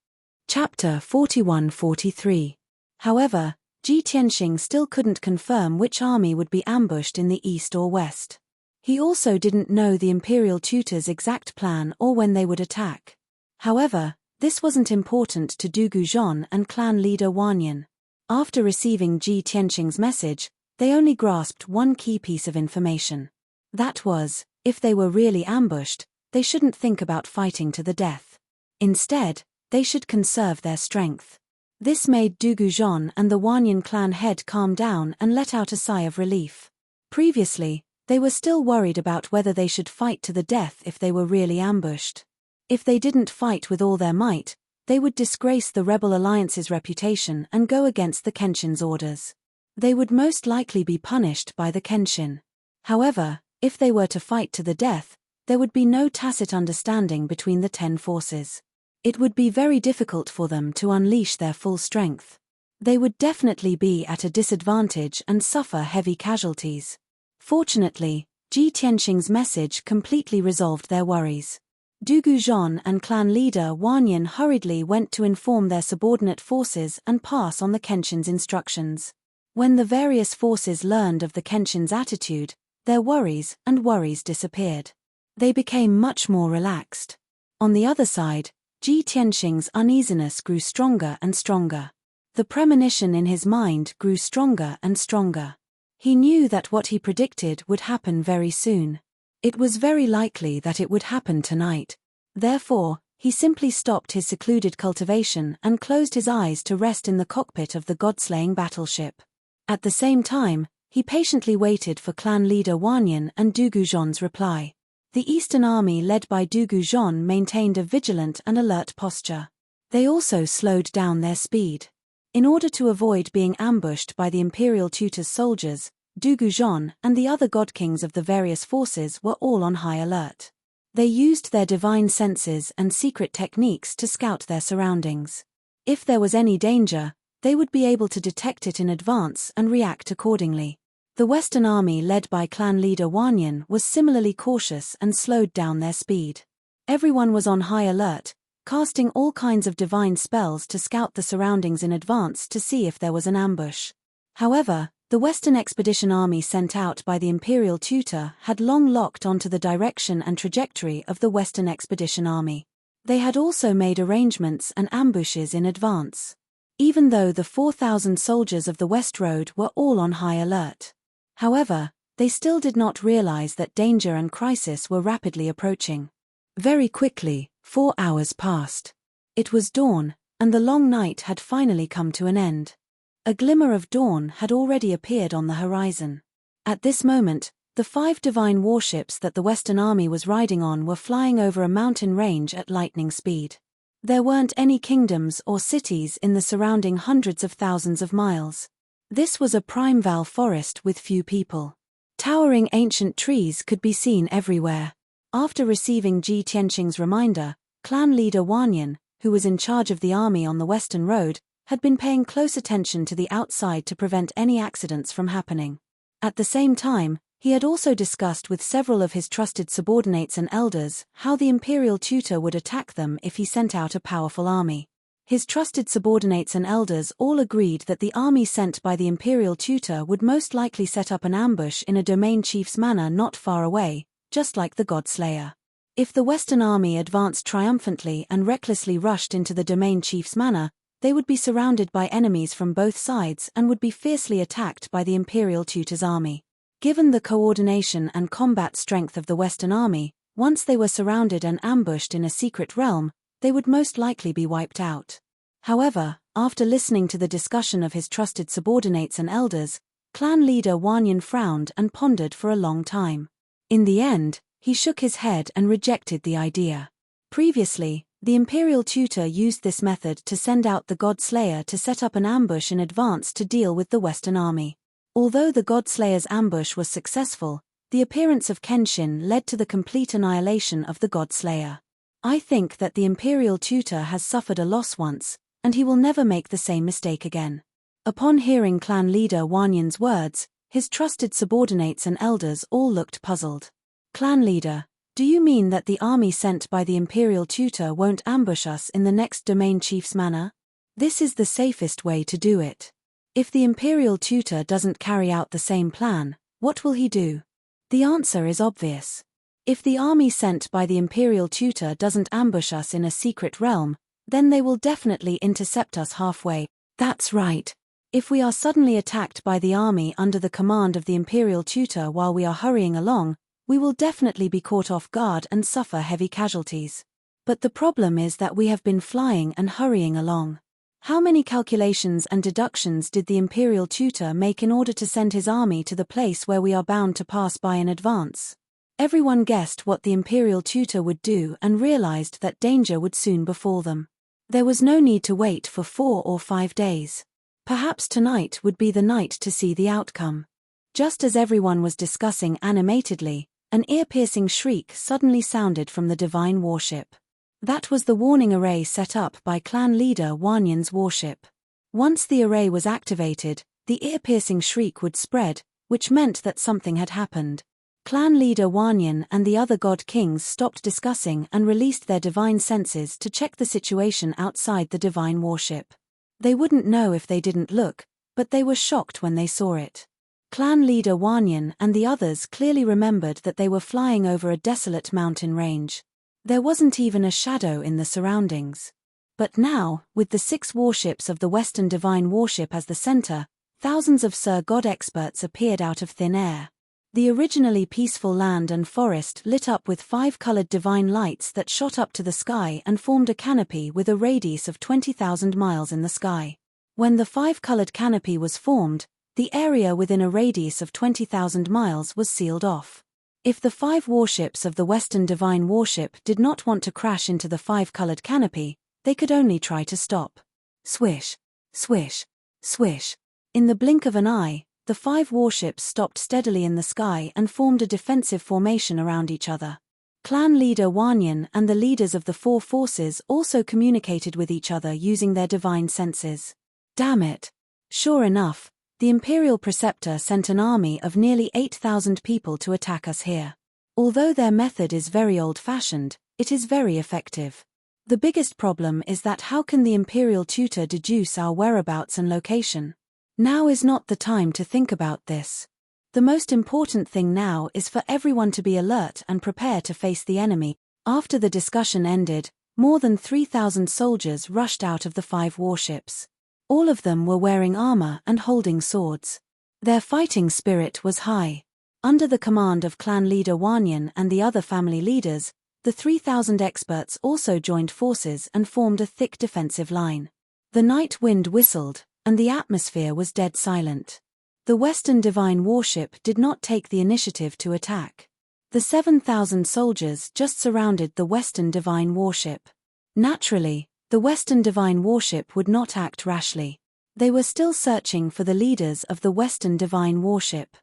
Speaker 1: Chapter 41-43. However, Ji Tianxing still couldn't confirm which army would be ambushed in the east or west. He also didn't know the imperial tutor's exact plan or when they would attack. However, this wasn't important to Dugu Zhon and clan leader Wanyan. After receiving Ji Tianxing's message, they only grasped one key piece of information. That was, If they were really ambushed, they shouldn't think about fighting to the death. Instead, they should conserve their strength. This made Dugujeon and the Wanyan clan head calm down and let out a sigh of relief. Previously, they were still worried about whether they should fight to the death if they were really ambushed. If they didn't fight with all their might, they would disgrace the rebel alliance's reputation and go against the Kenshin's orders. They would most likely be punished by the Kenshin. However, if they were to fight to the death, there would be no tacit understanding between the 10 forces. It would be very difficult for them to unleash their full strength. They would definitely be at a disadvantage and suffer heavy casualties. Fortunately, Ji Tianxing's message completely resolved their worries. Dugujeon and clan leader Wanyan hurriedly went to inform their subordinate forces and pass on the Kenshin's instructions. When the various forces learned of the Kenshin's attitude, their worries disappeared. They became much more relaxed. On the other side, Ji Tianxing's uneasiness grew stronger and stronger. The premonition in his mind grew stronger and stronger. He knew that what he predicted would happen very soon. It was very likely that it would happen tonight. Therefore, he simply stopped his secluded cultivation and closed his eyes to rest in the cockpit of the god-slaying battleship. At the same time, he patiently waited for clan leader Wanyan and Dugujeon's reply. The Eastern Army led by Dugujeon maintained a vigilant and alert posture. They also slowed down their speed. In order to avoid being ambushed by the imperial tutor's soldiers, Dugujeon and the other god kings of the various forces were all on high alert. They used their divine senses and secret techniques to scout their surroundings. If there was any danger, they would be able to detect it in advance and react accordingly. The Western Army led by clan leader Wanyan was similarly cautious and slowed down their speed. Everyone was on high alert, casting all kinds of divine spells to scout the surroundings in advance to see if there was an ambush. However, the Western Expedition Army sent out by the Imperial Tutor had long locked onto the direction and trajectory of the Western Expedition Army. They had also made arrangements and ambushes in advance. Even though the 4,000 soldiers of the West Road were all on high alert. However, they still did not realize that danger and crisis were rapidly approaching. Very quickly, 4 hours passed. It was dawn, and the long night had finally come to an end. A glimmer of dawn had already appeared on the horizon. At this moment, the 5 divine warships that the Western Army was riding on were flying over a mountain range at lightning speed. There weren't any kingdoms or cities in the surrounding hundreds of thousands of miles. This was a primeval forest with few people. Towering ancient trees could be seen everywhere. After receiving Ji Tianxing's reminder, clan leader Wanyan, who was in charge of the army on the Western Road, had been paying close attention to the outside to prevent any accidents from happening. At the same time, he had also discussed with several of his trusted subordinates and elders how the imperial tutor would attack them if he sent out a powerful army. His trusted subordinates and elders all agreed that the army sent by the imperial tutor would most likely set up an ambush in a domain chief's manor not far away, just like the God-Slayer. If the Western Army advanced triumphantly and recklessly rushed into the domain chief's manor, they would be surrounded by enemies from both sides and would be fiercely attacked by the imperial tutor's army. Given the coordination and combat strength of the Western Army, once they were surrounded and ambushed in a secret realm, they would most likely be wiped out. However, after listening to the discussion of his trusted subordinates and elders, clan leader Wanyan frowned and pondered for a long time. In the end, he shook his head and rejected the idea. Previously, the imperial tutor used this method to send out the God-Slayer to set up an ambush in advance to deal with the Western Army. Although the God-Slayer's ambush was successful, the appearance of Kenshin led to the complete annihilation of the God-Slayer. I think that the imperial tutor has suffered a loss once, and he will never make the same mistake again. Upon hearing clan leader Wanyan's words, his trusted subordinates and elders all looked puzzled. Clan leader, do you mean that the army sent by the imperial tutor won't ambush us in the next domain chief's manor? This is the safest way to do it. If the imperial tutor doesn't carry out the same plan, what will he do? The answer is obvious. If the army sent by the imperial tutor doesn't ambush us in a secret realm, then they will definitely intercept us halfway. That's right. If we are suddenly attacked by the army under the command of the imperial tutor while we are hurrying along, We will definitely be caught off guard and suffer heavy casualties. But the problem is that we have been flying and hurrying along. How many calculations and deductions did the imperial tutor make in order to send his army to the place where we are bound to pass by in advance? Everyone guessed what the imperial tutor would do and realized that danger would soon befall them. There was no need to wait for 4 or 5 days. Perhaps tonight would be the night to see the outcome. Just as everyone was discussing animatedly, an ear-piercing shriek suddenly sounded from the divine warship. That was the warning array set up by clan leader Wanyan's warship. Once the array was activated, the ear-piercing shriek would spread, which meant that something had happened. Clan leader Wanyan and the other god kings stopped discussing and released their divine senses to check the situation outside the divine warship. They wouldn't know if they didn't look, but they were shocked when they saw it. Clan leader Wanyan and the others clearly remembered that they were flying over a desolate mountain range. There wasn't even a shadow in the surroundings. But now, with the 6 warships of the Western Divine Warship as the center, thousands of Sir God experts appeared out of thin air. The originally peaceful land and forest lit up with 5-colored divine lights that shot up to the sky and formed a canopy with a radius of 20,000 miles in the sky. When the 5-colored canopy was formed, the area within a radius of 20,000 miles was sealed off. If the 5 warships of the Western Divine Warship did not want to crash into the 5-colored canopy, they could only try to stop. Swish, swish, swish. In the blink of an eye, the 5 warships stopped steadily in the sky and formed a defensive formation around each other. Clan leader Wanyan and the leaders of the 4 forces also communicated with each other using their divine senses. Damn it! Sure enough, the Imperial Preceptor sent an army of nearly 8,000 people to attack us here. Although their method is very old-fashioned, it is very effective. The biggest problem is that how can the Imperial Tutor deduce our whereabouts and location? Now is not the time to think about this. The most important thing now is for everyone to be alert and prepare to face the enemy. After the discussion ended, more than 3,000 soldiers rushed out of the 5 warships. All of them were wearing armor and holding swords. Their fighting spirit was high. Under the command of clan leader Wanyan and the other family leaders, the 3,000 experts also joined forces and formed a thick defensive line. The night wind whistled, and the atmosphere was dead silent. The Western Divine Warship did not take the initiative to attack. The 7,000 soldiers just surrounded the Western Divine Warship. Naturally, the Western Divine Warship would not act rashly. They were still searching for the leaders of the Western Divine Warship.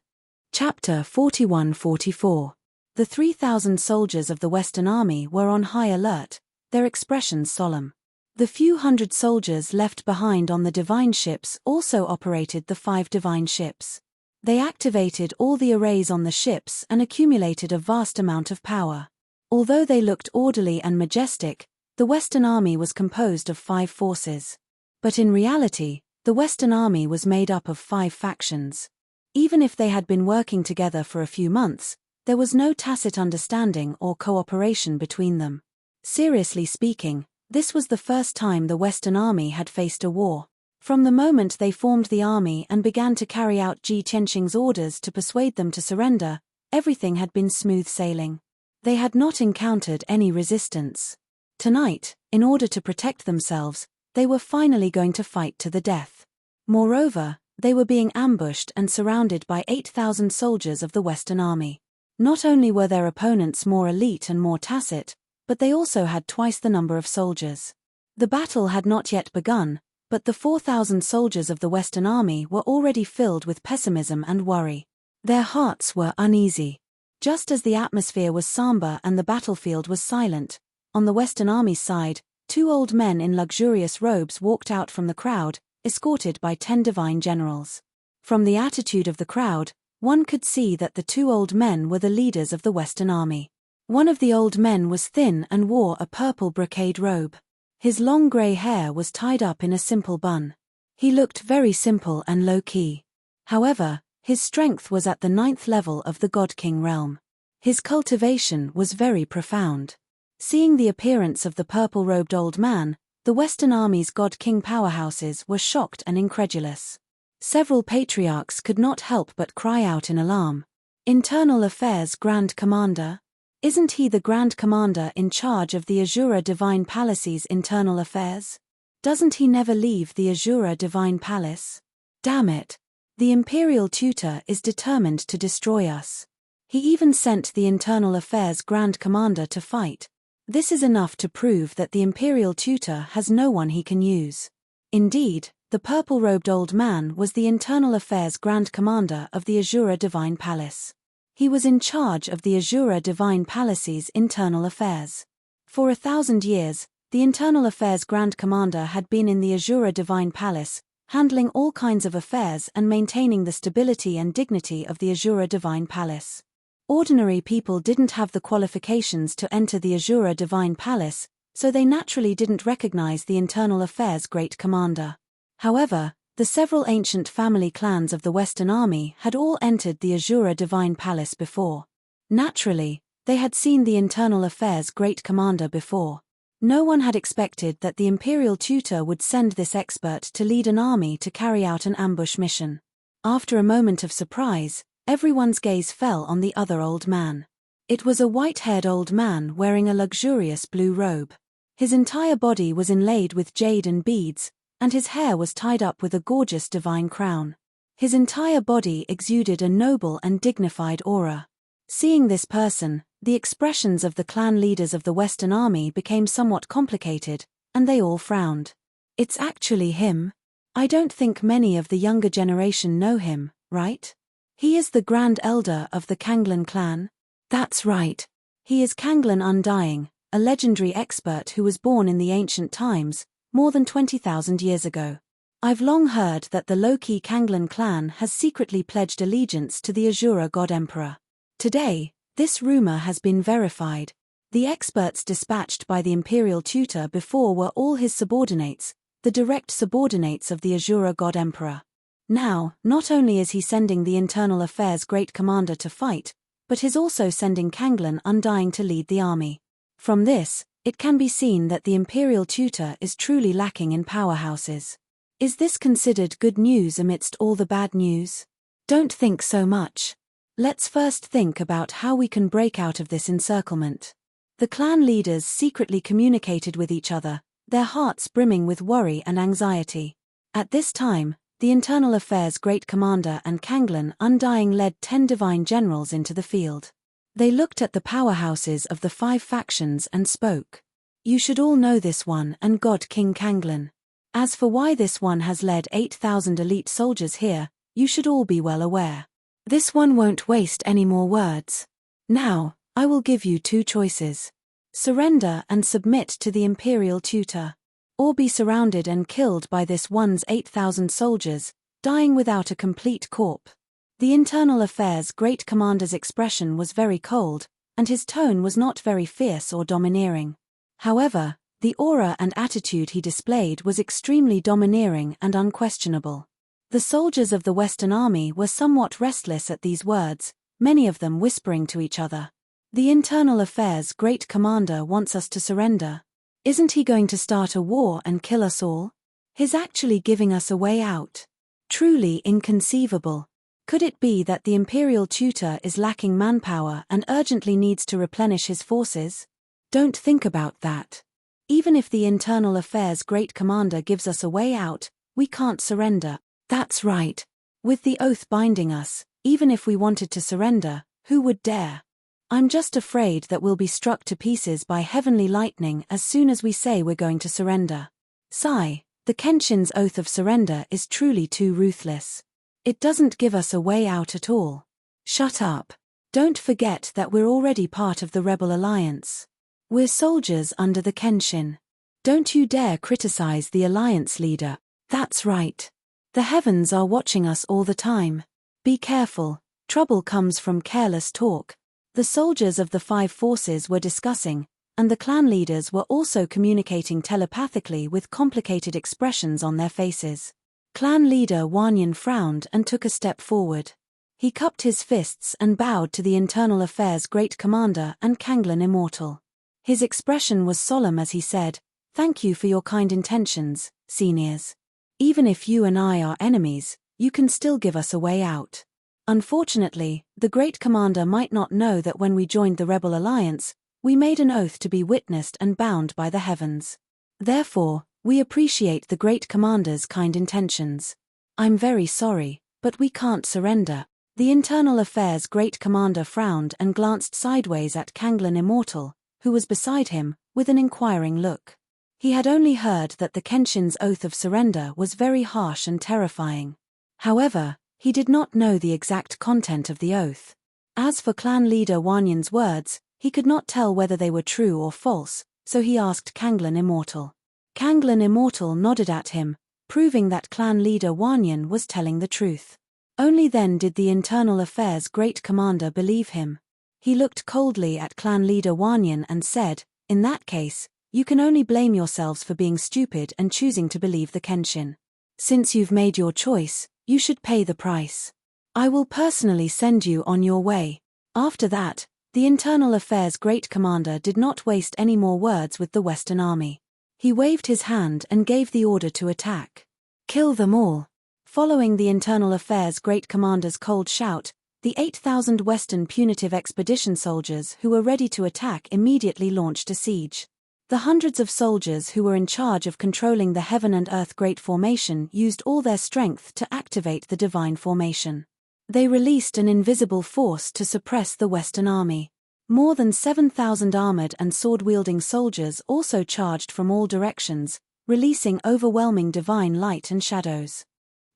Speaker 1: Chapter 41-44. The 3,000 soldiers of the Western Army were on high alert, their expressions solemn. The few hundred soldiers left behind on the divine ships also operated the 5 divine ships. They activated all the arrays on the ships and accumulated a vast amount of power. Although they looked orderly and majestic, the Western Army was composed of 5 forces. But in reality, the Western Army was made up of 5 factions. Even if they had been working together for a few months, there was no tacit understanding or cooperation between them. Seriously speaking, this was the first time the Western Army had faced a war. From the moment they formed the army and began to carry out Ji Qianqing's orders to persuade them to surrender, everything had been smooth sailing. They had not encountered any resistance. Tonight, in order to protect themselves, they were finally going to fight to the death. Moreover, they were being ambushed and surrounded by 8,000 soldiers of the Western Army. Not only were their opponents more elite and more tacit, but they also had twice the number of soldiers. The battle had not yet begun, but the 4,000 soldiers of the Western Army were already filled with pessimism and worry. Their hearts were uneasy. Just as the atmosphere was somber and the battlefield was silent, on the Western Army's side, 2 old men in luxurious robes walked out from the crowd, escorted by 10 divine generals. From the attitude of the crowd, one could see that the 2 old men were the leaders of the Western Army. One of the old men was thin and wore a purple brocade robe. His long grey hair was tied up in a simple bun. He looked very simple and low-key. However, his strength was at the 9th level of the God King realm. His cultivation was very profound. Seeing the appearance of the purple-robed old man, the Western Army's God King powerhouses were shocked and incredulous. Several patriarchs could not help but cry out in alarm. Internal Affairs Grand Commander? Isn't he the Grand Commander in charge of the Azura Divine Palace's internal affairs? Doesn't he never leave the Azura Divine Palace? Damn it. The Imperial Tutor is determined to destroy us. He even sent the Internal Affairs Grand Commander to fight. This is enough to prove that the Imperial Tutor has no one he can use. Indeed, the purple-robed old man was the Internal Affairs Grand Commander of the Azura Divine Palace. He was in charge of the Azura Divine Palace's internal affairs. For 1,000 years, the Internal Affairs Grand Commander had been in the Azura Divine Palace, handling all kinds of affairs and maintaining the stability and dignity of the Azura Divine Palace. Ordinary people didn't have the qualifications to enter the Azura Divine Palace, so they naturally didn't recognize the Internal Affairs Great Commander. However, the several ancient family clans of the Western Army had all entered the Azura Divine Palace before. Naturally, they had seen the Internal Affairs Great Commander before. No one had expected that the Imperial Tutor would send this expert to lead an army to carry out an ambush mission. After a moment of surprise, everyone's gaze fell on the other old man. It was a white-haired old man wearing a luxurious blue robe. His entire body was inlaid with jade and beads, and his hair was tied up with a gorgeous divine crown. His entire body exuded a noble and dignified aura. Seeing this person, the expressions of the clan leaders of the Western Army became somewhat complicated, and they all frowned. It's actually him. I don't think many of the younger generation know him, right? He is the Grand Elder of the Kanglan clan? That's right. He is Kanglan Undying, a legendary expert who was born in the ancient times, more than 20,000 years ago. I've long heard that the low-key Kanglan clan has secretly pledged allegiance to the Azura God Emperor. Today, this rumor has been verified. The experts dispatched by the Imperial Tutor before were all his subordinates, the direct subordinates of the Azura God Emperor. Now, not only is he sending the Internal Affairs Great Commander to fight, but he's also sending Kanglan Undying to lead the army. From this, it can be seen that the Imperial Tutor is truly lacking in powerhouses. Is this considered good news amidst all the bad news? Don't think so much. Let's first think about how we can break out of this encirclement. The clan leaders secretly communicated with each other, their hearts brimming with worry and anxiety. At this time, the Internal Affairs Great Commander and Kanglan Undying led 10 divine generals into the field. They looked at the powerhouses of the 5 factions and spoke. You should all know this one and God King Kanglan. As for why this one has led 8,000 elite soldiers here, you should all be well aware. This one won't waste any more words. Now, I will give you 2 choices. Surrender and submit to the Imperial Tutor. Or be surrounded and killed by this one's 8,000 soldiers, dying without a complete corpse. The Internal Affairs Great Commander's expression was very cold, and his tone was not very fierce or domineering. However, the aura and attitude he displayed was extremely domineering and unquestionable. The soldiers of the Western Army were somewhat restless at these words, many of them whispering to each other. The Internal Affairs Great Commander wants us to surrender. Isn't he going to start a war and kill us all? He's actually giving us a way out. Truly inconceivable. Could it be that the Imperial Tutor is lacking manpower and urgently needs to replenish his forces? Don't think about that. Even if the Internal Affairs Great Commander gives us a way out, we can't surrender. That's right. With the oath binding us, even if we wanted to surrender, who would dare? I'm just afraid that we'll be struck to pieces by heavenly lightning as soon as we say we're going to surrender. Sigh, the Kenshin's oath of surrender is truly too ruthless. It doesn't give us a way out at all. Shut up. Don't forget that we're already part of the Rebel Alliance. We're soldiers under the Kenshin. Don't you dare criticize the Alliance leader. That's right. The heavens are watching us all the time. Be careful, trouble comes from careless talk. The soldiers of the 5 forces were discussing, and the clan leaders were also communicating telepathically with complicated expressions on their faces. Clan leader Wanyan frowned and took a step forward. He cupped his fists and bowed to the Internal Affairs Great Commander and Kanglan Immortal. His expression was solemn as he said, "Thank you for your kind intentions, seniors. Even if you and I are enemies, you can still give us a way out." Unfortunately, the great commander might not know that when we joined the rebel alliance, we made an oath to be witnessed and bound by the heavens. Therefore, we appreciate the great commander's kind intentions. I'm very sorry, but we can't surrender. The Internal Affairs Great Commander frowned and glanced sideways at Kanglin Immortal, who was beside him, with an inquiring look. He had only heard that the Kenshin's oath of surrender was very harsh and terrifying. However, he did not know the exact content of the oath. As for clan leader Wanyan's words, he could not tell whether they were true or false, so he asked Kanglin Immortal. Kanglin Immortal nodded at him, proving that clan leader Wanyan was telling the truth. Only then did the Internal Affairs Great Commander believe him. He looked coldly at clan leader Wanyan and said, "In that case, you can only blame yourselves for being stupid and choosing to believe the Kenshin. Since you've made your choice, you should pay the price. I will personally send you on your way." After that, the Internal Affairs Great Commander did not waste any more words with the Western Army. He waved his hand and gave the order to attack. "Kill them all." Following the Internal Affairs Great Commander's cold shout, the 8,000 Western Punitive Expedition soldiers who were ready to attack immediately launched a siege. The hundreds of soldiers who were in charge of controlling the Heaven and Earth Great Formation used all their strength to activate the Divine Formation. They released an invisible force to suppress the Western Army. More than 7,000 armored and sword-wielding soldiers also charged from all directions, releasing overwhelming divine light and shadows.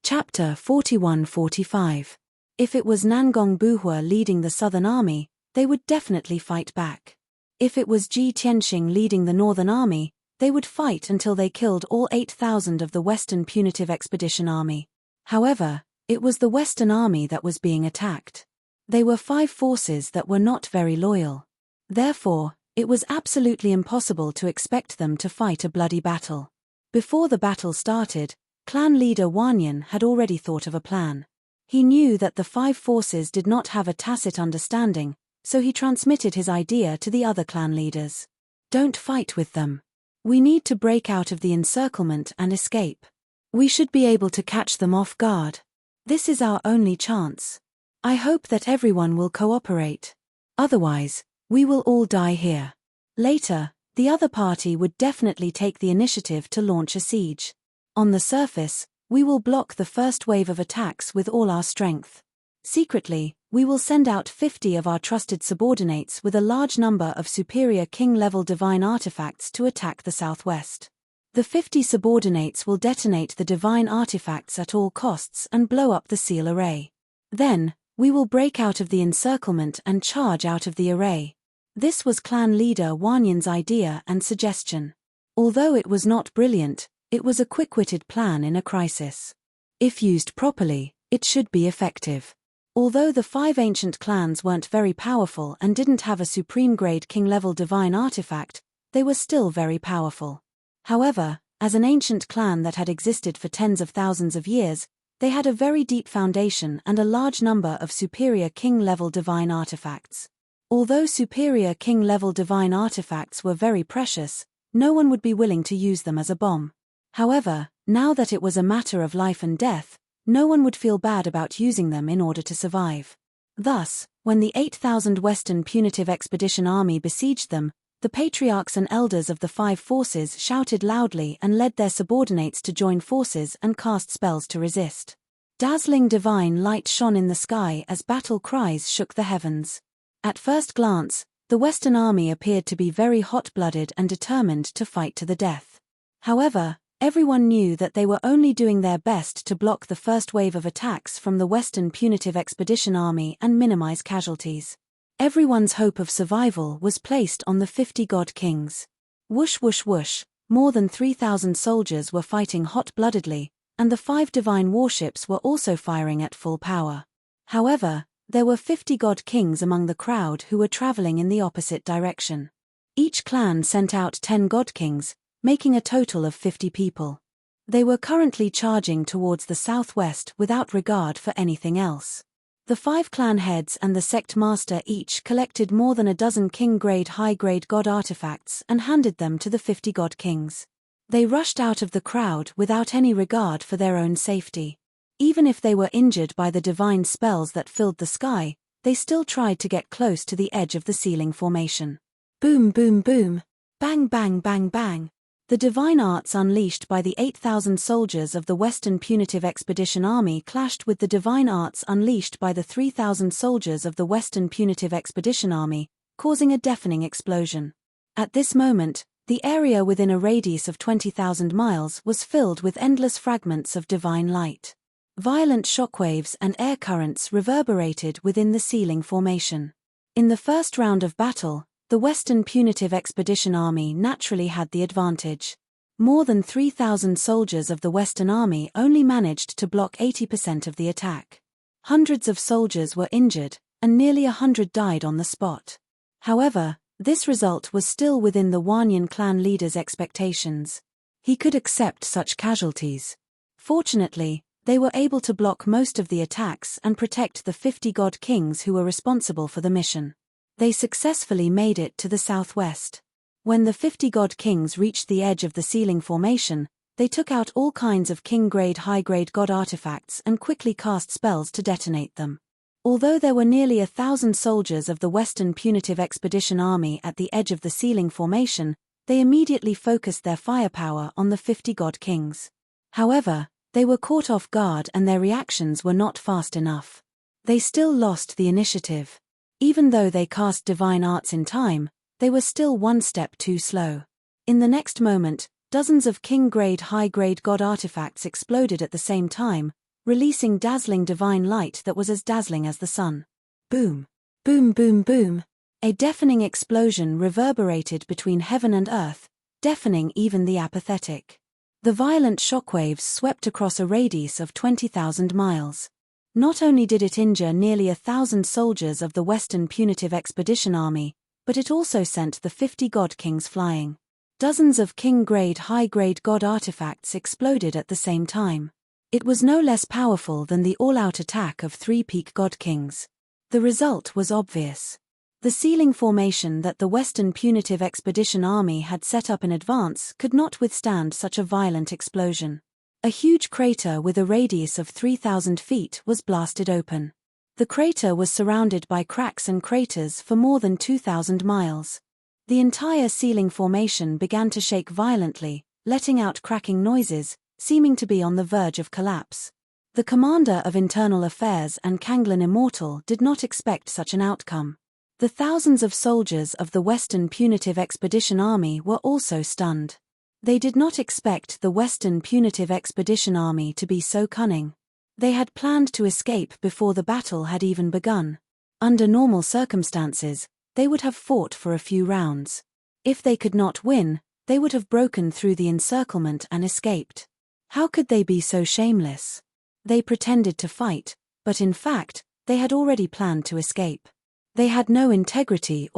Speaker 1: Chapter 41-45. If it was Nangong Buhua leading the Southern Army, they would definitely fight back. If it was Ji Tianxing leading the Northern Army, they would fight until they killed all 8,000 of the Western Punitive Expedition Army. However, it was the Western Army that was being attacked. They were 5 forces that were not very loyal. Therefore, it was absolutely impossible to expect them to fight a bloody battle. Before the battle started, clan leader Wanyan had already thought of a plan. He knew that the 5 forces did not have a tacit understanding, so he transmitted his idea to the other clan leaders. "Don't fight with them. We need to break out of the encirclement and escape. We should be able to catch them off guard. This is our only chance. I hope that everyone will cooperate. Otherwise, we will all die here." Later, the other party would definitely take the initiative to launch a siege. "On the surface, we will block the first wave of attacks with all our strength. Secretly, we will send out 50 of our trusted subordinates with a large number of superior king-level divine artifacts to attack the southwest. The 50 subordinates will detonate the divine artifacts at all costs and blow up the seal array. Then, we will break out of the encirclement and charge out of the array." This was clan leader Wanyan's idea and suggestion. Although it was not brilliant, it was a quick-witted plan in a crisis. If used properly, it should be effective. Although the 5 ancient clans weren't very powerful and didn't have a supreme-grade king-level divine artifact, they were still very powerful. However, as an ancient clan that had existed for tens of thousands of years, they had a very deep foundation and a large number of superior king-level divine artifacts. Although superior king-level divine artifacts were very precious, no one would be willing to use them as a bomb. However, now that it was a matter of life and death, no one would feel bad about using them in order to survive. Thus, when the 8,000 Western Punitive Expedition Army besieged them, the patriarchs and elders of the 5 forces shouted loudly and led their subordinates to join forces and cast spells to resist. Dazzling divine light shone in the sky as battle cries shook the heavens. At first glance, the Western Army appeared to be very hot-blooded and determined to fight to the death. However, everyone knew that they were only doing their best to block the first wave of attacks from the Western Punitive Expedition Army and minimize casualties. Everyone's hope of survival was placed on the 50 god kings. Whoosh whoosh whoosh, more than 3,000 soldiers were fighting hot-bloodedly, and the 5 divine warships were also firing at full power. However, there were 50 god kings among the crowd who were traveling in the opposite direction. Each clan sent out 10 god kings, making a total of 50 people. They were currently charging towards the southwest without regard for anything else. The 5 clan heads and the sect master each collected more than a dozen king-grade high-grade god artifacts and handed them to the 50 god kings. They rushed out of the crowd without any regard for their own safety. Even if they were injured by the divine spells that filled the sky, they still tried to get close to the edge of the ceiling formation. Boom, boom, boom. Bang, bang, bang, bang. The divine arts unleashed by the 8,000 soldiers of the Western Punitive Expedition Army clashed with the divine arts unleashed by the 3,000 soldiers of the Western Punitive Expedition Army, causing a deafening explosion. At this moment, the area within a radius of 20,000 miles was filled with endless fragments of divine light. Violent shockwaves and air currents reverberated within the ceiling formation. In the first round of battle, the Western Punitive Expedition Army naturally had the advantage. More than 3,000 soldiers of the Western Army only managed to block 80% of the attack. Hundreds of soldiers were injured, and nearly 100 died on the spot. However, this result was still within the Wanyan clan leader's expectations. He could accept such casualties. Fortunately, they were able to block most of the attacks and protect the 50 god kings who were responsible for the mission. They successfully made it to the southwest. When the 50 god kings reached the edge of the ceiling formation, they took out all kinds of king-grade high-grade god artifacts and quickly cast spells to detonate them. Although there were nearly 1,000 soldiers of the Western Punitive Expedition Army at the edge of the ceiling formation, they immediately focused their firepower on the 50 god kings. However, they were caught off guard and their reactions were not fast enough. They still lost the initiative. Even though they cast divine arts in time, they were still one step too slow. In the next moment, dozens of king-grade high-grade god artifacts exploded at the same time, releasing dazzling divine light that was as dazzling as the sun. Boom! Boom, boom, boom! A deafening explosion reverberated between heaven and earth, deafening even the apathetic. The violent shockwaves swept across a radius of 20,000 miles. Not only did it injure nearly 1,000 soldiers of the Western Punitive Expedition Army, but it also sent the 50 god kings flying. Dozens of king-grade high-grade god artifacts exploded at the same time. It was no less powerful than the all-out attack of 3 peak god kings. The result was obvious. The ceiling formation that the Western Punitive Expedition Army had set up in advance could not withstand such a violent explosion. A huge crater with a radius of 3,000 feet was blasted open. The crater was surrounded by cracks and craters for more than 2,000 miles. The entire ceiling formation began to shake violently, letting out cracking noises, seeming to be on the verge of collapse. The commander of Internal Affairs and Kanglin Immortal did not expect such an outcome. The thousands of soldiers of the Western Punitive Expedition Army were also stunned. They did not expect the Western Punitive Expedition Army to be so cunning. They had planned to escape before the battle had even begun. Under normal circumstances, they would have fought for a few rounds. If they could not win, they would have broken through the encirclement and escaped. How could they be so shameless? They pretended to fight, but in fact, they had already planned to escape. They had no integrity.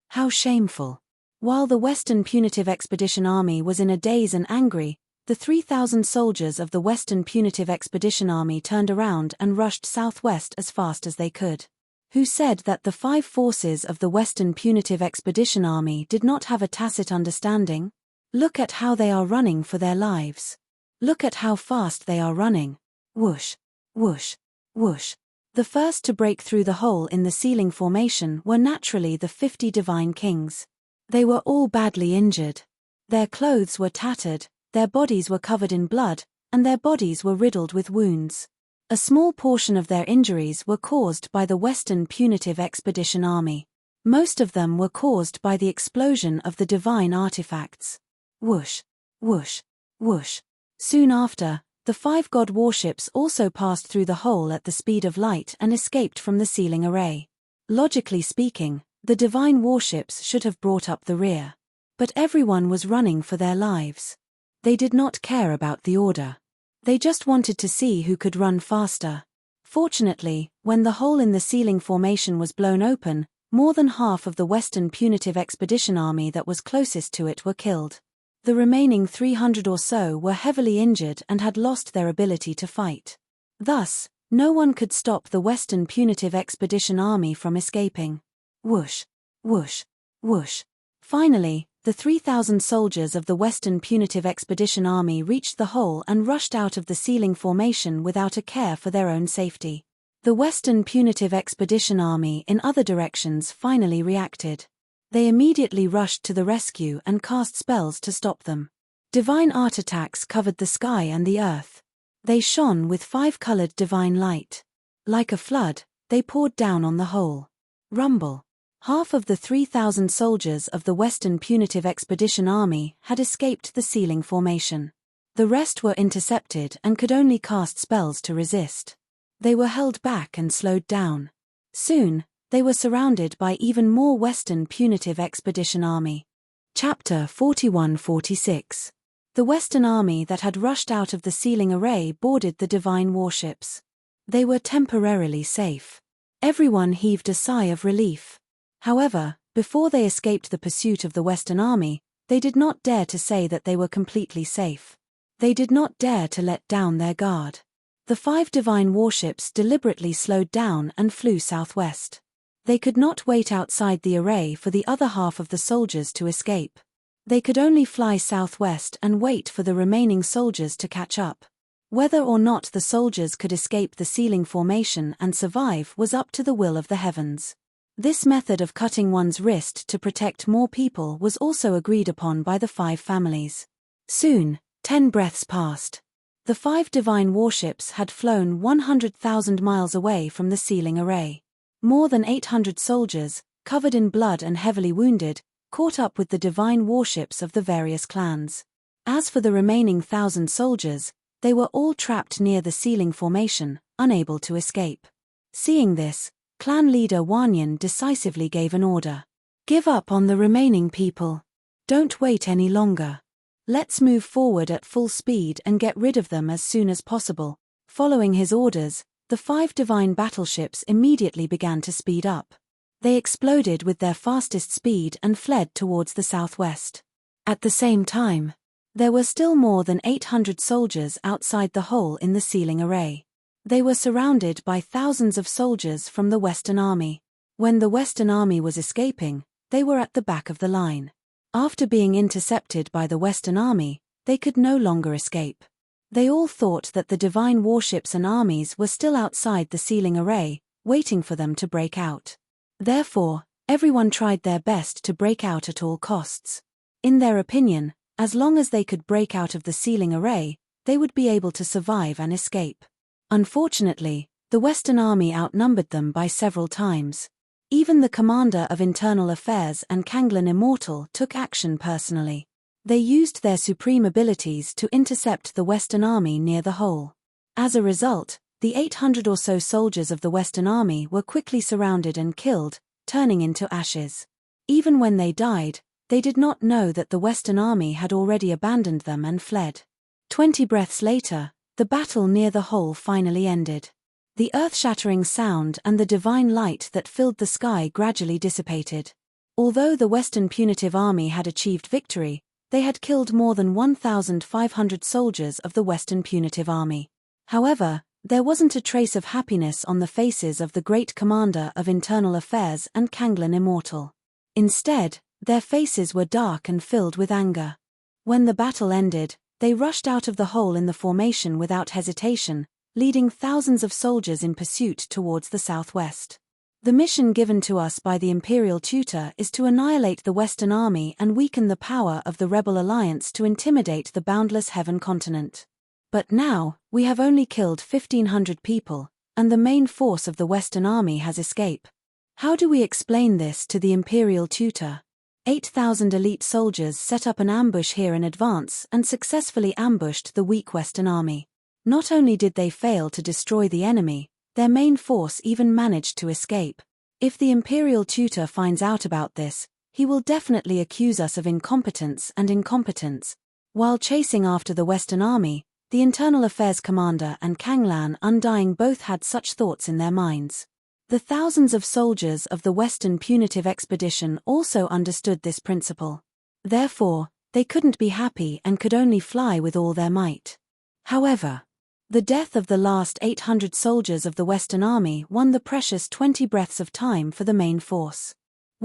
Speaker 1: How shameful. While the Western Punitive Expedition Army was in a daze and angry, the 3,000 soldiers of the Western Punitive Expedition Army turned around and rushed southwest as fast as they could. Who said that the 5 forces of the Western Punitive Expedition Army did not have a tacit understanding? Look at how they are running for their lives. Look at how fast they are running. Whoosh, whoosh, whoosh. The first to break through the hole in the ceiling formation were naturally the 50 divine kings. They were all badly injured. Their clothes were tattered, their bodies were covered in blood, and their bodies were riddled with wounds. A small portion of their injuries were caused by the Western Punitive Expedition Army. Most of them were caused by the explosion of the divine artifacts. Whoosh, whoosh, whoosh. Soon after, the 5 god warships also passed through the hole at the speed of light and escaped from the ceiling array. Logically speaking, the divine warships should have brought up the rear. But everyone was running for their lives. They did not care about the order. They just wanted to see who could run faster. Fortunately, when the hole in the ceiling formation was blown open, more than half of the Western Punitive Expedition Army that was closest to it were killed. The remaining 300 or so were heavily injured and had lost their ability to fight. Thus, no one could stop the Western Punitive Expedition Army from escaping. Whoosh, whoosh, whoosh. Finally, the 3,000 soldiers of the Western Punitive Expedition Army reached the hole and rushed out of the sealing formation without a care for their own safety. The Western Punitive Expedition Army in other directions finally reacted. They immediately rushed to the rescue and cast spells to stop them. Divine artifacts covered the sky and the earth. They shone with 5-colored divine light. Like a flood, they poured down on the hole. Rumble. Half of the 3,000 soldiers of the Western Punitive Expedition Army had escaped the sealing formation. The rest were intercepted and could only cast spells to resist. They were held back and slowed down. Soon, they were surrounded by even more Western Punitive Expedition Army. Chapter 41-46. The Western Army that had rushed out of the sealing array boarded the divine warships. They were temporarily safe. Everyone heaved a sigh of relief. However, before they escaped the pursuit of the Western Army, they did not dare to say that they were completely safe. They did not dare to let down their guard. The 5 divine warships deliberately slowed down and flew southwest. They could not wait outside the array for the other half of the soldiers to escape. They could only fly southwest and wait for the remaining soldiers to catch up. Whether or not the soldiers could escape the sealing formation and survive was up to the will of the heavens. This method of cutting one's wrist to protect more people was also agreed upon by the 5 families. Soon, 10 breaths passed. The 5 divine warships had flown 100,000 miles away from the sealing array. More than 800 soldiers, covered in blood and heavily wounded, caught up with the divine warships of the various clans. As for the remaining 1,000 soldiers, they were all trapped near the sealing formation, unable to escape. Seeing this, clan leader Wanyan decisively gave an order. Give up on the remaining people. Don't wait any longer. Let's move forward at full speed and get rid of them as soon as possible. Following his orders, the 5 divine battleships immediately began to speed up. They exploded with their fastest speed and fled towards the southwest. At the same time, there were still more than 800 soldiers outside the hole in the sealing array. They were surrounded by thousands of soldiers from the Western Army. When the Western Army was escaping, they were at the back of the line. After being intercepted by the Western Army, they could no longer escape. They all thought that the divine warships and armies were still outside the sealing array, waiting for them to break out. Therefore, everyone tried their best to break out at all costs. In their opinion, as long as they could break out of the sealing array, they would be able to survive and escape. Unfortunately, the Western Army outnumbered them by several times. Even the commander of internal affairs and Kanglan Immortal took action personally. They used their supreme abilities to intercept the Western Army near the hole. As a result, the 800 or so soldiers of the Western Army were quickly surrounded and killed, turning into ashes. Even when they died, they did not know that the Western Army had already abandoned them and fled. 20 breaths later, the battle near the hole finally ended. The earth-shattering sound and the divine light that filled the sky gradually dissipated. Although the Western Punitive Army had achieved victory, they had killed more than 1,500 soldiers of the Western Punitive Army. However, there wasn't a trace of happiness on the faces of the great commander of internal affairs and Kanglan Immortal. Instead, their faces were dark and filled with anger. When the battle ended, they rushed out of the hole in the formation without hesitation, leading thousands of soldiers in pursuit towards the southwest. The mission given to us by the Imperial Tutor is to annihilate the Western Army and weaken the power of the Rebel Alliance to intimidate the boundless Heaven continent. But now, we have only killed 1,500 people, and the main force of the Western Army has escaped. How do we explain this to the Imperial Tutor? 8,000 elite soldiers set up an ambush here in advance and successfully ambushed the weak Western Army. Not only did they fail to destroy the enemy, their main force even managed to escape. If the Imperial Tutor finds out about this, he will definitely accuse us of incompetence and incompetence. While chasing after the Western Army, the Internal Affairs Commander and Kanglan Undying both had such thoughts in their minds. The thousands of soldiers of the Western Punitive Expedition also understood this principle. Therefore, they couldn't be happy and could only fly with all their might. However, the death of the last 800 soldiers of the Western Army won the precious 20 breaths of time for the main force.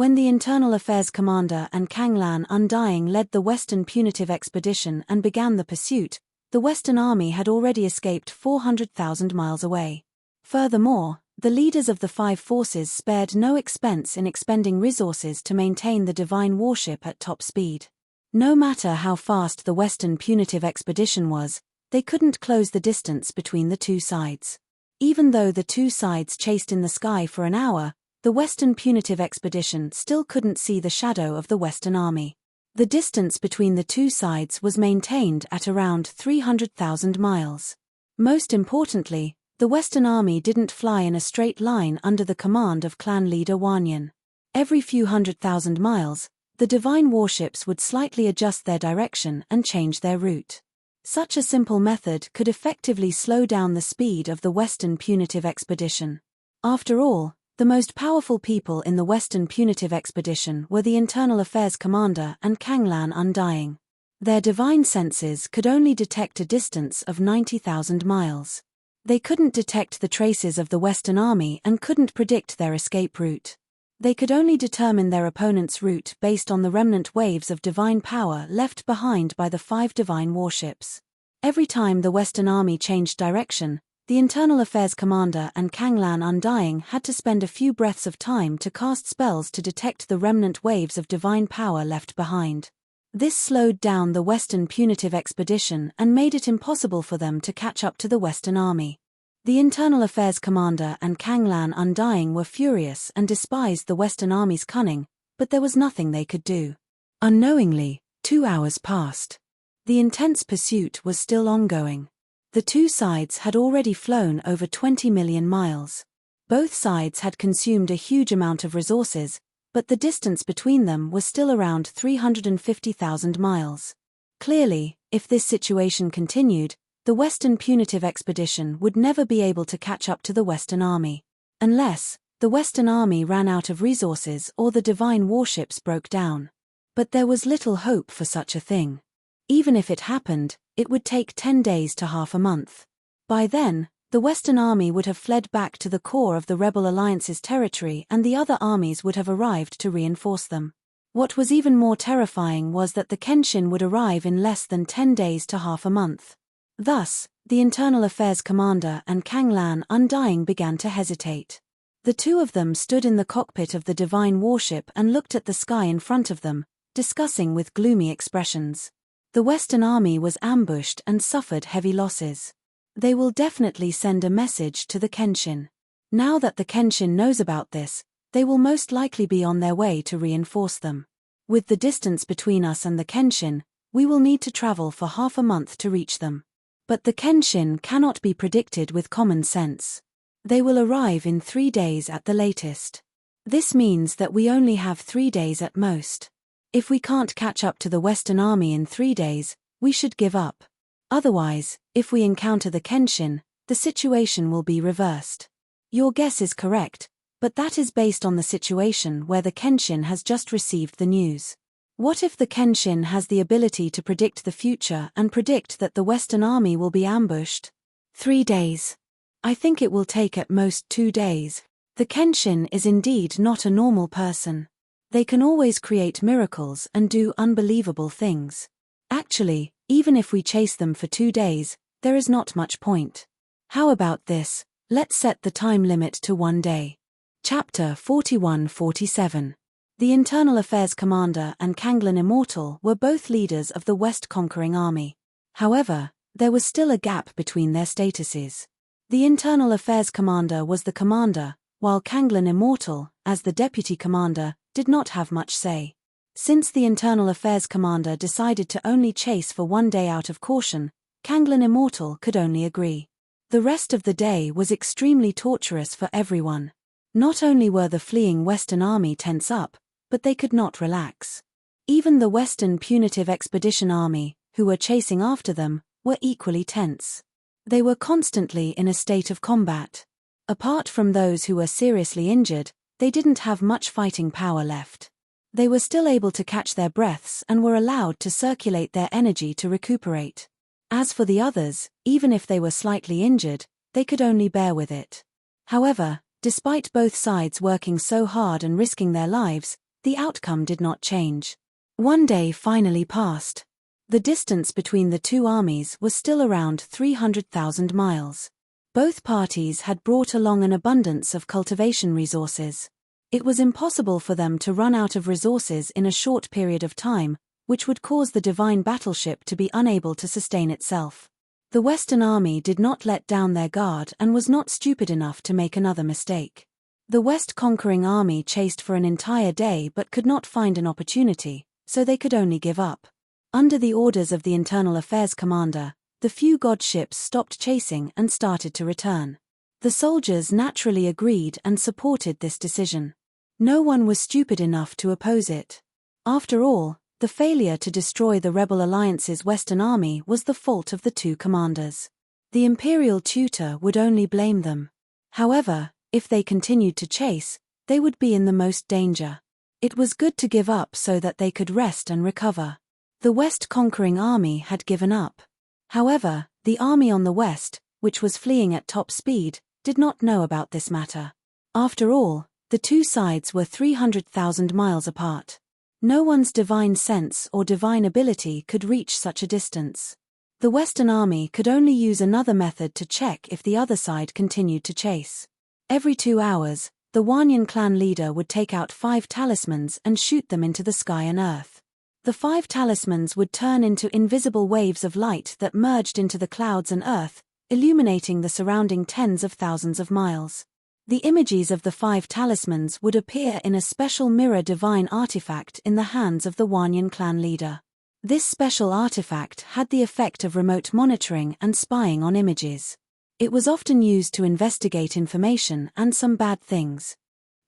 Speaker 1: When the Internal Affairs Commander and Kanglan Undying led the Western Punitive Expedition and began the pursuit, the Western Army had already escaped 400,000 miles away. Furthermore, the leaders of the five forces spared no expense in expending resources to maintain the divine warship at top speed. No matter how fast the Western Punitive Expedition was, they couldn't close the distance between the two sides. Even though the two sides chased in the sky for an hour, the Western Punitive Expedition still couldn't see the shadow of the Western Army. The distance between the two sides was maintained at around 300,000 miles. Most importantly, the Western Army didn't fly in a straight line under the command of clan leader Wanyan. Every few 100,000 miles, the divine warships would slightly adjust their direction and change their route. Such a simple method could effectively slow down the speed of the Western Punitive Expedition. After all, the most powerful people in the Western Punitive Expedition were the Internal Affairs Commander and Kanglan Undying. Their divine senses could only detect a distance of 90,000 miles. They couldn't detect the traces of the Western Army and couldn't predict their escape route. They could only determine their opponent's route based on the remnant waves of divine power left behind by the five divine warships. Every time the Western Army changed direction, the Internal Affairs Commander and Kanglan Undying had to spend a few breaths of time to cast spells to detect the remnant waves of divine power left behind. This slowed down the Western Punitive Expedition and made it impossible for them to catch up to the Western Army. The Internal Affairs Commander and Kanglan Undying were furious and despised the Western Army's cunning, but there was nothing they could do. Unknowingly, 2 hours passed. The intense pursuit was still ongoing. The two sides had already flown over 20 million miles. Both sides had consumed a huge amount of resources, but the distance between them was still around 350,000 miles. Clearly, if this situation continued, the Western Punitive Expedition would never be able to catch up to the Western Army. Unless the Western Army ran out of resources or the divine warships broke down. But there was little hope for such a thing. Even if it happened, it would take 10 days to half a month. By then, the Western Army would have fled back to the core of the Rebel Alliance's territory and the other armies would have arrived to reinforce them. What was even more terrifying was that the Kenshin would arrive in less than 10 days to half a month. Thus, the Internal Affairs Commander and Kanglan Undying began to hesitate. The two of them stood in the cockpit of the divine warship and looked at the sky in front of them, discussing with gloomy expressions. The Western Army was ambushed and suffered heavy losses. They will definitely send a message to the Kenshin. Now that the Kenshin knows about this, they will most likely be on their way to reinforce them. With the distance between us and the Kenshin, we will need to travel for half a month to reach them. But the Kenshin cannot be predicted with common sense. They will arrive in 3 days at the latest. This means that we only have 3 days at most. If we can't catch up to the Western Army in 3 days, we should give up. Otherwise, if we encounter the Kenshin, the situation will be reversed. Your guess is correct, but that is based on the situation where the Kenshin has just received the news. What if the Kenshin has the ability to predict the future and predict that the Western Army will be ambushed? 3 days. I think it will take at most 2 days. The Kenshin is indeed not a normal person. They can always create miracles and do unbelievable things. Actually, even if we chase them for 2 days, there is not much point. How about this? Let's set the time limit to 1 day. Chapter 41-47. The Internal Affairs Commander and Kanglan Immortal were both leaders of the West Conquering Army. However, there was still a gap between their statuses. The Internal Affairs Commander was the commander, while Kanglan Immortal, as the deputy commander, did not have much say. Since the Internal Affairs Commander decided to only chase for 1 day out of caution, Kanglan Immortal could only agree. The rest of the day was extremely torturous for everyone. Not only were the fleeing Western Army tense up, but they could not relax. Even the Western Punitive Expedition Army, who were chasing after them, were equally tense. They were constantly in a state of combat. Apart from those who were seriously injured, they didn't have much fighting power left. They were still able to catch their breaths and were allowed to circulate their energy to recuperate. As for the others, even if they were slightly injured, they could only bear with it. However, despite both sides working so hard and risking their lives, the outcome did not change. One day finally passed. The distance between the two armies was still around 300,000 miles. Both parties had brought along an abundance of cultivation resources. It was impossible for them to run out of resources in a short period of time, which would cause the divine battleship to be unable to sustain itself. The Western army did not let down their guard and was not stupid enough to make another mistake. The West conquering army chased for an entire day but could not find an opportunity, so they could only give up. Under the orders of the Internal Affairs Commander, the few god ships stopped chasing and started to return. The soldiers naturally agreed and supported this decision. No one was stupid enough to oppose it. After all, the failure to destroy the Rebel Alliance's Western army was the fault of the two commanders. The Imperial tutor would only blame them. However, if they continued to chase, they would be in the most danger. It was good to give up so that they could rest and recover. The West conquering army had given up. However, the army on the west, which was fleeing at top speed, did not know about this matter. After all, the two sides were 300,000 miles apart. No one's divine sense or divine ability could reach such a distance. The Western army could only use another method to check if the other side continued to chase. Every 2 hours, the Wanyan clan leader would take out 5 talismans and shoot them into the sky and earth. The 5 talismans would turn into invisible waves of light that merged into the clouds and earth, illuminating the surrounding tens of thousands of miles. The images of the 5 talismans would appear in a special mirror divine artifact in the hands of the Wanyan clan leader. This special artifact had the effect of remote monitoring and spying on images. It was often used to investigate information and some bad things.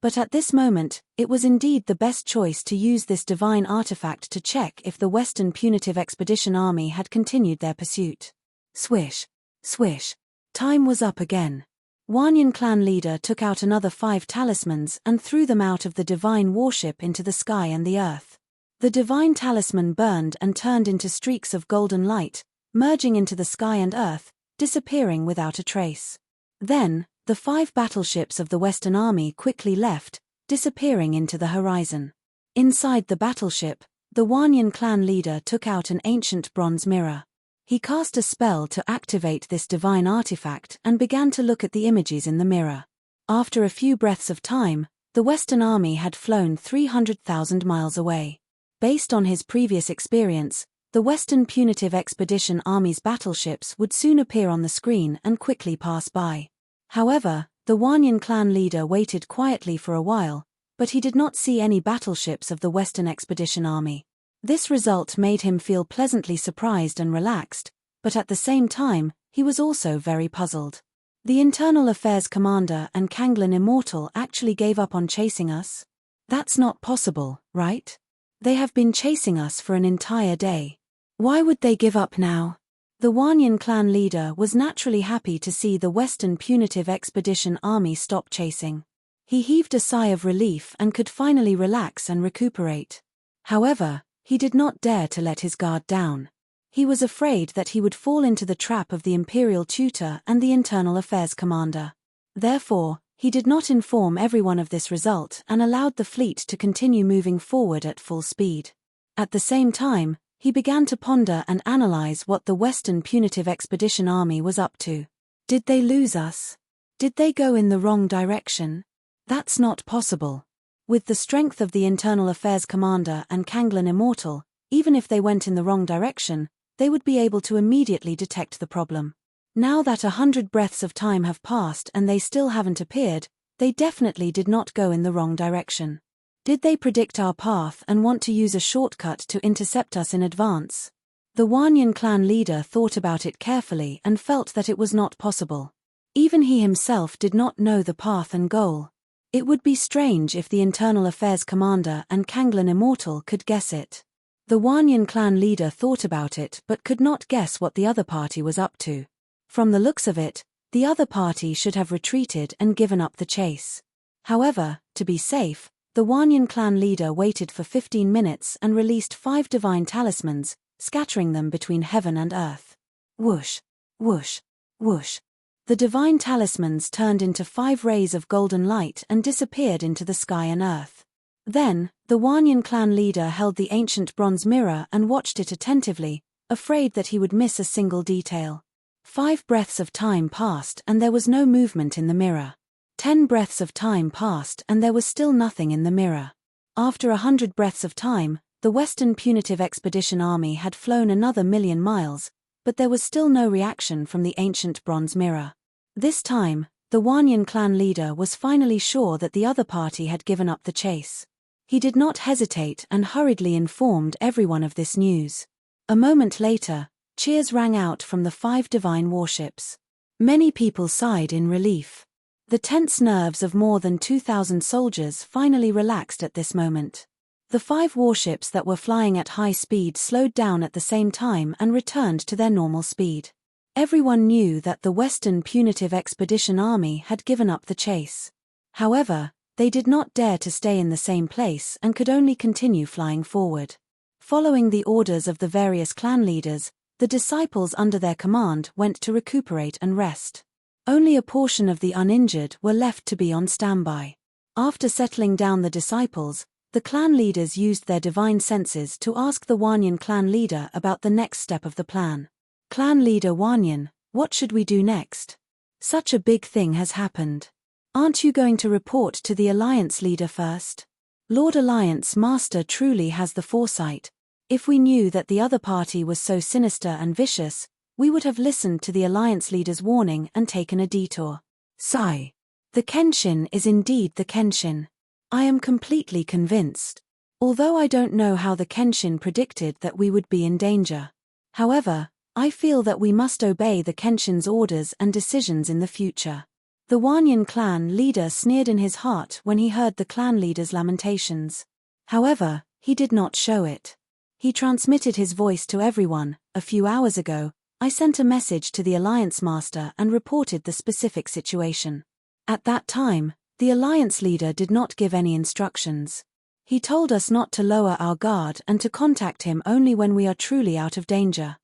Speaker 1: But at this moment, it was indeed the best choice to use this divine artifact to check if the Western Punitive Expedition Army had continued their pursuit. Swish, swish. Time was up again. Wanyan clan leader took out another 5 talismans and threw them out of the divine warship into the sky and the earth. The divine talisman burned and turned into streaks of golden light, merging into the sky and earth, disappearing without a trace. Then, the 5 battleships of the Western army quickly left, disappearing into the horizon. Inside the battleship, the Wanyan clan leader took out an ancient bronze mirror. He cast a spell to activate this divine artifact and began to look at the images in the mirror. After a few breaths of time, the Western army had flown 300,000 miles away. Based on his previous experience, the Western Punitive Expedition Army's battleships would soon appear on the screen and quickly pass by. However, the Wanyan clan leader waited quietly for a while, but he did not see any battleships of the Western Expedition Army. This result made him feel pleasantly surprised and relaxed, but at the same time, he was also very puzzled. The Internal Affairs Commander and Kanglin Immortal actually gave up on chasing us? That's not possible, right? They have been chasing us for an entire day. Why would they give up now? The Wanyan clan leader was naturally happy to see the Western Punitive Expedition Army stop chasing. He heaved a sigh of relief and could finally relax and recuperate. However, he did not dare to let his guard down. He was afraid that he would fall into the trap of the Imperial tutor and the Internal Affairs Commander. Therefore, he did not inform everyone of this result and allowed the fleet to continue moving forward at full speed. At the same time, he began to ponder and analyze what the Western Punitive Expedition Army was up to. Did they lose us? Did they go in the wrong direction? That's not possible. With the strength of the Internal Affairs Commander and Kanglin Immortal, even if they went in the wrong direction, they would be able to immediately detect the problem. Now that 100 breaths of time have passed and they still haven't appeared, they definitely did not go in the wrong direction. Did they predict our path and want to use a shortcut to intercept us in advance? The Wanyan clan leader thought about it carefully and felt that it was not possible. Even he himself did not know the path and goal. It would be strange if the Internal Affairs Commander and Kanglin Immortal could guess it. The Wanyan clan leader thought about it but could not guess what the other party was up to. From the looks of it, the other party should have retreated and given up the chase. However, to be safe, the Wanyan clan leader waited for 15 minutes and released 5 divine talismans, scattering them between heaven and earth. Whoosh, whoosh, whoosh. The divine talismans turned into 5 rays of golden light and disappeared into the sky and earth. Then, the Wanyan clan leader held the ancient bronze mirror and watched it attentively, afraid that he would miss a single detail. 5 breaths of time passed and there was no movement in the mirror. 10 breaths of time passed and there was still nothing in the mirror. After 100 breaths of time, the Western Punitive Expedition Army had flown another 1,000,000 miles, but there was still no reaction from the ancient bronze mirror. This time, the Wanyan clan leader was finally sure that the other party had given up the chase. He did not hesitate and hurriedly informed everyone of this news. A moment later, cheers rang out from the 5 divine warships. Many people sighed in relief. The tense nerves of more than 2,000 soldiers finally relaxed at this moment. The 5 warships that were flying at high speed slowed down at the same time and returned to their normal speed. Everyone knew that the Western Punitive Expedition Army had given up the chase. However, they did not dare to stay in the same place and could only continue flying forward. Following the orders of the various clan leaders, the disciples under their command went to recuperate and rest. Only a portion of the uninjured were left to be on standby. After settling down the disciples, the clan leaders used their divine senses to ask the Wanyan clan leader about the next step of the plan. Clan leader Wanyan, what should we do next? Such a big thing has happened. Aren't you going to report to the Alliance leader first? Lord Alliance Master truly has the foresight. If we knew that the other party was so sinister and vicious, we would have listened to the Alliance leader's warning and taken a detour. Sigh. The Kenshin is indeed the Kenshin. I am completely convinced. Although I don't know how the Kenshin predicted that we would be in danger. However, I feel that we must obey the Kenshin's orders and decisions in the future. The Wanyan clan leader sneered in his heart when he heard the clan leader's lamentations. However, he did not show it. He transmitted his voice to everyone. A few hours ago, I sent a message to the Alliance Master and reported the specific situation. At that time, the Alliance leader did not give any instructions. He told us not to lower our guard and to contact him only when we are truly out of danger.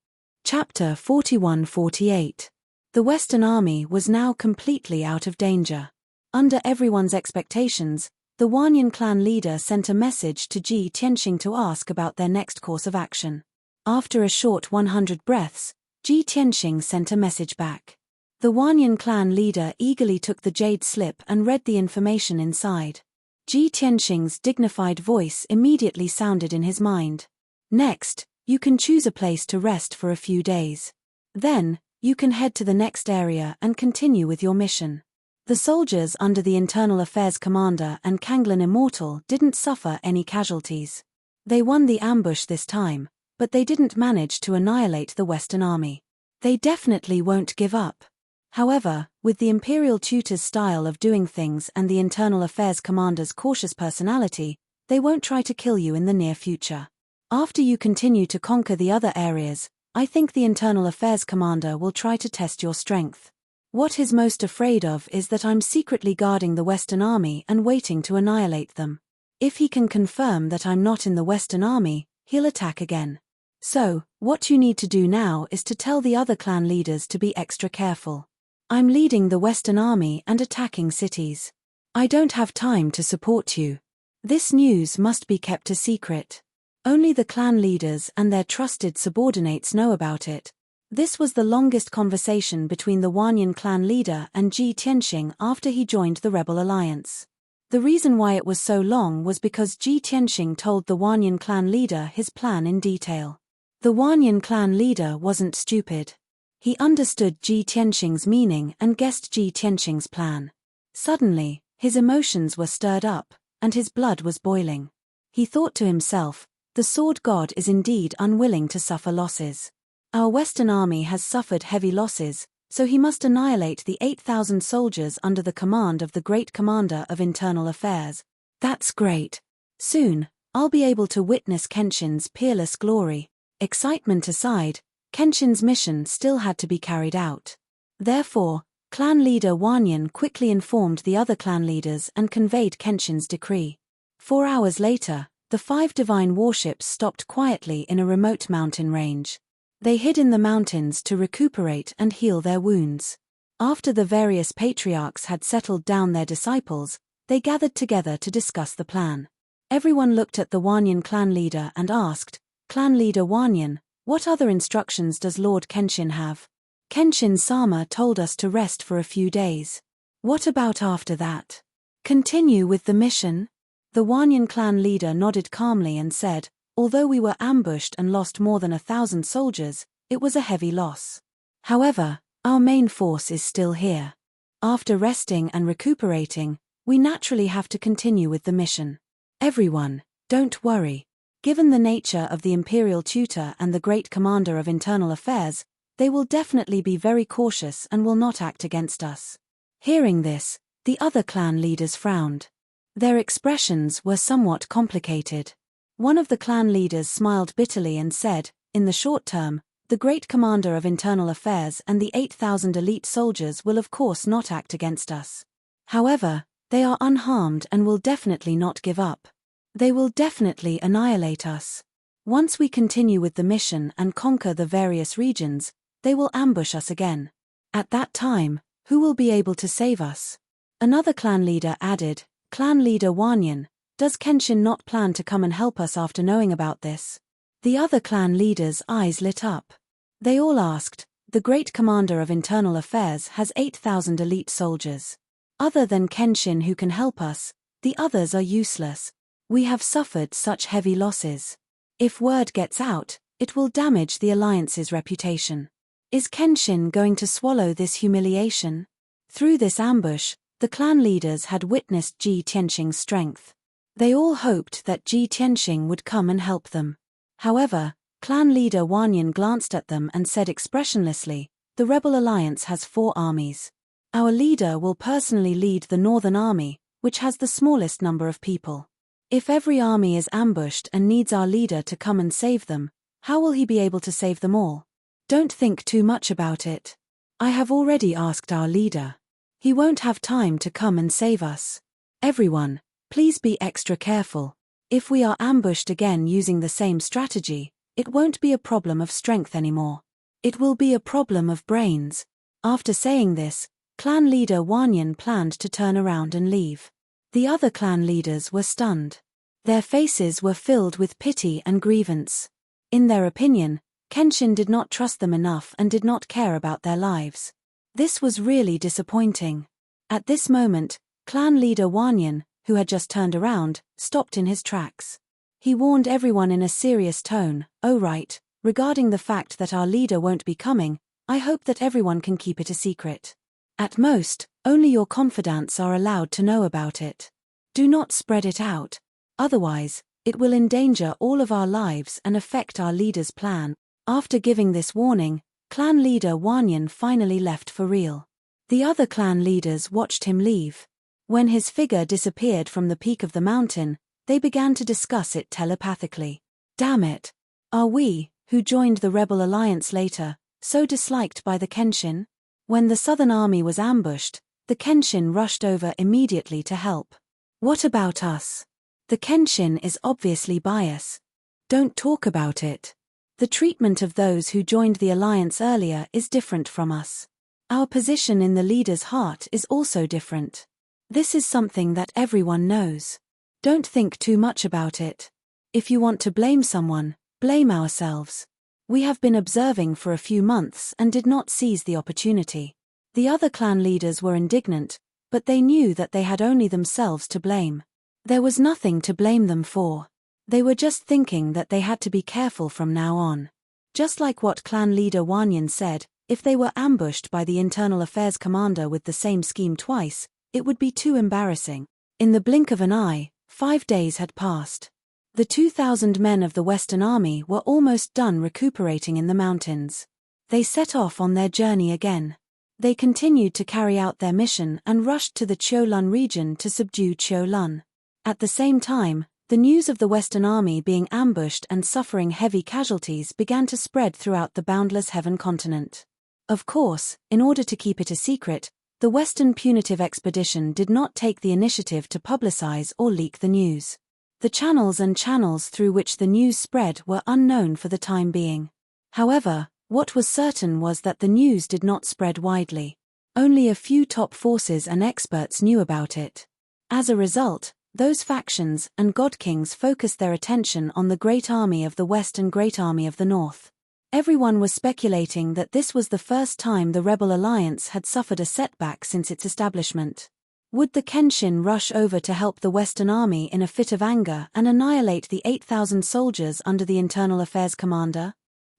Speaker 1: Chapter 41-48. The Western Army was now completely out of danger. Under everyone's expectations, the Wanyan clan leader sent a message to Ji Tianxing to ask about their next course of action. After a short 100 breaths, Ji Tianxing sent a message back. The Wanyan clan leader eagerly took the jade slip and read the information inside. Ji Tianxing's dignified voice immediately sounded in his mind. Next, you can choose a place to rest for a few days. Then, you can head to the next area and continue with your mission. The soldiers under the Internal Affairs Commander and Kanglan Immortal didn't suffer any casualties. They won the ambush this time, but they didn't manage to annihilate the Western Army. They definitely won't give up. However, with the Imperial Tutor's style of doing things and the Internal Affairs Commander's cautious personality, they won't try to kill you in the near future. After you continue to conquer the other areas, I think the Internal Affairs Commander will try to test your strength. What he's most afraid of is that I'm secretly guarding the Western Army and waiting to annihilate them. If he can confirm that I'm not in the Western Army, he'll attack again. So, what you need to do now is to tell the other clan leaders to be extra careful. I'm leading the Western Army and attacking cities. I don't have time to support you. This news must be kept a secret. Only the clan leaders and their trusted subordinates know about it. This was the longest conversation between the Wanyan clan leader and Ji Tianxing after he joined the Rebel Alliance. The reason why it was so long was because Ji Tianxing told the Wanyan clan leader his plan in detail. The Wanyan clan leader wasn't stupid. He understood Ji Tianxing's meaning and guessed Ji Tianxing's plan. Suddenly, his emotions were stirred up, and his blood was boiling. He thought to himself, the Sword God is indeed unwilling to suffer losses. Our Western Army has suffered heavy losses, so he must annihilate the 8,000 soldiers under the command of the Great Commander of Internal Affairs. That's great. Soon, I'll be able to witness Kenshin's peerless glory. Excitement aside, Kenshin's mission still had to be carried out. Therefore, clan leader Wanyan quickly informed the other clan leaders and conveyed Kenshin's decree. 4 hours later, the 5 divine warships stopped quietly in a remote mountain range. They hid in the mountains to recuperate and heal their wounds. After the various patriarchs had settled down their disciples, they gathered together to discuss the plan. Everyone looked at the Wanyan clan leader and asked, "Clan leader Wanyan, what other instructions does Lord Kenshin have?" "Kenshin-sama told us to rest for a few days." "What about after that? Continue with the mission?" The Wanyan clan leader nodded calmly and said, "Although we were ambushed and lost more than 1,000 soldiers, it was a heavy loss. However, our main force is still here. After resting and recuperating, we naturally have to continue with the mission. Everyone, don't worry. Given the nature of the Imperial Tutor and the Great Commander of Internal Affairs, they will definitely be very cautious and will not act against us." Hearing this, the other clan leaders frowned. Their expressions were somewhat complicated. One of the clan leaders smiled bitterly and said, "In the short term, the Great Commander of Internal Affairs and the 8,000 elite soldiers will of course not act against us. However, they are unharmed and will definitely not give up. They will definitely annihilate us. Once we continue with the mission and conquer the various regions, they will ambush us again. At that time, who will be able to save us?" Another clan leader added, "Clan leader Wanyan, does Kenshin not plan to come and help us after knowing about this?" The other clan leaders' eyes lit up. They all asked, "The Great Commander of Internal Affairs has 8,000 elite soldiers. Other than Kenshin who can help us, the others are useless. We have suffered such heavy losses. If word gets out, it will damage the Alliance's reputation. Is Kenshin going to swallow this humiliation?" Through this ambush, the clan leaders had witnessed Ji Tianxing's strength. They all hoped that Ji Tianxing would come and help them. However, clan leader Wanyan glanced at them and said expressionlessly, "The Rebel Alliance has 4 armies. Our leader will personally lead the Northern Army, which has the smallest number of people. If every army is ambushed and needs our leader to come and save them, how will he be able to save them all? Don't think too much about it. I have already asked our leader. He won't have time to come and save us. Everyone, please be extra careful. If we are ambushed again using the same strategy, it won't be a problem of strength anymore. It will be a problem of brains." After saying this, clan leader Wanyan planned to turn around and leave. The other clan leaders were stunned. Their faces were filled with pity and grievance. In their opinion, Kenshin did not trust them enough and did not care about their lives. This was really disappointing. At this moment, clan leader Wanyan, who had just turned around, stopped in his tracks. He warned everyone in a serious tone, "Oh right, regarding the fact that our leader won't be coming, I hope that everyone can keep it a secret. At most, only your confidants are allowed to know about it. Do not spread it out. Otherwise, it will endanger all of our lives and affect our leader's plan." After giving this warning, clan leader Wanyan finally left for real. The other clan leaders watched him leave. When his figure disappeared from the peak of the mountain, they began to discuss it telepathically. Damn it! Are we, who joined the Rebel Alliance later, so disliked by the Kenshin? When the Southern Army was ambushed, the Kenshin rushed over immediately to help. What about us? The Kenshin is obviously biased. Don't talk about it. The treatment of those who joined the Alliance earlier is different from us. Our position in the leader's heart is also different. This is something that everyone knows. Don't think too much about it. If you want to blame someone, blame ourselves. We have been observing for a few months and did not seize the opportunity. The other clan leaders were indignant, but they knew that they had only themselves to blame. There was nothing to blame them for. They were just thinking that they had to be careful from now on. Just like what clan leader Wanyan said, if they were ambushed by the Internal Affairs commander with the same scheme twice, it would be too embarrassing. In the blink of an eye, 5 days had passed. The 2,000 men of the Western Army were almost done recuperating in the mountains. They set off on their journey again. They continued to carry out their mission and rushed to the Qiulun region to subdue Qiulun. At the same time, the news of the Western Army being ambushed and suffering heavy casualties began to spread throughout the boundless Heaven continent. Of course, in order to keep it a secret, the Western Punitive Expedition did not take the initiative to publicize or leak the news. The channels through which the news spread were unknown for the time being. However, what was certain was that the news did not spread widely. Only a few top forces and experts knew about it. As a result, Those factions and god-kings focused their attention on the Great Army of the West and Great Army of the North. Everyone was speculating that this was the first time the rebel alliance had suffered a setback since its establishment. Would the Kenshin rush over to help the Western Army in a fit of anger and annihilate the 8,000 soldiers under the Internal Affairs commander?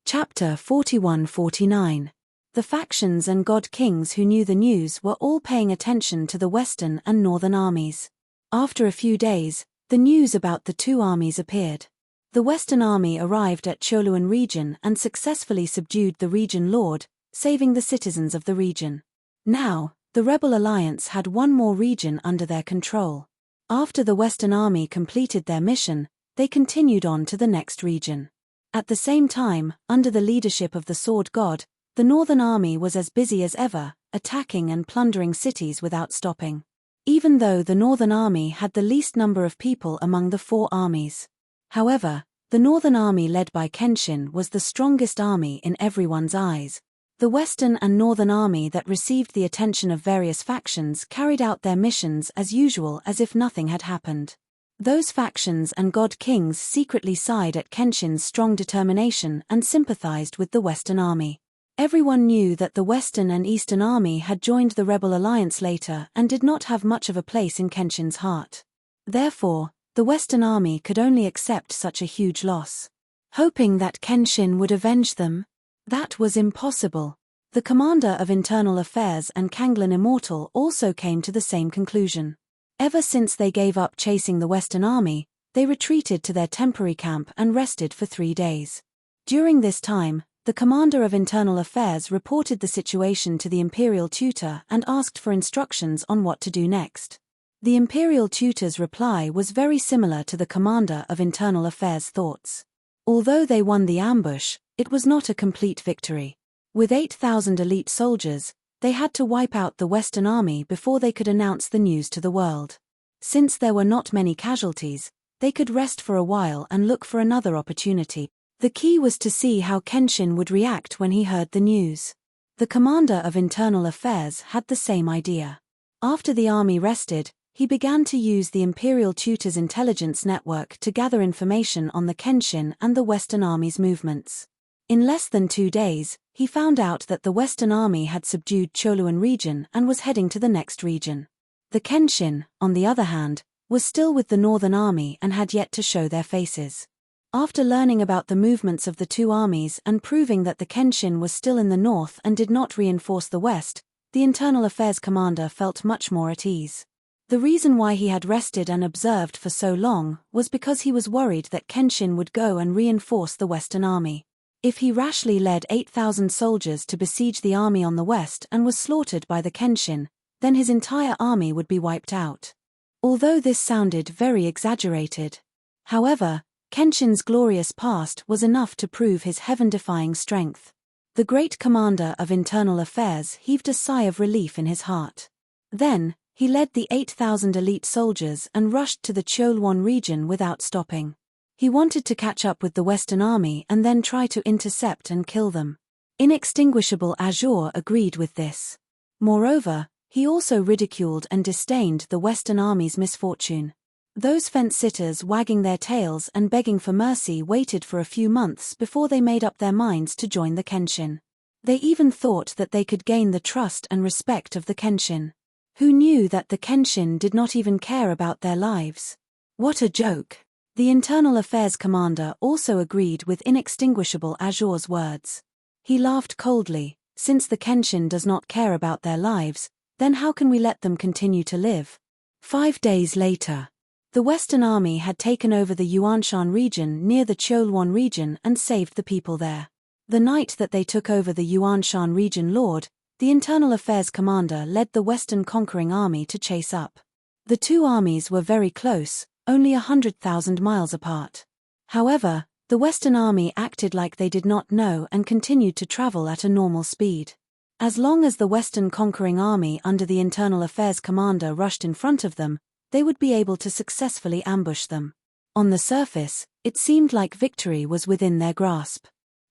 Speaker 1: Chapter 41-49. The factions and god-kings who knew the news were all paying attention to the Western and Northern armies. After a few days, the news about the two armies appeared. The Western Army arrived at Choluan region and successfully subdued the region lord, saving the citizens of the region. Now, the rebel alliance had one more region under their control. After the Western Army completed their mission, they continued on to the next region. At the same time, under the leadership of the Sword God, the Northern Army was as busy as ever, attacking and plundering cities without stopping. Even though the Northern Army had the least number of people among the four armies. However, the Northern Army led by Kenshin was the strongest army in everyone's eyes. The Western and Northern Army that received the attention of various factions carried out their missions as usual as if nothing had happened. Those factions and god-kings secretly sighed at Kenshin's strong determination and sympathized with the Western Army. Everyone knew that the Western and Eastern Army had joined the rebel alliance later and did not have much of a place in Kenshin's heart. Therefore, the Western Army could only accept such a huge loss. Hoping that Kenshin would avenge them? That was impossible. The commander of Internal Affairs and Kanglan Immortal also came to the same conclusion. Ever since they gave up chasing the Western Army, they retreated to their temporary camp and rested for 3 days. During this time, the commander of Internal Affairs reported the situation to the Imperial Tutor and asked for instructions on what to do next. The Imperial Tutor's reply was very similar to the commander of Internal Affairs' thoughts. Although they won the ambush, it was not a complete victory. With 8,000 elite soldiers, they had to wipe out the Western Army before they could announce the news to the world. Since there were not many casualties, they could rest for a while and look for another opportunity. The key was to see how Kenshin would react when he heard the news. The commander of Internal Affairs had the same idea. After the army rested, he began to use the Imperial Tutor's intelligence network to gather information on the Kenshin and the Western Army's movements. In less than 2 days, he found out that the Western Army had subdued Choluan region and was heading to the next region. The Kenshin, on the other hand, was still with the Northern Army and had yet to show their faces. After learning about the movements of the two armies and proving that the Kenshin was still in the north and did not reinforce the west, the Internal Affairs commander felt much more at ease. The reason why he had rested and observed for so long was because he was worried that Kenshin would go and reinforce the Western Army. If he rashly led 8,000 soldiers to besiege the army on the west and was slaughtered by the Kenshin, then his entire army would be wiped out. Although this sounded very exaggerated. However, Kenshin's glorious past was enough to prove his heaven-defying strength. The great commander of Internal Affairs heaved a sigh of relief in his heart. Then, he led the 8,000 elite soldiers and rushed to the Choluan region without stopping. He wanted to catch up with the Western Army and then try to intercept and kill them. Inextinguishable Azure agreed with this. Moreover, he also ridiculed and disdained the Western Army's misfortune. Those fence-sitters wagging their tails and begging for mercy waited for a few months before they made up their minds to join the Kenshin. They even thought that they could gain the trust and respect of the Kenshin. Who knew that the Kenshin did not even care about their lives? What a joke! The Internal Affairs commander also agreed with Inextinguishable Azure's words. He laughed coldly. Since the Kenshin does not care about their lives, then how can we let them continue to live? 5 days later, the Western Army had taken over the Yuanshan region near the Choluan region and saved the people there. The night that they took over the Yuanshan region lord, the Internal Affairs commander led the Western conquering army to chase up. The two armies were very close, only 100,000 miles apart. However, the Western Army acted like they did not know and continued to travel at a normal speed. As long as the Western conquering army under the Internal Affairs commander rushed in front of them, they would be able to successfully ambush them. On the surface, it seemed like victory was within their grasp.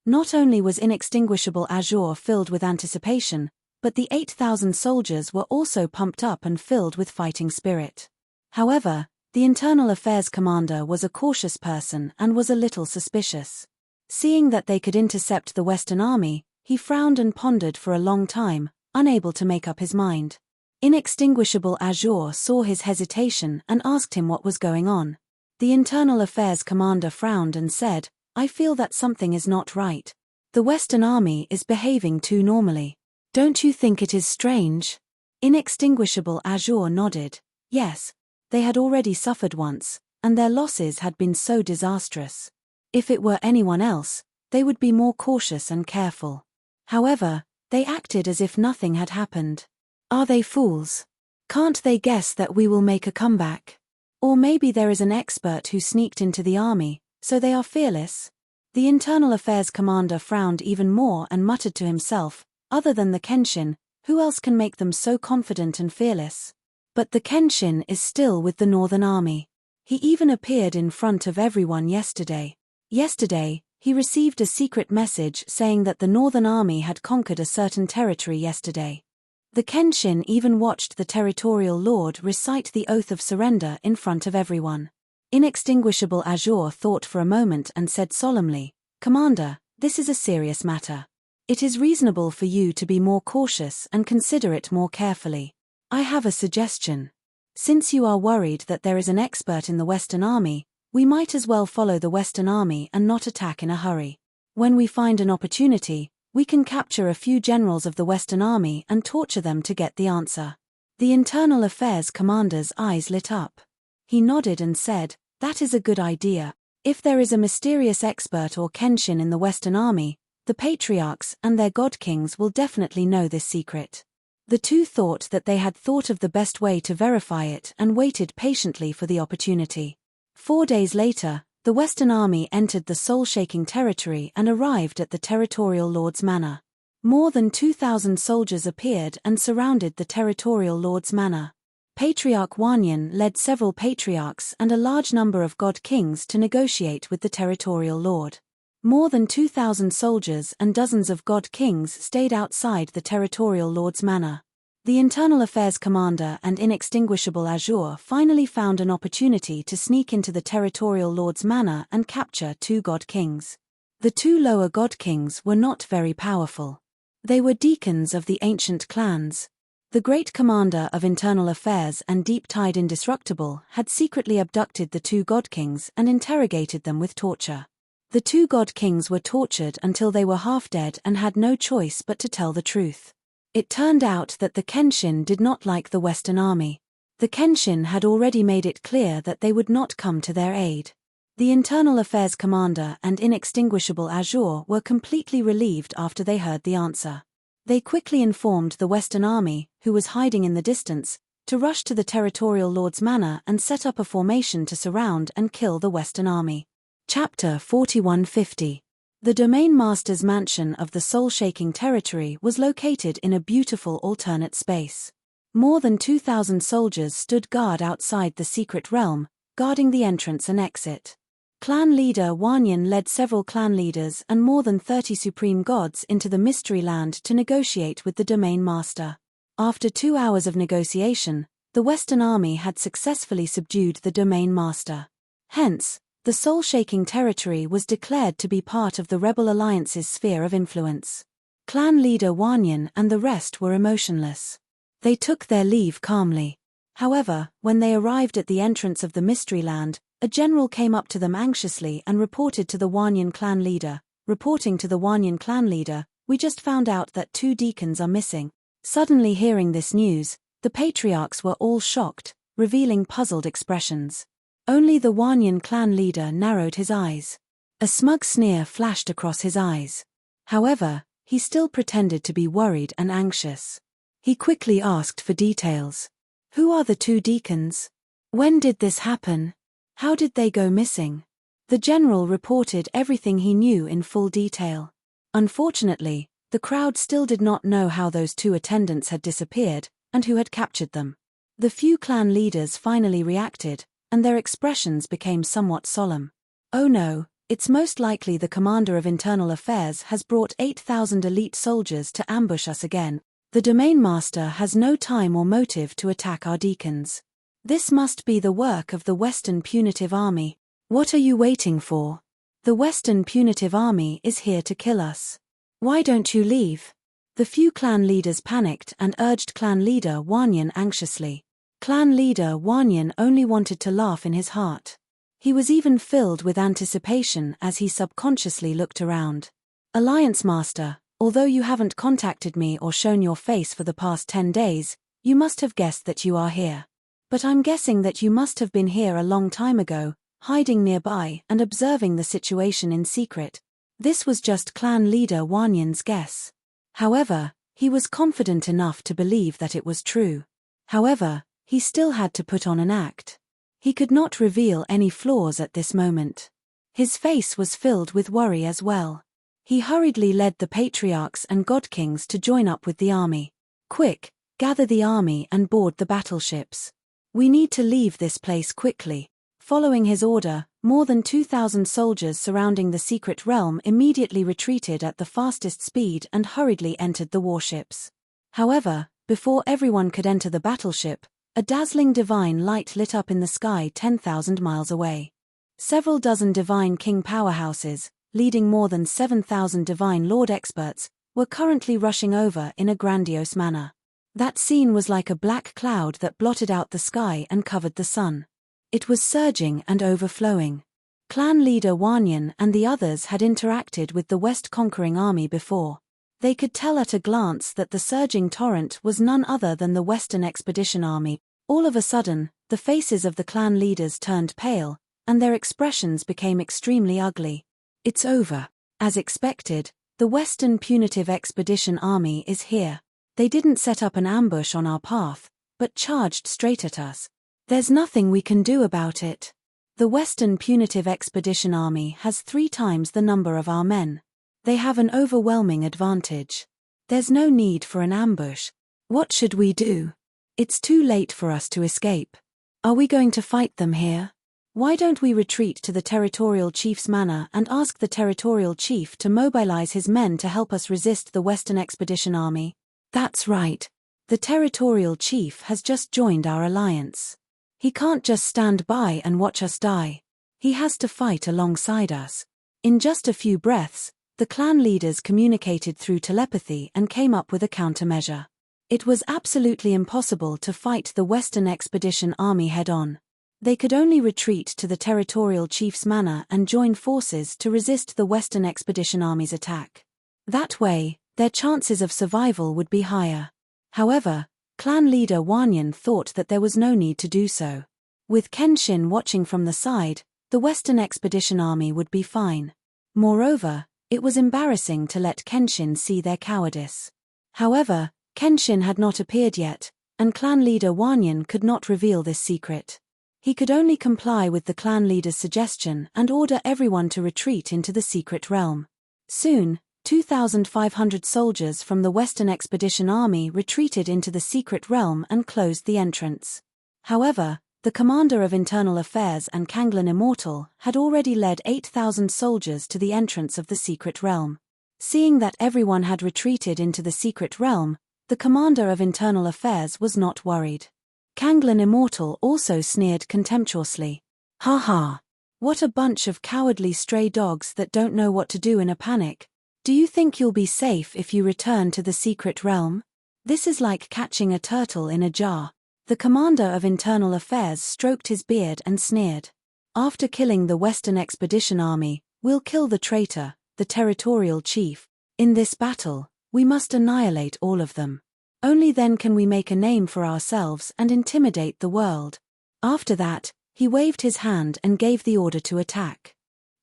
Speaker 1: Not only was Inextinguishable Azure filled with anticipation, but the 8,000 soldiers were also pumped up and filled with fighting spirit. However, The Internal Affairs commander was a cautious person and was a little suspicious. Seeing that they could intercept the Western Army, he frowned and pondered for a long time, unable to make up his mind. Inextinguishable Azure saw his hesitation and asked him what was going on. The Internal Affairs commander frowned and said, "I feel that something is not right. The Western Army is behaving too normally. Don't you think it is strange?" Inextinguishable Azure nodded. Yes. They had already suffered once, and their losses had been so disastrous. If it were anyone else, they would be more cautious and careful. However, they acted as if nothing had happened. Are they fools? Can't they guess that we will make a comeback? Or maybe there is an expert who sneaked into the army, so they are fearless? The Internal Affairs commander frowned even more and muttered to himself, other than the Kenshin, who else can make them so confident and fearless? But the Kenshin is still with the Northern Army. He even appeared in front of everyone yesterday. Yesterday, he received a secret message saying that the Northern Army had conquered a certain territory yesterday. The Kenshin even watched the territorial lord recite the oath of surrender in front of everyone. Inextinguishable Azure thought for a moment and said solemnly, "Commander, this is a serious matter. It is reasonable for you to be more cautious and consider it more carefully. I have a suggestion. Since you are worried that there is an expert in the Western Army, we might as well follow the Western Army and not attack in a hurry. When we find an opportunity, we can capture a few generals of the Western Army and torture them to get the answer." The Internal Affairs commander's eyes lit up. He nodded and said, "That is a good idea. If there is a mysterious expert or Kenshin in the Western Army, the patriarchs and their god kings will definitely know this secret." The two thought that they had thought of the best way to verify it and waited patiently for the opportunity. 4 days later, the Western Army entered the soul-shaking territory and arrived at the territorial lord's manor. More than 2,000 soldiers appeared and surrounded the territorial lord's manor. Patriarch Wanyan led several patriarchs and a large number of god kings to negotiate with the territorial lord. More than 2,000 soldiers and dozens of god kings stayed outside the territorial lord's manor. The Internal Affairs commander and Inextinguishable Azure finally found an opportunity to sneak into the territorial lord's manor and capture 2 god kings. The 2 lower god kings were not very powerful. They were deacons of the ancient clans. The great commander of Internal Affairs and Deep-Tide Indestructible had secretly abducted the 2 god kings and interrogated them with torture. The 2 god kings were tortured until they were half dead and had no choice but to tell the truth. It turned out that the Kenshin did not like the Western Army. The Kenshin had already made it clear that they would not come to their aid. The Internal Affairs commander and Inextinguishable Azure were completely relieved after they heard the answer. They quickly informed the Western Army, who was hiding in the distance, to rush to the territorial lord's manor and set up a formation to surround and kill the Western Army. Chapter 4150. The Domain Master's mansion of the soul-shaking territory was located in a beautiful alternate space. More than 2,000 soldiers stood guard outside the secret realm, guarding the entrance and exit. Clan leader Wanyan led several clan leaders and more than 30 supreme gods into the Mystery Land to negotiate with the Domain Master. After 2 hours of negotiation, the Western Army had successfully subdued the Domain Master. Hence, the soul-shaking territory was declared to be part of the Rebel Alliance's sphere of influence. Clan leader Wanyan and the rest were emotionless. They took their leave calmly. However, when they arrived at the entrance of the Mystery Land, a general came up to them anxiously and reported to the Wanyan clan leader. Reporting to the Wanyan clan leader, "We just found out that 2 deacons are missing." Suddenly hearing this news, the patriarchs were all shocked, revealing puzzled expressions. Only the Wanyan clan leader narrowed his eyes. A smug sneer flashed across his eyes. However, he still pretended to be worried and anxious. He quickly asked for details. "Who are the 2 deacons? When did this happen? How did they go missing?" The general reported everything he knew in full detail. Unfortunately, the crowd still did not know how those 2 attendants had disappeared, and who had captured them. The few clan leaders finally reacted, and their expressions became somewhat solemn. "Oh no, it's most likely the commander of Internal Affairs has brought 8,000 elite soldiers to ambush us again. The Domain Master has no time or motive to attack our deacons. This must be the work of the Western Punitive Army. What are you waiting for? The Western Punitive Army is here to kill us. Why don't you leave? The few clan leaders panicked and urged clan leader Wanyan anxiously. Clan leader Wanyan only wanted to laugh in his heart. He was even filled with anticipation as he subconsciously looked around. Alliance Master, although you haven't contacted me or shown your face for the past 10 days, you must have guessed that you are here. But I'm guessing that you must have been here a long time ago, hiding nearby and observing the situation in secret. This was just clan leader Wanyan's guess. However, he was confident enough to believe that it was true. However, he still had to put on an act. He could not reveal any flaws at this moment. His face was filled with worry as well. He hurriedly led the patriarchs and god kings to join up with the army. Quick, gather the army and board the battleships. We need to leave this place quickly. Following his order, more than 2,000 soldiers surrounding the secret realm immediately retreated at the fastest speed and hurriedly entered the warships. However, before everyone could enter the battleship, a dazzling divine light lit up in the sky 10,000 miles away. Several dozen divine king powerhouses, leading more than 7,000 divine lord experts, were currently rushing over in a grandiose manner. That scene was like a black cloud that blotted out the sky and covered the sun. It was surging and overflowing. Clan leader Wanyan and the others had interacted with the West conquering army before. They could tell at a glance that the surging torrent was none other than the Western Expedition Army. All of a sudden, the faces of the clan leaders turned pale, and their expressions became extremely ugly. It's over. As expected, the Western Punitive Expedition Army is here. They didn't set up an ambush on our path, but charged straight at us. There's nothing we can do about it. The Western Punitive Expedition Army has 3 times the number of our men. They have an overwhelming advantage. There's no need for an ambush. What should we do? It's too late for us to escape. Are we going to fight them here? Why don't we retreat to the territorial chief's manor and ask the territorial chief to mobilize his men to help us resist the Western Expedition Army? That's right. The territorial chief has just joined our alliance. He can't just stand by and watch us die. He has to fight alongside us. In just a few breaths, the clan leaders communicated through telepathy and came up with a countermeasure. It was absolutely impossible to fight the Western Expedition Army head-on. They could only retreat to the territorial chief's manor and join forces to resist the Western Expedition Army's attack. That way, their chances of survival would be higher. However, clan leader Wanyan thought that there was no need to do so. With Kenshin watching from the side, the Western Expedition Army would be fine. Moreover, it was embarrassing to let Kenshin see their cowardice. However, Kenshin had not appeared yet, and clan leader Wanyan could not reveal this secret. He could only comply with the clan leader's suggestion and order everyone to retreat into the secret realm. Soon, 2,500 soldiers from the Western Expedition Army retreated into the secret realm and closed the entrance. However, the commander of internal affairs and Kanglan Immortal had already led 8,000 soldiers to the entrance of the secret realm. Seeing that everyone had retreated into the secret realm, the commander of internal affairs was not worried. Kanglan Immortal also sneered contemptuously. Ha ha! What a bunch of cowardly stray dogs that don't know what to do in a panic. Do you think you'll be safe if you return to the secret realm? This is like catching a turtle in a jar. The commander of internal affairs stroked his beard and sneered. After killing the Western Expedition Army, we'll kill the traitor, the territorial chief. In this battle, we must annihilate all of them. Only then can we make a name for ourselves and intimidate the world. After that, he waved his hand and gave the order to attack.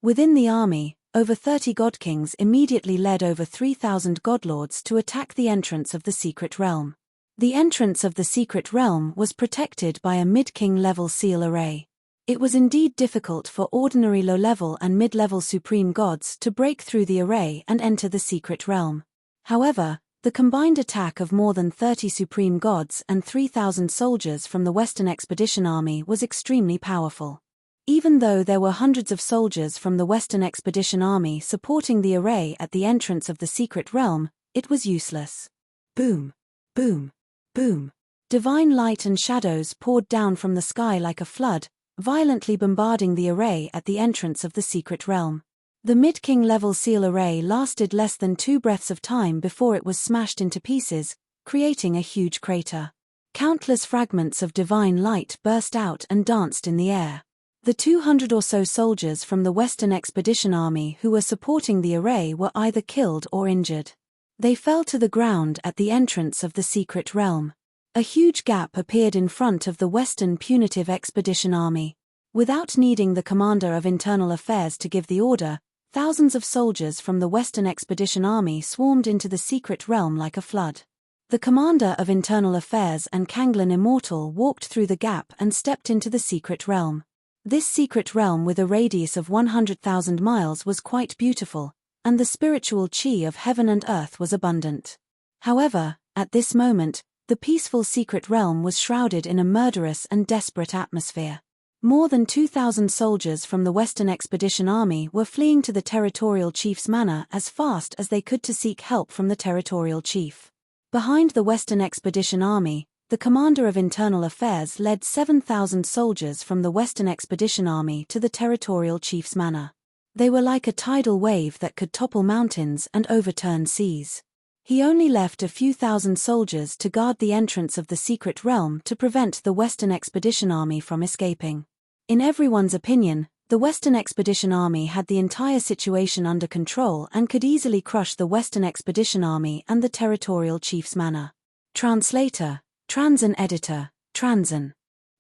Speaker 1: Within the army, over 30 god kings immediately led over 3,000 godlords to attack the entrance of the secret realm. The entrance of the secret realm was protected by a mid-king level seal array. It was indeed difficult for ordinary low-level and mid-level supreme gods to break through the array and enter the secret realm. However, the combined attack of more than 30 supreme gods and 3,000 soldiers from the Western Expedition Army was extremely powerful. Even though there were hundreds of soldiers from the Western Expedition Army supporting the array at the entrance of the secret realm, it was useless. Boom! Boom! Boom! Divine light and shadows poured down from the sky like a flood, violently bombarding the array at the entrance of the secret realm. The mid-king level seal array lasted less than 2 breaths of time before it was smashed into pieces, creating a huge crater. Countless fragments of divine light burst out and danced in the air. The 200 or so soldiers from the Western Expedition Army who were supporting the array were either killed or injured. They fell to the ground at the entrance of the secret realm. A huge gap appeared in front of the Western Punitive Expedition Army. Without needing the commander of internal affairs to give the order, thousands of soldiers from the Western Expedition Army swarmed into the secret realm like a flood. The commander of internal affairs and Kanglin Immortal walked through the gap and stepped into the secret realm. This secret realm with a radius of 100,000 miles was quite beautiful, and the spiritual chi of heaven and earth was abundant. However, at this moment, the peaceful secret realm was shrouded in a murderous and desperate atmosphere. More than 2,000 soldiers from the Western Expedition Army were fleeing to the territorial chief's manor as fast as they could to seek help from the territorial chief. Behind the Western Expedition Army, the commander of internal affairs led 7,000 soldiers from the Western Expedition Army to the territorial chief's manor. They were like a tidal wave that could topple mountains and overturn seas. He only left a few thousand soldiers to guard the entrance of the secret realm to prevent the Western Expedition Army from escaping. In everyone's opinion, the Western Expedition Army had the entire situation under control and could easily crush the Western Expedition Army and the territorial chief's manor. Translator, Transen Editor, Transen.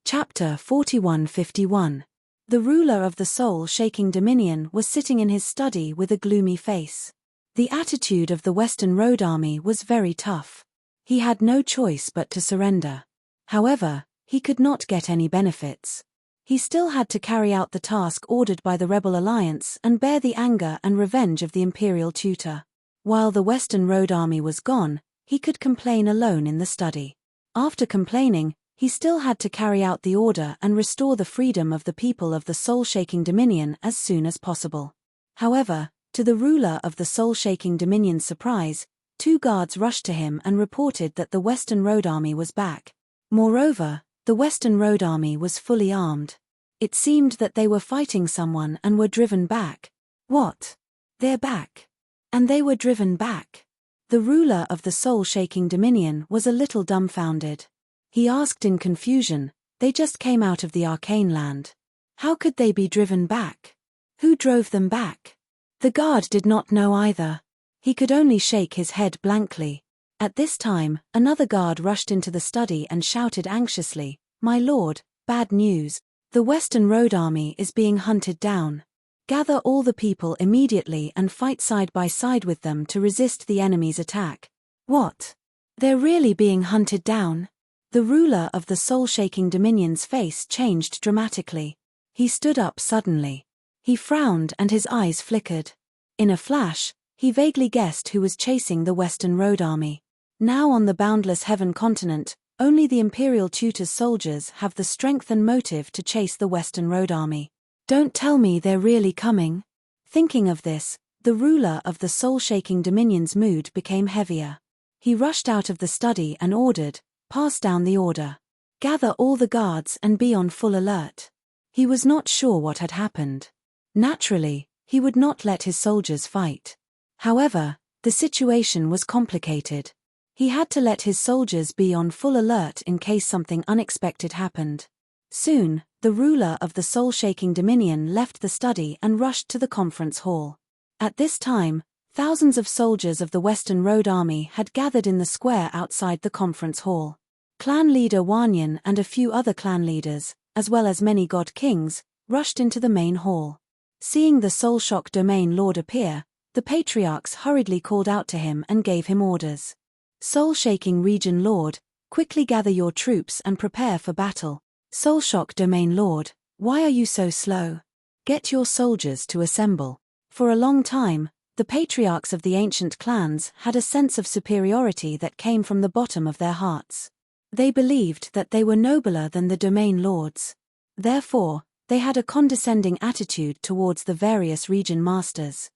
Speaker 1: Chapter 4151. The ruler of the soul-shaking dominion was sitting in his study with a gloomy face. The attitude of the Western Road Army was very tough. He had no choice but to surrender. However, he could not get any benefits. He still had to carry out the task ordered by the Rebel Alliance and bear the anger and revenge of the Imperial Tutor. While the Western Road Army was gone, he could complain alone in the study. After complaining, he still had to carry out the order and restore the freedom of the people of the soul-shaking dominion as soon as possible. However, to the ruler of the soul-shaking dominion's surprise, 2 guards rushed to him and reported that the Western Road Army was back. Moreover, the Western Road Army was fully armed. It seemed that they were fighting someone and were driven back. What? They're back. And they were driven back. The ruler of the soul-shaking dominion was a little dumbfounded. He asked in confusion, they just came out of the arcane land. How could they be driven back? Who drove them back? The guard did not know either. He could only shake his head blankly. At this time, another guard rushed into the study and shouted anxiously, "My lord, bad news. The Western Road Army is being hunted down. Gather all the people immediately and fight side by side with them to resist the enemy's attack." What? They're really being hunted down? The ruler of the soul-shaking dominion's face changed dramatically. He stood up suddenly. He frowned and his eyes flickered. In a flash, he vaguely guessed who was chasing the Western Road Army. Now on the boundless heaven continent, only the Imperial Tutor's soldiers have the strength and motive to chase the Western Road Army. Don't tell me they're really coming. Thinking of this, the ruler of the soul-shaking dominion's mood became heavier. He rushed out of the study and ordered, "Pass down the order. Gather all the guards and be on full alert." He was not sure what had happened. Naturally, he would not let his soldiers fight. However, the situation was complicated. He had to let his soldiers be on full alert in case something unexpected happened. Soon, the ruler of the soul-shaking dominion left the study and rushed to the conference hall. At this time, thousands of soldiers of the Western Road Army had gathered in the square outside the conference hall. Clan leader Wanyan and a few other clan leaders, as well as many god kings, rushed into the main hall. Seeing the Soul Shock Domain Lord appear, the patriarchs hurriedly called out to him and gave him orders. "Soul-shaking Region Lord, quickly gather your troops and prepare for battle." "Soul Shock Domain Lord, why are you so slow? Get your soldiers to assemble." For a long time, the patriarchs of the ancient clans had a sense of superiority that came from the bottom of their hearts. They believed that they were nobler than the domain lords. Therefore, they had a condescending attitude towards the various region masters.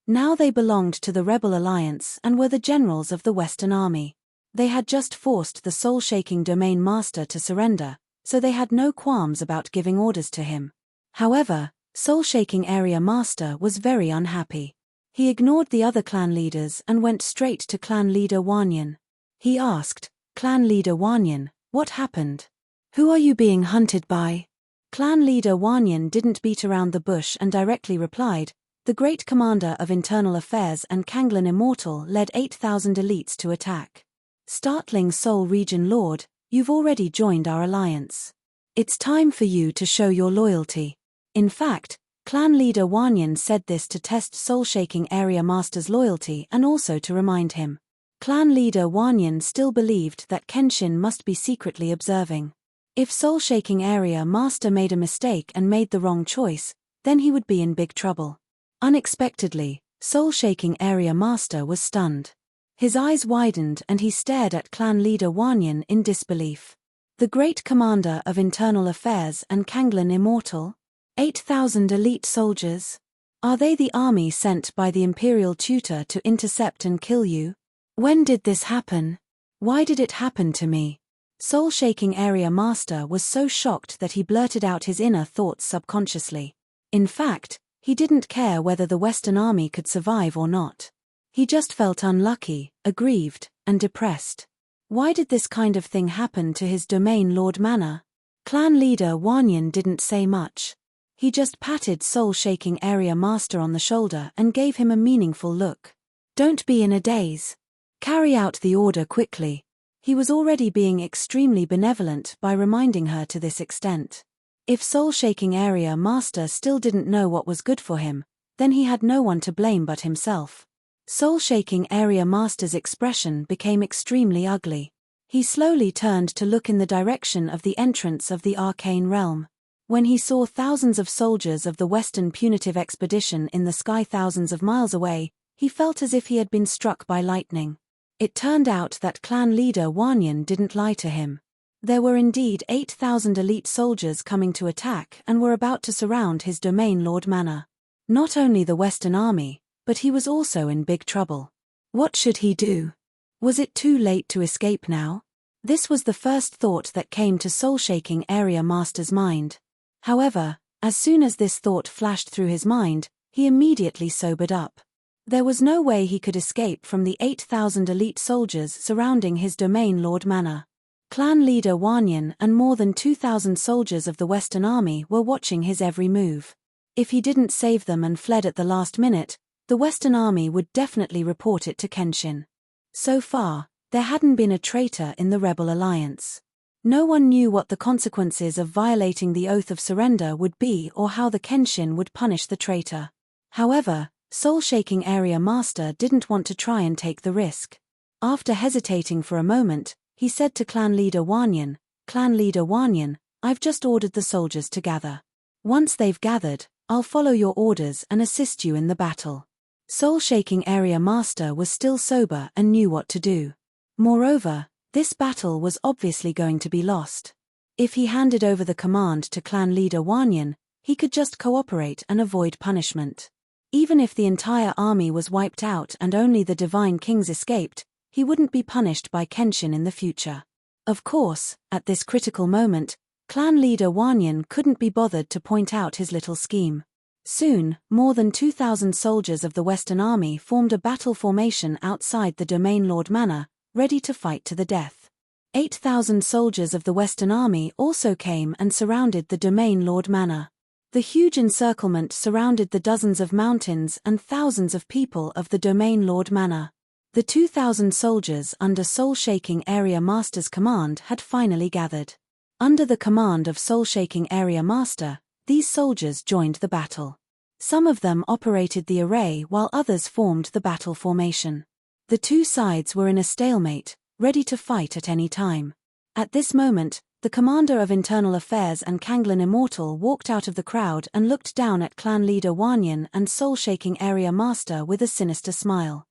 Speaker 1: Now they belonged to the Rebel Alliance and were the generals of the Western Army. They had just forced the soul-shaking domain master to surrender, so they had no qualms about giving orders to him. However, soul-shaking area master was very unhappy. He ignored the other clan leaders and went straight to clan leader Wanyan. He asked, "Clan leader Wanyan, what happened? Who are you being hunted by?" Clan leader Wanyan didn't beat around the bush and directly replied, "The great commander of internal affairs and Kanglan Immortal led 8,000 elites to attack. Startling Soul Region Lord, you've already joined our alliance. It's time for you to show your loyalty." In fact, clan leader Wanyan said this to test soul-shaking area master's loyalty and also to remind him. Clan leader Wanyan still believed that Kenshin must be secretly observing. If soul-shaking area master made a mistake and made the wrong choice, then he would be in big trouble. Unexpectedly, soul-shaking area master was stunned. His eyes widened and he stared at clan leader Wanyan in disbelief. The great commander of internal affairs and Kanglan Immortal? 8,000 elite soldiers? Are they the army sent by the imperial tutor to intercept and kill you? When did this happen? Why did it happen to me? Soul-shaking area master was so shocked that he blurted out his inner thoughts subconsciously. In fact, he didn't care whether the Western army could survive or not. He just felt unlucky, aggrieved, and depressed. Why did this kind of thing happen to his domain lord manor? Clan leader Wanyan didn't say much. He just patted soul-shaking area master on the shoulder and gave him a meaningful look. "Don't be in a daze. Carry out the order quickly." He was already being extremely benevolent by reminding her to this extent. If soul-shaking area master still didn't know what was good for him, then he had no one to blame but himself. Soul-shaking area master's expression became extremely ugly. He slowly turned to look in the direction of the entrance of the arcane realm. When he saw thousands of soldiers of the Western punitive expedition in the sky thousands of miles away, he felt as if he had been struck by lightning. It turned out that clan leader Wanyan didn't lie to him. There were indeed 8,000 elite soldiers coming to attack and were about to surround his domain lord manor. Not only the Western army, but he was also in big trouble. What should he do? Was it too late to escape now? This was the first thought that came to soul-shaking area master's mind. However, as soon as this thought flashed through his mind, he immediately sobered up. There was no way he could escape from the 8,000 elite soldiers surrounding his domain lord manor. Clan leader Wanyan and more than 2,000 soldiers of the Western army were watching his every move. If he didn't save them and fled at the last minute, the Western army would definitely report it to Kenshin. So far, there hadn't been a traitor in the rebel alliance. No one knew what the consequences of violating the oath of surrender would be or how the Kenshin would punish the traitor. However, soul-shaking area master didn't want to try and take the risk. After hesitating for a moment, he said to clan leader Wanyan, "Clan leader Wanyan, I've just ordered the soldiers to gather. Once they've gathered, I'll follow your orders and assist you in the battle." Soul-shaking area master was still sober and knew what to do. Moreover, this battle was obviously going to be lost. If he handed over the command to clan leader Wanyan, he could just cooperate and avoid punishment. Even if the entire army was wiped out and only the divine kings escaped, he wouldn't be punished by Kenshin in the future. Of course, at this critical moment, clan leader Wanyan couldn't be bothered to point out his little scheme. Soon, more than 2,000 soldiers of the Western army formed a battle formation outside the domain lord manor, ready to fight to the death. 8,000 soldiers of the Western army also came and surrounded the domain lord manor. The huge encirclement surrounded the dozens of mountains and thousands of people of the domain lord manor. The 2,000 soldiers under soul-shaking area master's command had finally gathered. Under the command of soul-shaking area master, these soldiers joined the battle. Some of them operated the array while others formed the battle formation. The two sides were in a stalemate, ready to fight at any time. At this moment, the commander of internal affairs and Kanglan Immortal walked out of the crowd and looked down at clan leader Wanyan and soul-shaking area master with a sinister smile.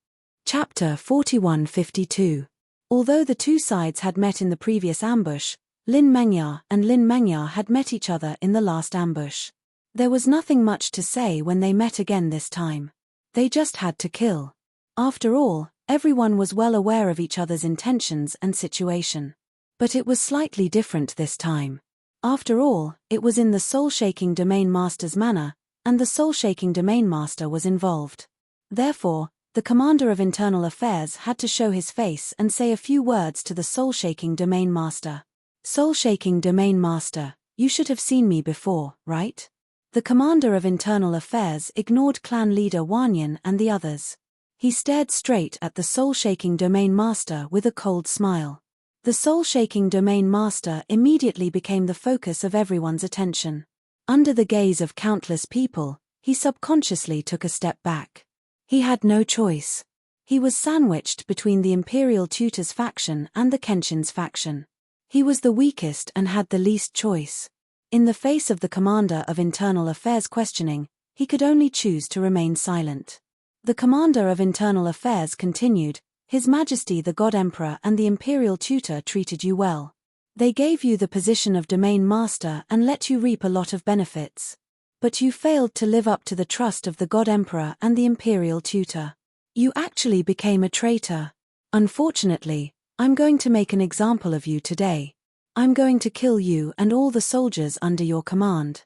Speaker 1: Chapter 4152. Although the two sides had met in the previous ambush, Lin Mengya and Lin Mengya had met each other in the last ambush. There was nothing much to say when they met again this time. They just had to kill. After all, Everyone was well aware of each other's intentions and situation. But it was slightly different this time. After all, it was in the soul-shaking domain master's manor, and the soul-shaking domain master was involved. Therefore, the commander of internal affairs had to show his face and say a few words to the soul-shaking domain master. Soul-shaking domain master, you should have seen me before, right? The commander of internal affairs ignored clan leader Wanyan and the others. He stared straight at the soul-shaking domain master with a cold smile. The soul-shaking domain master immediately became the focus of everyone's attention. Under the gaze of countless people, he subconsciously took a step back. He had no choice. He was sandwiched between the Imperial Tutor's faction and the Kenshin's faction. He was the weakest and had the least choice. In the face of the commander of internal affairs questioning, he could only choose to remain silent. The commander of internal affairs continued, His Majesty the God Emperor and the Imperial Tutor treated you well. They gave you the position of domain master and let you reap a lot of benefits. But you failed to live up to the trust of the God Emperor and the Imperial Tutor. You actually became a traitor. Unfortunately, I'm going to make an example of you today. I'm going to kill you and all the soldiers under your command.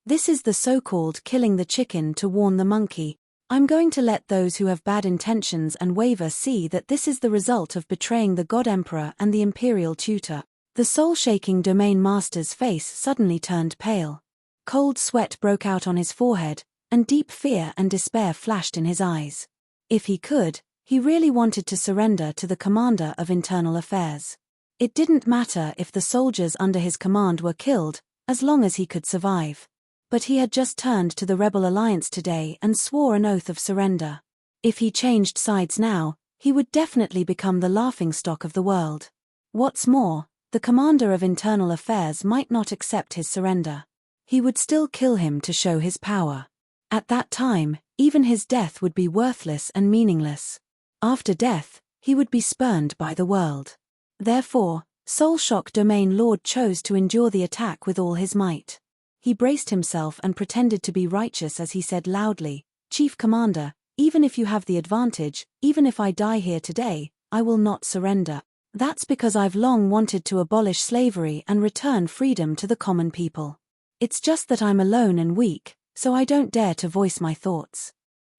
Speaker 1: This is the so-called killing the chicken to warn the monkey. I'm going to let those who have bad intentions and waver see that this is the result of betraying the God Emperor and the Imperial Tutor. The soul-shaking domain master's face suddenly turned pale. Cold sweat broke out on his forehead, and deep fear and despair flashed in his eyes. If he could, he really wanted to surrender to the commander of internal affairs. It didn't matter if the soldiers under his command were killed, as long as he could survive. But he had just turned to the Rebel Alliance today and swore an oath of surrender. If he changed sides now, he would definitely become the laughingstock of the world. What's more, the commander of internal affairs might not accept his surrender. He would still kill him to show his power. At that time, even his death would be worthless and meaningless. After death, he would be spurned by the world. Therefore, Soul Shock Domain Lord chose to endure the attack with all his might. He braced himself and pretended to be righteous as he said loudly, Chief Commander, even if you have the advantage, even if I die here today, I will not surrender. That's because I've long wanted to abolish slavery and return freedom to the common people. It's just that I'm alone and weak, so I don't dare to voice my thoughts.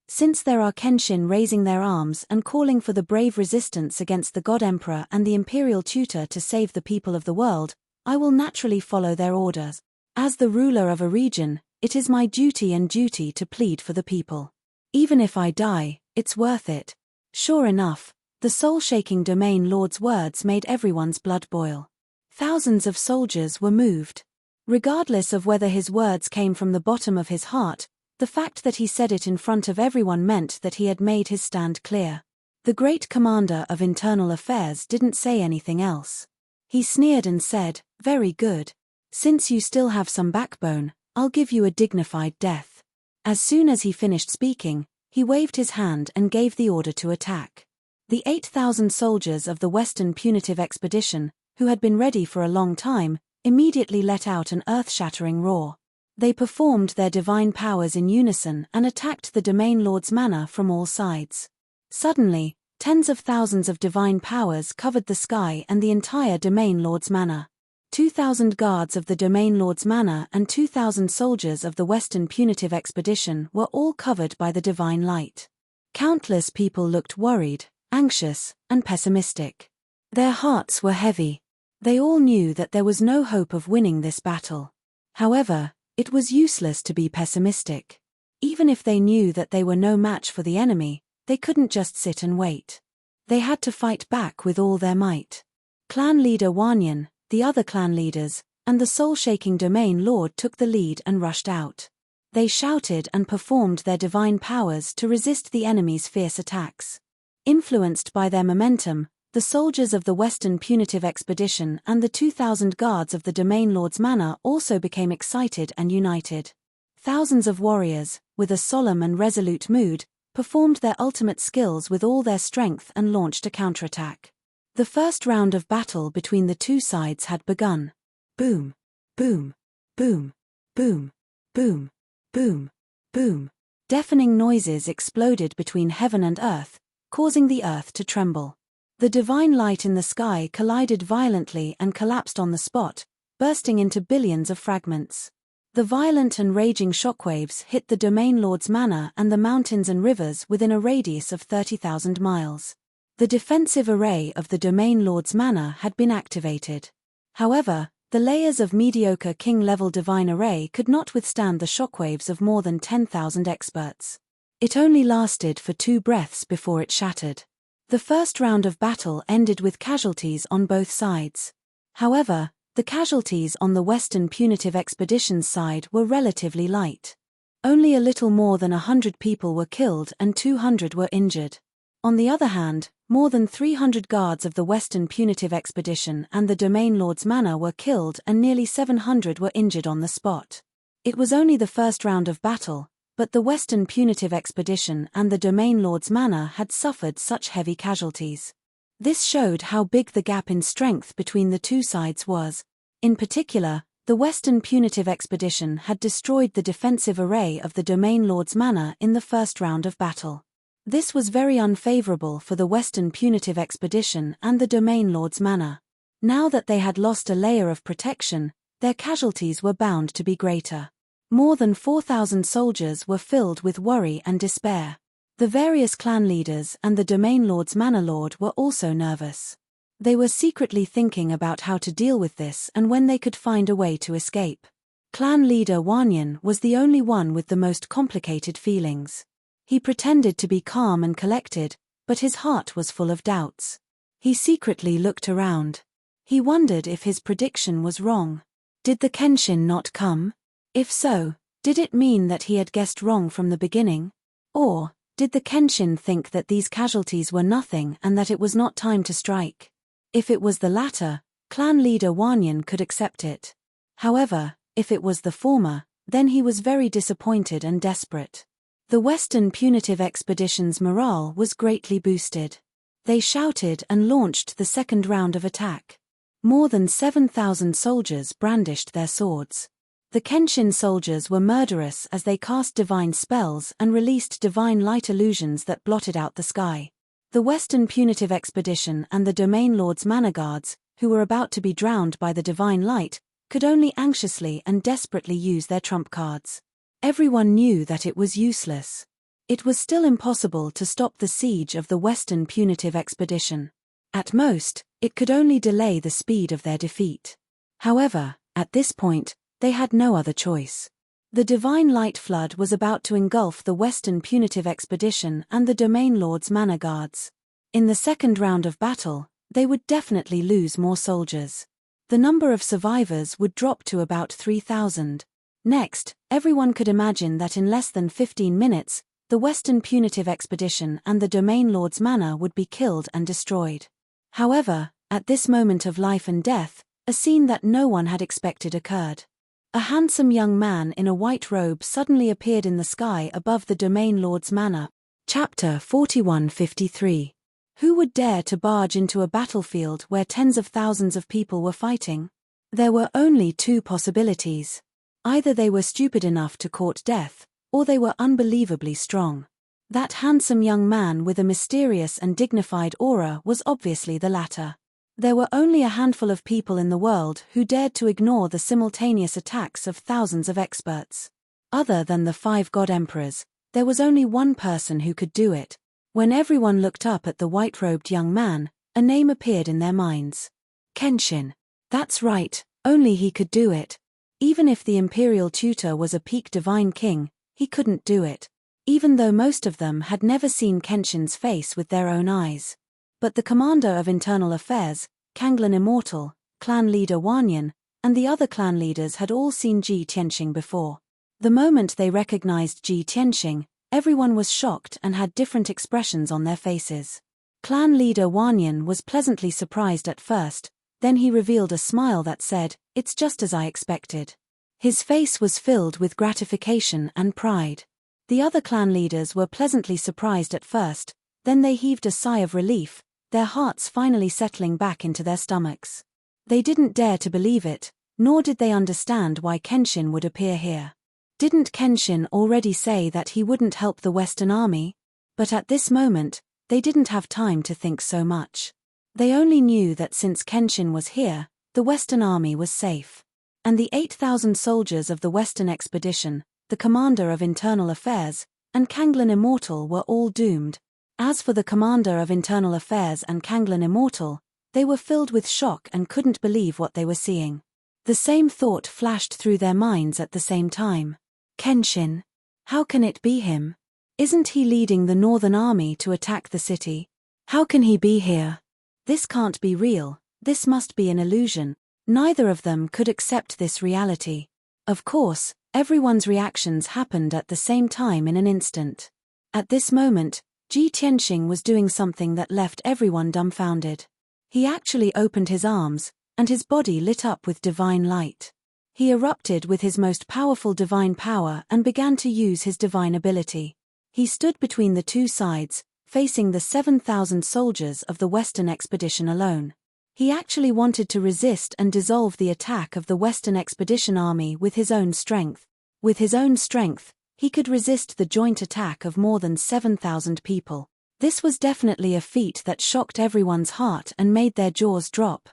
Speaker 1: Since there are Kenshin raising their arms and calling for the brave resistance against the God Emperor and the Imperial Tutor to save the people of the world, I will naturally follow their orders. As the ruler of a region, it is my duty to plead for the people. Even if I die, it's worth it. Sure enough, the soul-shaking domain lord's words made everyone's blood boil. Thousands of soldiers were moved. Regardless of whether his words came from the bottom of his heart, the fact that he said it in front of everyone meant that he had made his stand clear. The great commander of internal affairs didn't say anything else. He sneered and said, Very good. Since you still have some backbone, I'll give you a dignified death. As soon as he finished speaking, he waved his hand and gave the order to attack. The 8,000 soldiers of the Western Punitive Expedition, who had been ready for a long time, immediately let out an earth-shattering roar. They performed their divine powers in unison and attacked the Domain Lord's manor from all sides. Suddenly, tens of thousands of divine powers covered the sky and the entire Domain Lord's manor. 2,000 guards of the Domain Lord's manor and 2,000 soldiers of the Western Punitive Expedition were all covered by the divine light. Countless people looked worried, anxious, and pessimistic. Their hearts were heavy. They all knew that there was no hope of winning this battle. However, it was useless to be pessimistic. Even if they knew that they were no match for the enemy, they couldn't just sit and wait. They had to fight back with all their might. Clan leader Wanyan, the other clan leaders, and the soul-shaking domain lord took the lead and rushed out. They shouted and performed their divine powers to resist the enemy's fierce attacks. Influenced by their momentum, the soldiers of the Western Punitive Expedition and the 2,000 guards of the Domain Lord's manor also became excited and united. Thousands of warriors, with a solemn and resolute mood, performed their ultimate skills with all their strength and launched a counterattack. The first round of battle between the two sides had begun. Boom, boom, boom, boom, boom, boom, boom. Deafening noises exploded between heaven and earth, causing the earth to tremble. The divine light in the sky collided violently and collapsed on the spot, bursting into billions of fragments. The violent and raging shockwaves hit the Domain Lord's manor and the mountains and rivers within a radius of 30,000 miles. The defensive array of the Domain Lord's manor had been activated. However, the layers of mediocre king-level divine array could not withstand the shockwaves of more than 10,000 experts. It only lasted for 2 breaths before it shattered. The first round of battle ended with casualties on both sides. However, the casualties on the Western Punitive Expedition's side were relatively light. Only a little more than 100 people were killed and 200 were injured. On the other hand, more than 300 guards of the Western Punitive Expedition and the Domain Lord's manor were killed and nearly 700 were injured on the spot. It was only the first round of battle, but the Western Punitive Expedition and the Domain Lord's manor had suffered such heavy casualties. This showed how big the gap in strength between the two sides was. In particular, the Western Punitive Expedition had destroyed the defensive array of the Domain Lord's manor in the first round of battle. This was very unfavorable for the Western Punitive Expedition and the Domain Lord's manor. Now that they had lost a layer of protection, their casualties were bound to be greater. More than 4,000 soldiers were filled with worry and despair. The various clan leaders and the Domain Lord's manor lord were also nervous. They were secretly thinking about how to deal with this and when they could find a way to escape. Clan leader Wanyan was the only one with the most complicated feelings. He pretended to be calm and collected, but his heart was full of doubts. He secretly looked around. He wondered if his prediction was wrong. Did the Kenshin not come? If so, did it mean that he had guessed wrong from the beginning? Or did the Kenshin think that these casualties were nothing and that it was not time to strike? If it was the latter, clan leader Wanyan could accept it. However, if it was the former, then he was very disappointed and desperate. The Western Punitive Expedition's morale was greatly boosted. They shouted and launched the second round of attack. More than 7,000 soldiers brandished their swords. The Kenshin soldiers were murderous as they cast divine spells and released divine light illusions that blotted out the sky. The Western Punitive Expedition and the Domain Lord's manor guards, who were about to be drowned by the divine light, could only anxiously and desperately use their trump cards. Everyone knew that it was useless. It was still impossible to stop the siege of the Western Punitive Expedition. At most, it could only delay the speed of their defeat. However, at this point, they had no other choice. The divine light flood was about to engulf the Western Punitive Expedition and the Domain Lord's manor guards. In the second round of battle, they would definitely lose more soldiers. The number of survivors would drop to about 3,000. Next, everyone could imagine that in less than 15 minutes, the Western Punitive Expedition and the Domain Lord's manor would be killed and destroyed. However, at this moment of life and death, a scene that no one had expected occurred. A handsome young man in a white robe suddenly appeared in the sky above the Domain Lord's manor. Chapter 41:53. Who would dare to barge into a battlefield where tens of thousands of people were fighting? There were only 2 possibilities. Either they were stupid enough to court death, or they were unbelievably strong. That handsome young man with a mysterious and dignified aura was obviously the latter. There were only a handful of people in the world who dared to ignore the simultaneous attacks of thousands of experts. Other than the 5 god emperors, there was only one person who could do it. When everyone looked up at the white-robed young man, a name appeared in their minds. Kenshin. That's right, only he could do it. Even if the imperial tutor was a peak divine king, he couldn't do it. Even though most of them had never seen Kenshin's face with their own eyes. But the commander of internal affairs, Kanglan Immortal, clan leader Wanyan, and the other clan leaders had all seen Ji Tianxing before. The moment they recognized Ji Tianxing, everyone was shocked and had different expressions on their faces. Clan leader Wanyan was pleasantly surprised at first, then he revealed a smile that said, "It's just as I expected." His face was filled with gratification and pride. The other clan leaders were pleasantly surprised at first, then they heaved a sigh of relief, their hearts finally settling back into their stomachs. They didn't dare to believe it, nor did they understand why Kenshin would appear here. Didn't Kenshin already say that he wouldn't help the Western army? But at this moment, they didn't have time to think so much. They only knew that since Kenshin was here, the Western Army was safe. And the 8,000 soldiers of the Western expedition, the commander of internal affairs, and Kanglin Immortal were all doomed. As for the commander of internal affairs and Kanglin Immortal, they were filled with shock and couldn't believe what they were seeing. The same thought flashed through their minds at the same time. Kenshin? How can it be him? Isn't he leading the Northern Army to attack the city? How can he be here? This can't be real, this must be an illusion. Neither of them could accept this reality. Of course, everyone's reactions happened at the same time in an instant. At this moment, Ji Tianxing was doing something that left everyone dumbfounded. He actually opened his arms, and his body lit up with divine light. He erupted with his most powerful divine power and began to use his divine ability. He stood between the two sides, facing the 7,000 soldiers of the Western expedition alone. He actually wanted to resist and dissolve the attack of the Western expedition army with his own strength. With his own strength, he could resist the joint attack of more than 7,000 people. This was definitely a feat that shocked everyone's heart and made their jaws drop.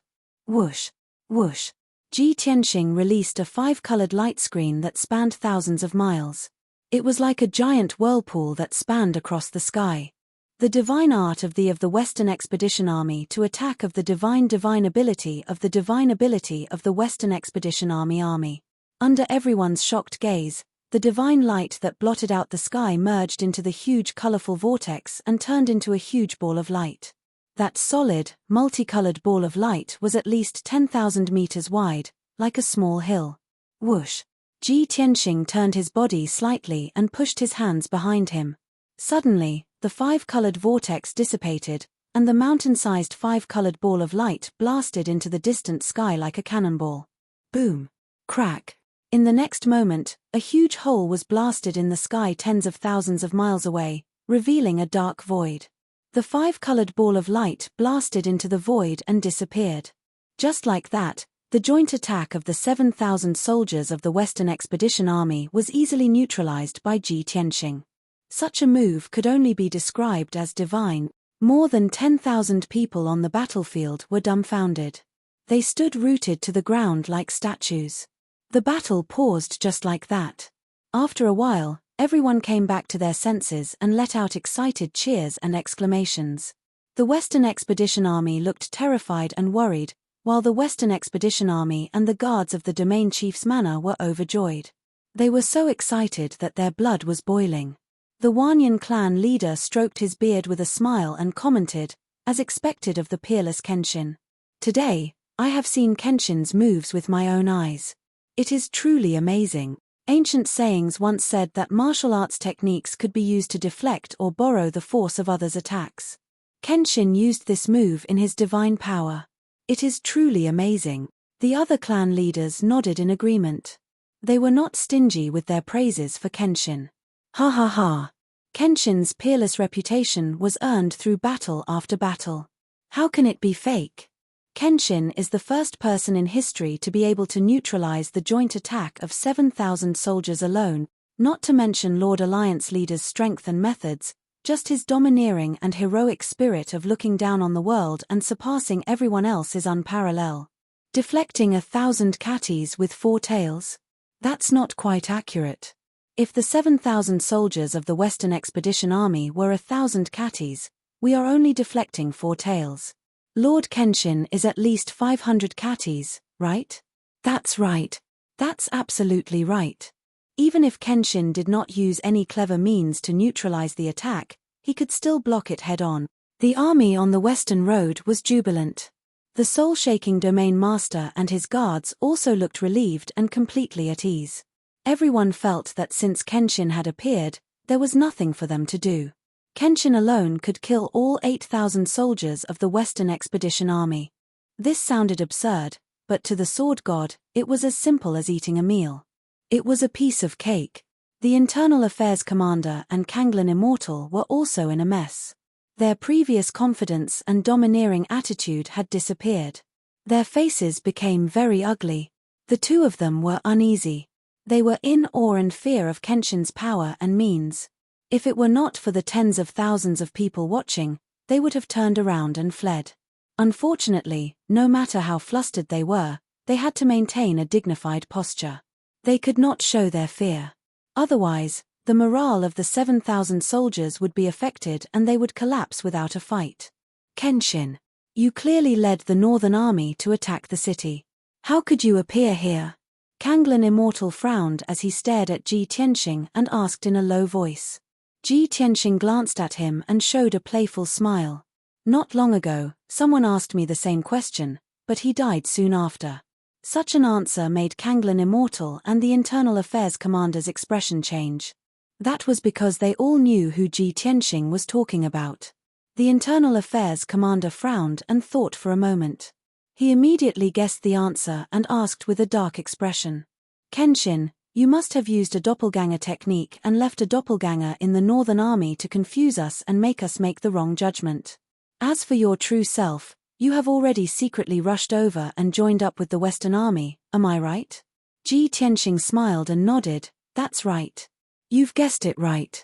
Speaker 1: Whoosh! Whoosh! Ji Tianxing released a 5-colored light screen that spanned thousands of miles. It was like a giant whirlpool that spanned across the sky. The divine art of the Western Expedition Army to attack of the divine ability of the Western Expedition Army. Under everyone's shocked gaze, the divine light that blotted out the sky merged into the huge colorful vortex and turned into a huge ball of light. That solid, multicolored ball of light was at least 10,000 meters wide, like a small hill. Whoosh! Ji Tianxing turned his body slightly and pushed his hands behind him. Suddenly, the 5-colored vortex dissipated, and the mountain-sized 5-colored ball of light blasted into the distant sky like a cannonball. Boom! Crack! In the next moment, a huge hole was blasted in the sky tens of thousands of miles away, revealing a dark void. The 5-colored ball of light blasted into the void and disappeared. Just like that, the joint attack of the 7,000 soldiers of the Western Expedition Army was easily neutralized by Ji Tianxing. Such a move could only be described as divine. More than 10,000 people on the battlefield were dumbfounded. They stood rooted to the ground like statues. The battle paused just like that. After a while, everyone came back to their senses and let out excited cheers and exclamations. The Western Expedition Army looked terrified and worried, while the Western Expedition Army and the guards of the Domain Chief's manor were overjoyed. They were so excited that their blood was boiling. The Wanyan clan leader stroked his beard with a smile and commented, as expected of the peerless Kenshin. Today, I have seen Kenshin's moves with my own eyes. It is truly amazing. Ancient sayings once said that martial arts techniques could be used to deflect or borrow the force of others' attacks. Kenshin used this move in his divine power. It is truly amazing. The other clan leaders nodded in agreement. They were not stingy with their praises for Kenshin. Ha ha ha. Kenshin's peerless reputation was earned through battle after battle. How can it be fake? Kenshin is the first person in history to be able to neutralize the joint attack of 7,000 soldiers alone, not to mention Lord Alliance leader's strength and methods, just his domineering and heroic spirit of looking down on the world and surpassing everyone else is unparalleled. Deflecting 1,000 catties with 4 tails? That's not quite accurate. If the 7,000 soldiers of the Western Expedition Army were 1,000 catties, we are only deflecting 4 tails. Lord Kenshin is at least 500 catties, right? That's right. That's absolutely right. Even if Kenshin did not use any clever means to neutralize the attack, he could still block it head-on. The army on the Western Road was jubilant. The soul-shaking Domain Master and his guards also looked relieved and completely at ease. Everyone felt that since Kenshin had appeared, there was nothing for them to do. Kenshin alone could kill all 8,000 soldiers of the Western Expedition Army. This sounded absurd, but to the sword god, it was as simple as eating a meal. It was a piece of cake. The Internal Affairs Commander and Kanglin Immortal were also in a mess. Their previous confidence and domineering attitude had disappeared. Their faces became very ugly. The two of them were uneasy. They were in awe and fear of Kenshin's power and means. If it were not for the tens of thousands of people watching, they would have turned around and fled. Unfortunately, no matter how flustered they were, they had to maintain a dignified posture. They could not show their fear. Otherwise, the morale of the 7,000 soldiers would be affected and they would collapse without a fight. Kenshin, you clearly led the Northern Army to attack the city. How could you appear here? Kanglen Immortal frowned as he stared at Ji Tianxing and asked in a low voice. Ji Tianxing glanced at him and showed a playful smile. Not long ago, someone asked me the same question, but he died soon after. Such an answer made Kanglen Immortal and the Internal Affairs Commander's expression change. That was because they all knew who Ji Tianxing was talking about. The Internal Affairs Commander frowned and thought for a moment. He immediately guessed the answer and asked with a dark expression. Kenshin, you must have used a doppelganger technique and left a doppelganger in the Northern Army to confuse us and make us make the wrong judgment. As for your true self, you have already secretly rushed over and joined up with the Western Army, am I right? Ji Tianxing smiled and nodded, that's right. You've guessed it right.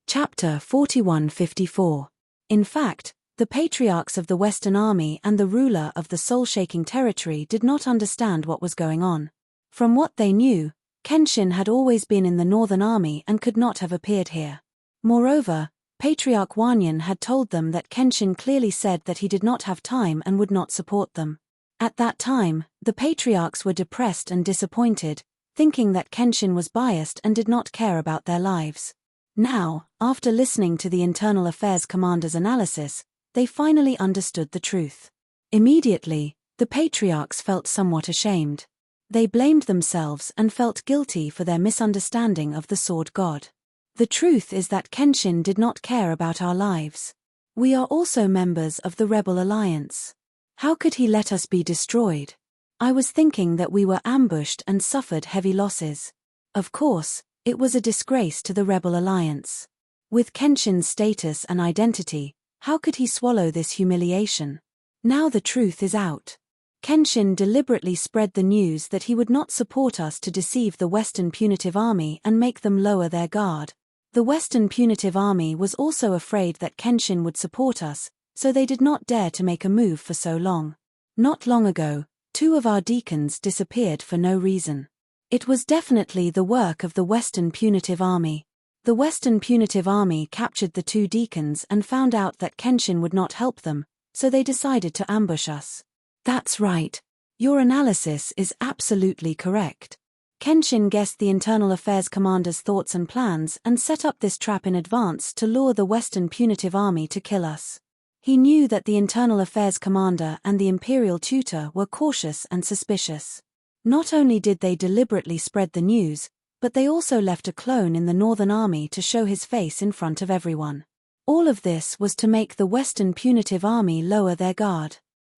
Speaker 1: Chapter 4154. In fact, the patriarchs of the Western Army and the ruler of the soul-shaking territory did not understand what was going on. From what they knew, Kenshin had always been in the Northern Army and could not have appeared here. Moreover, Patriarch Wanyan had told them that Kenshin clearly said that he did not have time and would not support them. At that time, the patriarchs were depressed and disappointed, thinking that Kenshin was biased and did not care about their lives. Now, after listening to the Internal Affairs Commander's analysis, they finally understood the truth. Immediately, the patriarchs felt somewhat ashamed. They blamed themselves and felt guilty for their misunderstanding of the Sword God. The truth is that Kenshin did not care about our lives. We are also members of the Rebel Alliance. How could he let us be destroyed? I was thinking that we were ambushed and suffered heavy losses. Of course, it was a disgrace to the Rebel Alliance. With Kenshin's status and identity, how could he swallow this humiliation? Now the truth is out. Kenshin deliberately spread the news that he would not support us to deceive the Western Punitive Army and make them lower their guard. The Western Punitive Army was also afraid that Kenshin would support us, so they did not dare to make a move for so long. Not long ago, 2 of our deacons disappeared for no reason. It was definitely the work of the Western Punitive Army. The Western Punitive Army captured the 2 deacons and found out that Kenshin would not help them, so they decided to ambush us. That's right. Your analysis is absolutely correct. Kenshin guessed the Internal Affairs Commander's thoughts and plans and set up this trap in advance to lure the Western Punitive Army to kill us. He knew that the Internal Affairs Commander and the Imperial Tutor were cautious and suspicious. Not only did they deliberately spread the news, but they also left a clone in the Northern Army to show his face in front of everyone. All of this was to make the Western Punitive Army lower their guard.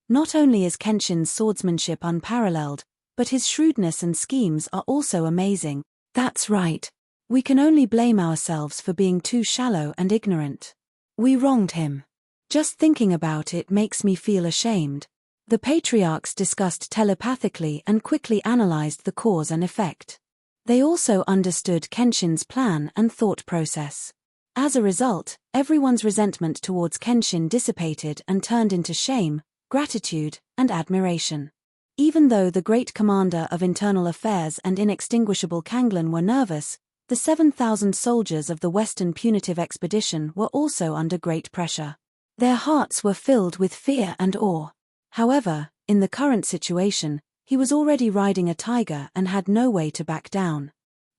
Speaker 1: Not only is Kenshin's swordsmanship unparalleled, but his shrewdness and schemes are also amazing. That's right. We can only blame ourselves for being too shallow and ignorant. We wronged him. Just thinking about it makes me feel ashamed. The patriarchs discussed telepathically and quickly analyzed the cause and effect. They also understood Kenshin's plan and thought process. As a result, everyone's resentment towards Kenshin dissipated and turned into shame, gratitude, and admiration. Even though the great commander of internal affairs and inextinguishable Kanglen were nervous, the 7,000 soldiers of the Western Punitive Expedition were also under great pressure. Their hearts were filled with fear and awe. However, in the current situation, he was already riding a tiger and had no way to back down.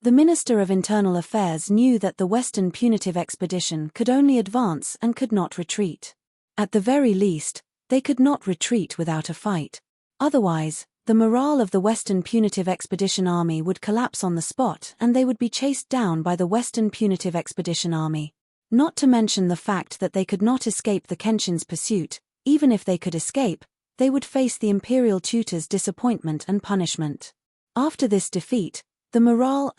Speaker 1: The Minister of Internal Affairs knew that the Western Punitive Expedition could only advance and could not retreat. At the very least, they could not retreat without a fight. Otherwise, the morale of the Western Punitive Expedition Army would collapse on the spot and they would be chased down by the Western Punitive Expedition Army. Not to mention the fact that they could not escape the Kenshin's pursuit. Even if they could escape, they would face the Imperial Tutor's disappointment and punishment. After this defeat, the morale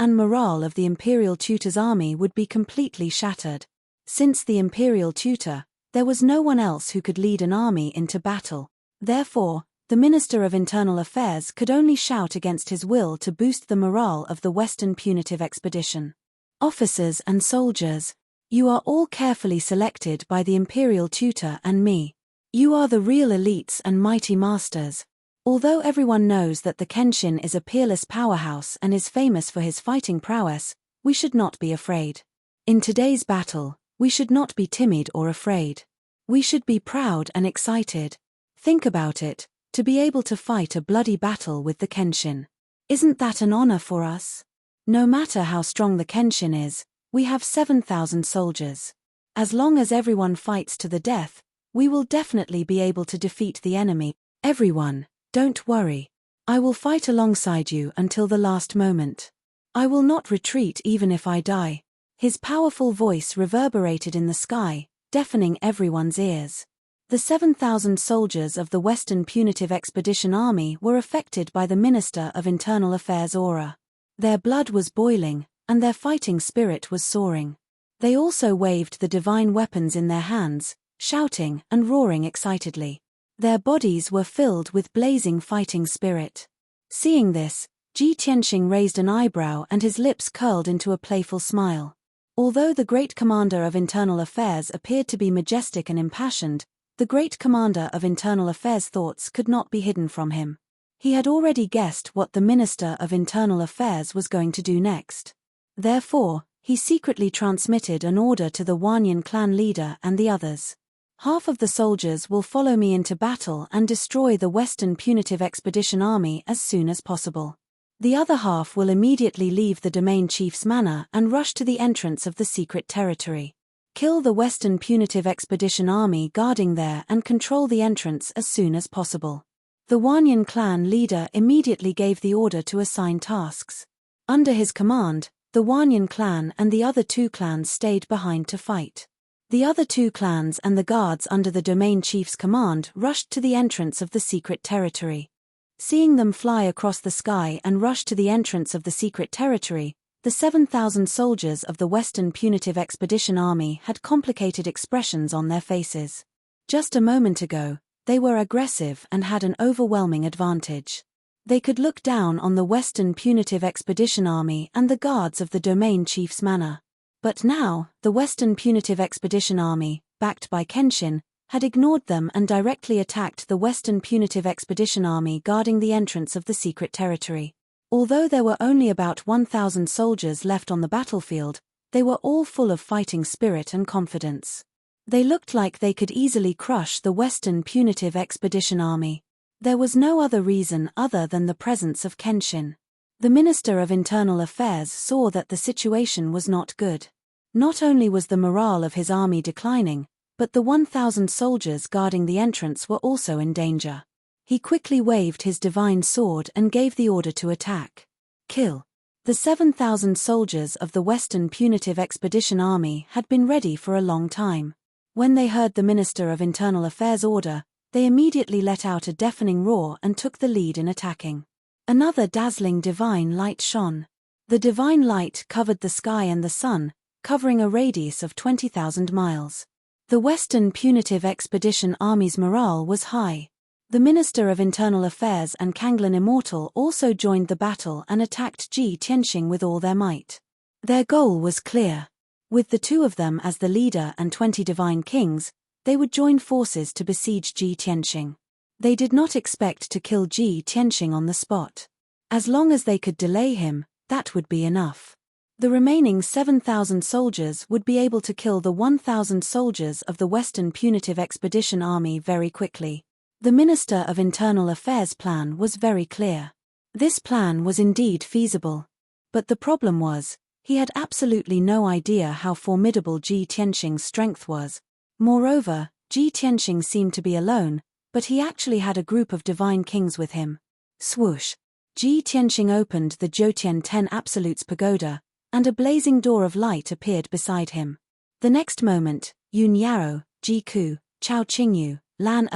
Speaker 1: of the Imperial Tutor's army would be completely shattered. Since the Imperial Tutor, there was no one else who could lead an army into battle. Therefore, the Minister of Internal Affairs could only shout against his will to boost the morale of the Western Punitive Expedition. Officers and soldiers, You are all carefully selected by the Imperial Tutor and me. You are the real elites and mighty masters. Although everyone knows that the Kenshin is a peerless powerhouse and is famous for his fighting prowess, we should not be afraid. In today's battle, we should not be timid or afraid. We should be proud and excited. Think about it, to be able to fight a bloody battle with the Kenshin. Isn't that an honor for us? No matter how strong the Kenshin is, we have 7,000 soldiers. As long as everyone fights to the death, we will definitely be able to defeat the enemy. Everyone, don't worry. I will fight alongside you until the last moment. I will not retreat even if I die. His powerful voice reverberated in the sky, deafening everyone's ears. The 7,000 soldiers of the Western Punitive Expedition Army were affected by the Minister of Internal Affairs' aura. Their blood was boiling, and their fighting spirit was soaring. They also waved the divine weapons in their hands, shouting and roaring excitedly. Their bodies were filled with blazing fighting spirit. Seeing this, Ji Tianxing raised an eyebrow and his lips curled into a playful smile. Although the great commander of internal affairs appeared to be majestic and impassioned, the great commander of internal affairs' thoughts could not be hidden from him. He had already guessed what the Minister of Internal Affairs was going to do next. Therefore, he secretly transmitted an order to the Wanyan clan leader and the others. Half of the soldiers will follow me into battle and destroy the Western Punitive Expedition Army as soon as possible. The other half will immediately leave the domain chief's manor and rush to the entrance of the secret territory. Kill the Western Punitive Expedition Army guarding there and control the entrance as soon as possible. The Wanyan clan leader immediately gave the order to assign tasks. Under his command, the Wanyan clan and the other two clans stayed behind to fight. The other two clans and the guards under the domain chief's command rushed to the entrance of the secret territory. Seeing them fly across the sky and rush to the entrance of the secret territory, the 7,000 soldiers of the Western Punitive Expedition Army had complicated expressions on their faces. Just a moment ago, they were aggressive and had an overwhelming advantage. They could look down on the Western Punitive Expedition Army and the guards of the domain chief's manor. But now, the Western Punitive Expedition Army, backed by Kenshin, had ignored them and directly attacked the Western Punitive Expedition Army guarding the entrance of the secret territory. Although there were only about 1,000 soldiers left on the battlefield, they were all full of fighting spirit and confidence. They looked like they could easily crush the Western Punitive Expedition Army. There was no other reason other than the presence of Kenshin. The Minister of Internal Affairs saw that the situation was not good. Not only was the morale of his army declining, but the 1,000 soldiers guarding the entrance were also in danger. He quickly waved his divine sword and gave the order to attack. Kill. The 7,000 soldiers of the Western Punitive Expedition Army had been ready for a long time. When they heard the Minister of Internal Affairs' order, they immediately let out a deafening roar and took the lead in attacking. Another dazzling divine light shone. The divine light covered the sky and the sun, covering a radius of 20,000 miles. The Western Punitive Expedition Army's morale was high. The Minister of Internal Affairs and Kanglan Immortal also joined the battle and attacked Ji Tianxing with all their might. Their goal was clear. With the two of them as the leader and 20 divine kings, they would join forces to besiege Ji Tianxing. They did not expect to kill Ji Tianxing on the spot. As long as they could delay him, that would be enough. The remaining 7,000 soldiers would be able to kill the 1,000 soldiers of the Western Punitive Expedition Army very quickly. The Minister of Internal Affairs' plan was very clear. This plan was indeed feasible. But the problem was, he had absolutely no idea how formidable Ji Tianxing's strength was. Moreover, Ji Tianxing seemed to be alone, but he actually had a group of divine kings with him. Swoosh! Ji Tianxing opened the Jiutian 10 Absolutes Pagoda, and a blazing door of light appeared beside him. The next moment, Yun Yao, Ji Ku, Chao Qingyu, Lan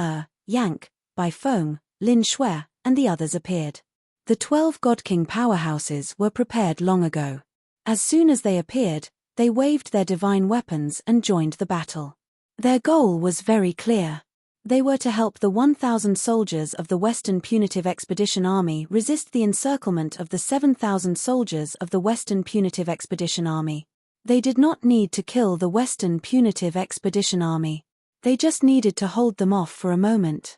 Speaker 1: Yank, Bai Feng, Lin Shui, and the others appeared. The 12 God King powerhouses were prepared long ago. As soon as they appeared, they waved their divine weapons and joined the battle. Their goal was very clear. They were to help the 1,000 soldiers of the Western Punitive Expedition Army resist the encirclement of the 7,000 soldiers of the Western Punitive Expedition Army. They did not need to kill the Western Punitive Expedition Army. They just needed to hold them off for a moment.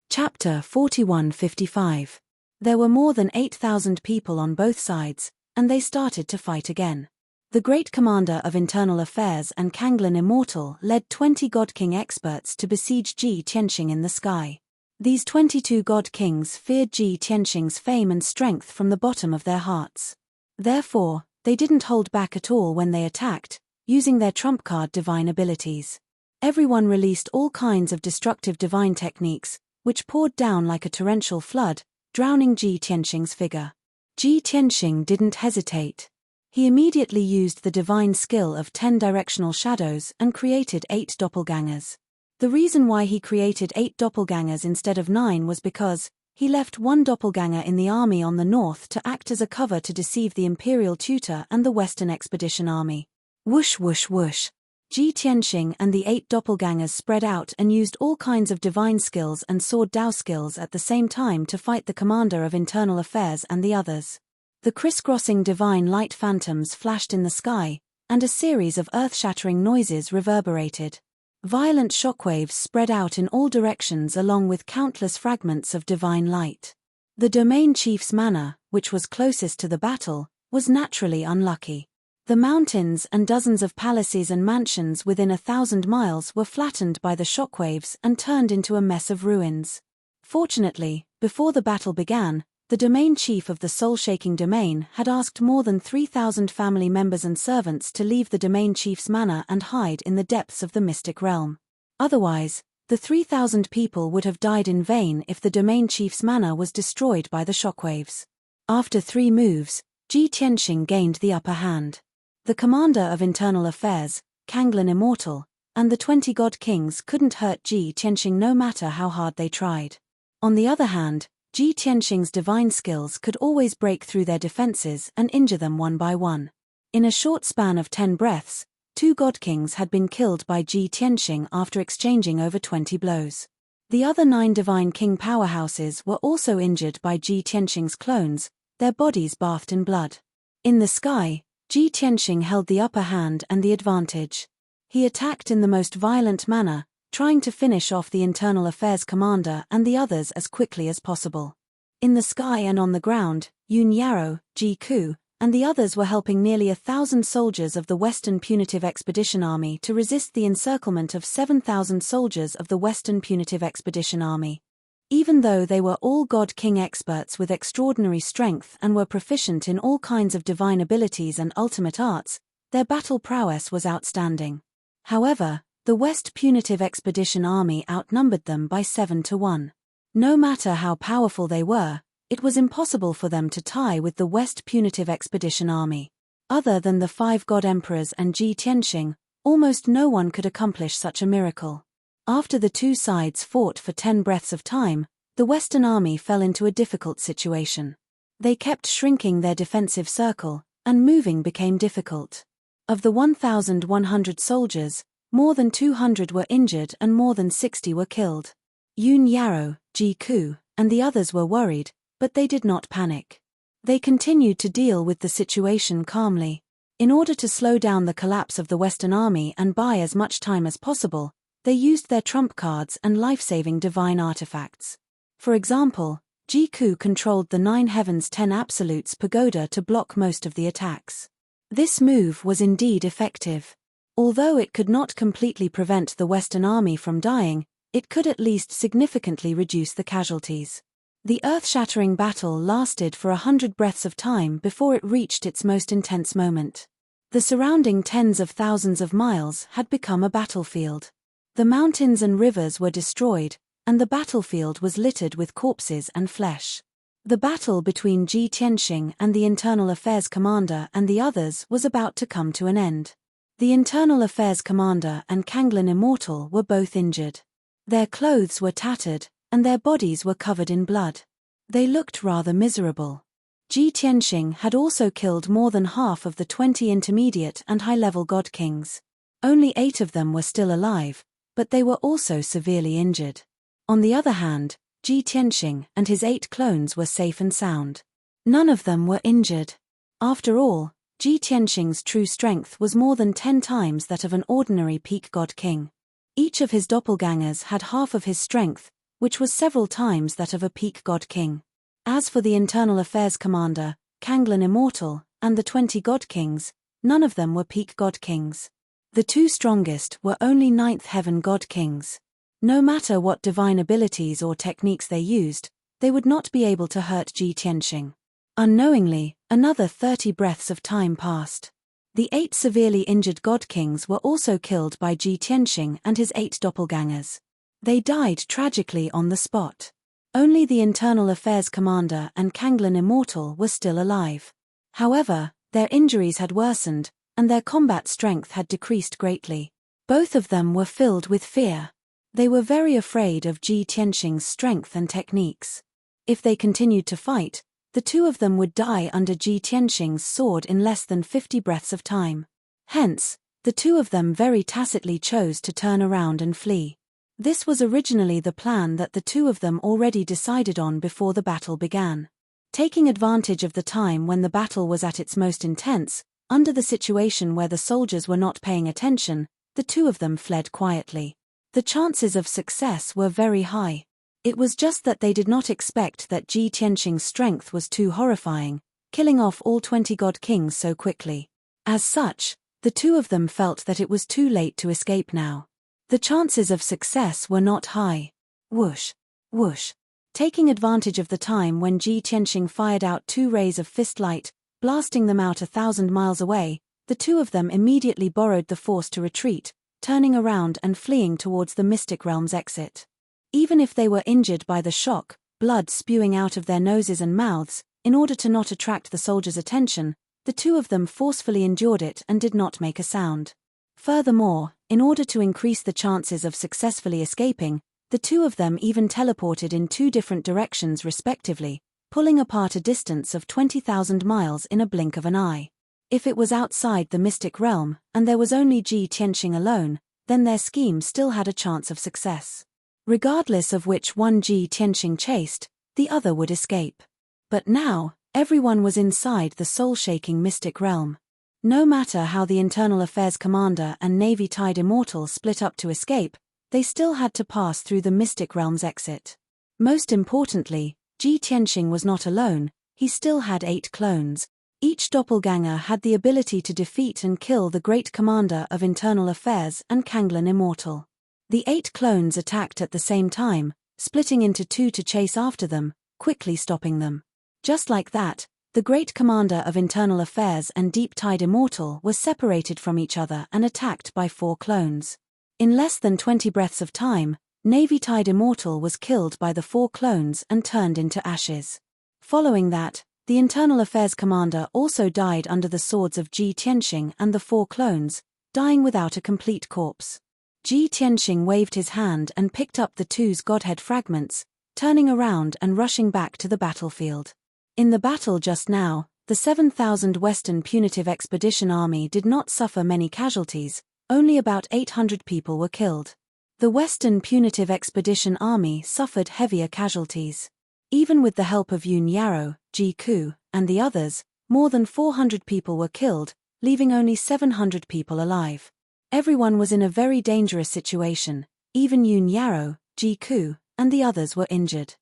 Speaker 1: Chapter 41:55. There were more than 8,000 people on both sides, and they started to fight again. The great commander of internal affairs and Kanglin Immortal led 20 God King experts to besiege Ji Tianxing in the sky. These 22 God Kings feared Ji Tianxing's fame and strength from the bottom of their hearts. Therefore, they didn't hold back at all when they attacked, using their trump card divine abilities. Everyone released all kinds of destructive divine techniques, which poured down like a torrential flood, drowning Ji Tianxing's figure. Ji Tianxing didn't hesitate. He immediately used the divine skill of 10 directional shadows and created 8 doppelgangers. The reason why he created 8 doppelgangers instead of 9 was because he left one doppelganger in the army on the north to act as a cover to deceive the Imperial Tutor and the Western Expedition Army. Whoosh whoosh whoosh. Ji Tianxing and the 8 doppelgangers spread out and used all kinds of divine skills and sword Dao skills at the same time to fight the commander of internal affairs and the others. The crisscrossing divine light phantoms flashed in the sky, and a series of earth-shattering noises reverberated. Violent shockwaves spread out in all directions along with countless fragments of divine light. The domain chief's manor, which was closest to the battle, was naturally unlucky. The mountains and dozens of palaces and mansions within 1,000 miles were flattened by the shockwaves and turned into a mess of ruins. Fortunately, before the battle began, the domain chief of the soul-shaking domain had asked more than 3,000 family members and servants to leave the domain chief's manor and hide in the depths of the mystic realm. Otherwise, the 3,000 people would have died in vain if the domain chief's manor was destroyed by the shockwaves. After 3 moves, Ji Tianxing gained the upper hand. The commander of internal affairs, Kanglin Immortal, and the 20 God Kings couldn't hurt Ji Tianxing no matter how hard they tried. On the other hand, Ji Tianxing's divine skills could always break through their defenses and injure them one by one. In a short span of 10 breaths, 2 God Kings had been killed by Ji Tianxing after exchanging over 20 blows. The other 9 divine king powerhouses were also injured by Ji Tianxing's clones, their bodies bathed in blood. In the sky, Ji Tianxing held the upper hand and the advantage. He attacked in the most violent manner, trying to finish off the internal affairs commander and the others as quickly as possible. In the sky and on the ground, Yun Yarrow, Ji Ku, and the others were helping nearly 1,000 soldiers of the Western Punitive Expedition Army to resist the encirclement of 7,000 soldiers of the Western Punitive Expedition Army. Even though they were all God King experts with extraordinary strength and were proficient in all kinds of divine abilities and ultimate arts, their battle prowess was outstanding. However, the West Punitive Expedition Army outnumbered them by 7 to 1. No matter how powerful they were, it was impossible for them to tie with the West Punitive Expedition Army. Other than the 5 God Emperors and Ji Tianxing, almost no one could accomplish such a miracle. After the 2 sides fought for 10 breaths of time, the Western Army fell into a difficult situation. They kept shrinking their defensive circle, and moving became difficult. Of the 1,100 soldiers, more than 200 were injured and more than 60 were killed. Yun Yarrow, Ji Ku, and the others were worried, but they did not panic. They continued to deal with the situation calmly. In order to slow down the collapse of the Western Army and buy as much time as possible, they used their trump cards and life-saving divine artifacts. For example, Ji Ku controlled the 9 Heavens 10 Absolutes pagoda to block most of the attacks. This move was indeed effective. Although it could not completely prevent the Western Army from dying, it could at least significantly reduce the casualties. The earth-shattering battle lasted for 100 breaths of time before it reached its most intense moment. The surrounding tens of thousands of miles had become a battlefield. The mountains and rivers were destroyed, and the battlefield was littered with corpses and flesh. The battle between Ji Tianxing and the Internal Affairs Commander and the others was about to come to an end. The Internal Affairs Commander and Kanglin Immortal were both injured. Their clothes were tattered, and their bodies were covered in blood. They looked rather miserable. Ji Tianxing had also killed more than half of the 20 intermediate and high-level God Kings. Only 8 of them were still alive, but they were also severely injured. On the other hand, Ji Tianxing and his 8 clones were safe and sound. None of them were injured. After all, Ji Tianxing's true strength was more than 10 times that of an ordinary peak god king. Each of his doppelgangers had half of his strength, which was several times that of a peak god king. As for the internal affairs commander, Kanglan Immortal, and the 20 god kings, none of them were peak god kings. The two strongest were only 9th heaven god kings. No matter what divine abilities or techniques they used, they would not be able to hurt Ji Tianxing. Unknowingly, another 30 breaths of time passed. The 8 severely injured god kings were also killed by Ji Tianxing and his 8 doppelgangers. They died tragically on the spot. Only the internal affairs commander and Kanglan Immortal were still alive. However, their injuries had worsened, and their combat strength had decreased greatly. Both of them were filled with fear. They were very afraid of Ji Tianxing's strength and techniques. If they continued to fight, the two of them would die under Ji Tianxing's sword in less than 50 breaths of time. Hence, the two of them very tacitly chose to turn around and flee. This was originally the plan that the two of them already decided on before the battle began. Taking advantage of the time when the battle was at its most intense, under the situation where the soldiers were not paying attention, the two of them fled quietly. The chances of success were very high. It was just that they did not expect that Ji Tianxing's strength was too horrifying, killing off all 20 god kings so quickly. As such, the two of them felt that it was too late to escape now. The chances of success were not high. Whoosh! Whoosh! Taking advantage of the time when Ji Tianxing fired out 2 rays of fist light, blasting them out 1,000 miles away, the two of them immediately borrowed the force to retreat, turning around and fleeing towards the Mystic Realm's exit. Even if they were injured by the shock, blood spewing out of their noses and mouths, in order to not attract the soldiers' attention, the two of them forcefully endured it and did not make a sound. Furthermore, in order to increase the chances of successfully escaping, the two of them even teleported in 2 different directions respectively, pulling apart a distance of 20,000 miles in a blink of an eye. If it was outside the Mystic Realm, and there was only Ji Tianxing alone, then their scheme still had a chance of success. Regardless of which one Ji Tianxing chased, the other would escape. But now, everyone was inside the soul-shaking Mystic Realm. No matter how the Internal Affairs Commander and Navy-tied Immortal split up to escape, they still had to pass through the Mystic Realm's exit. Most importantly, Ji Tianxing was not alone, he still had 8 clones. Each doppelganger had the ability to defeat and kill the Great Commander of Internal Affairs and Kanglan Immortal. The 8 clones attacked at the same time, splitting into 2 to chase after them, quickly stopping them. Just like that, the Great Commander of Internal Affairs and Deep-Tide Immortal were separated from each other and attacked by 4 clones. In less than 20 breaths of time, Navy-Tide Immortal was killed by the 4 clones and turned into ashes. Following that, the Internal Affairs Commander also died under the swords of Ji Tianxing and the 4 clones, dying without a complete corpse. Ji Tianxing waved his hand and picked up the 2's godhead fragments, turning around and rushing back to the battlefield. In the battle just now, the 7,000 Western Punitive Expedition Army did not suffer many casualties, only about 800 people were killed. The Western Punitive Expedition Army suffered heavier casualties. Even with the help of Yun Yarrow, Ji Ku, and the others, more than 400 people were killed, leaving only 700 people alive. Everyone was in a very dangerous situation, even Yun Yarrow, Ji Ku, and the others were injured.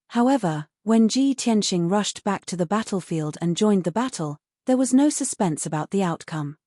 Speaker 1: However, when Ji Tianxing rushed back to the battlefield and joined the battle, there was no suspense about the outcome.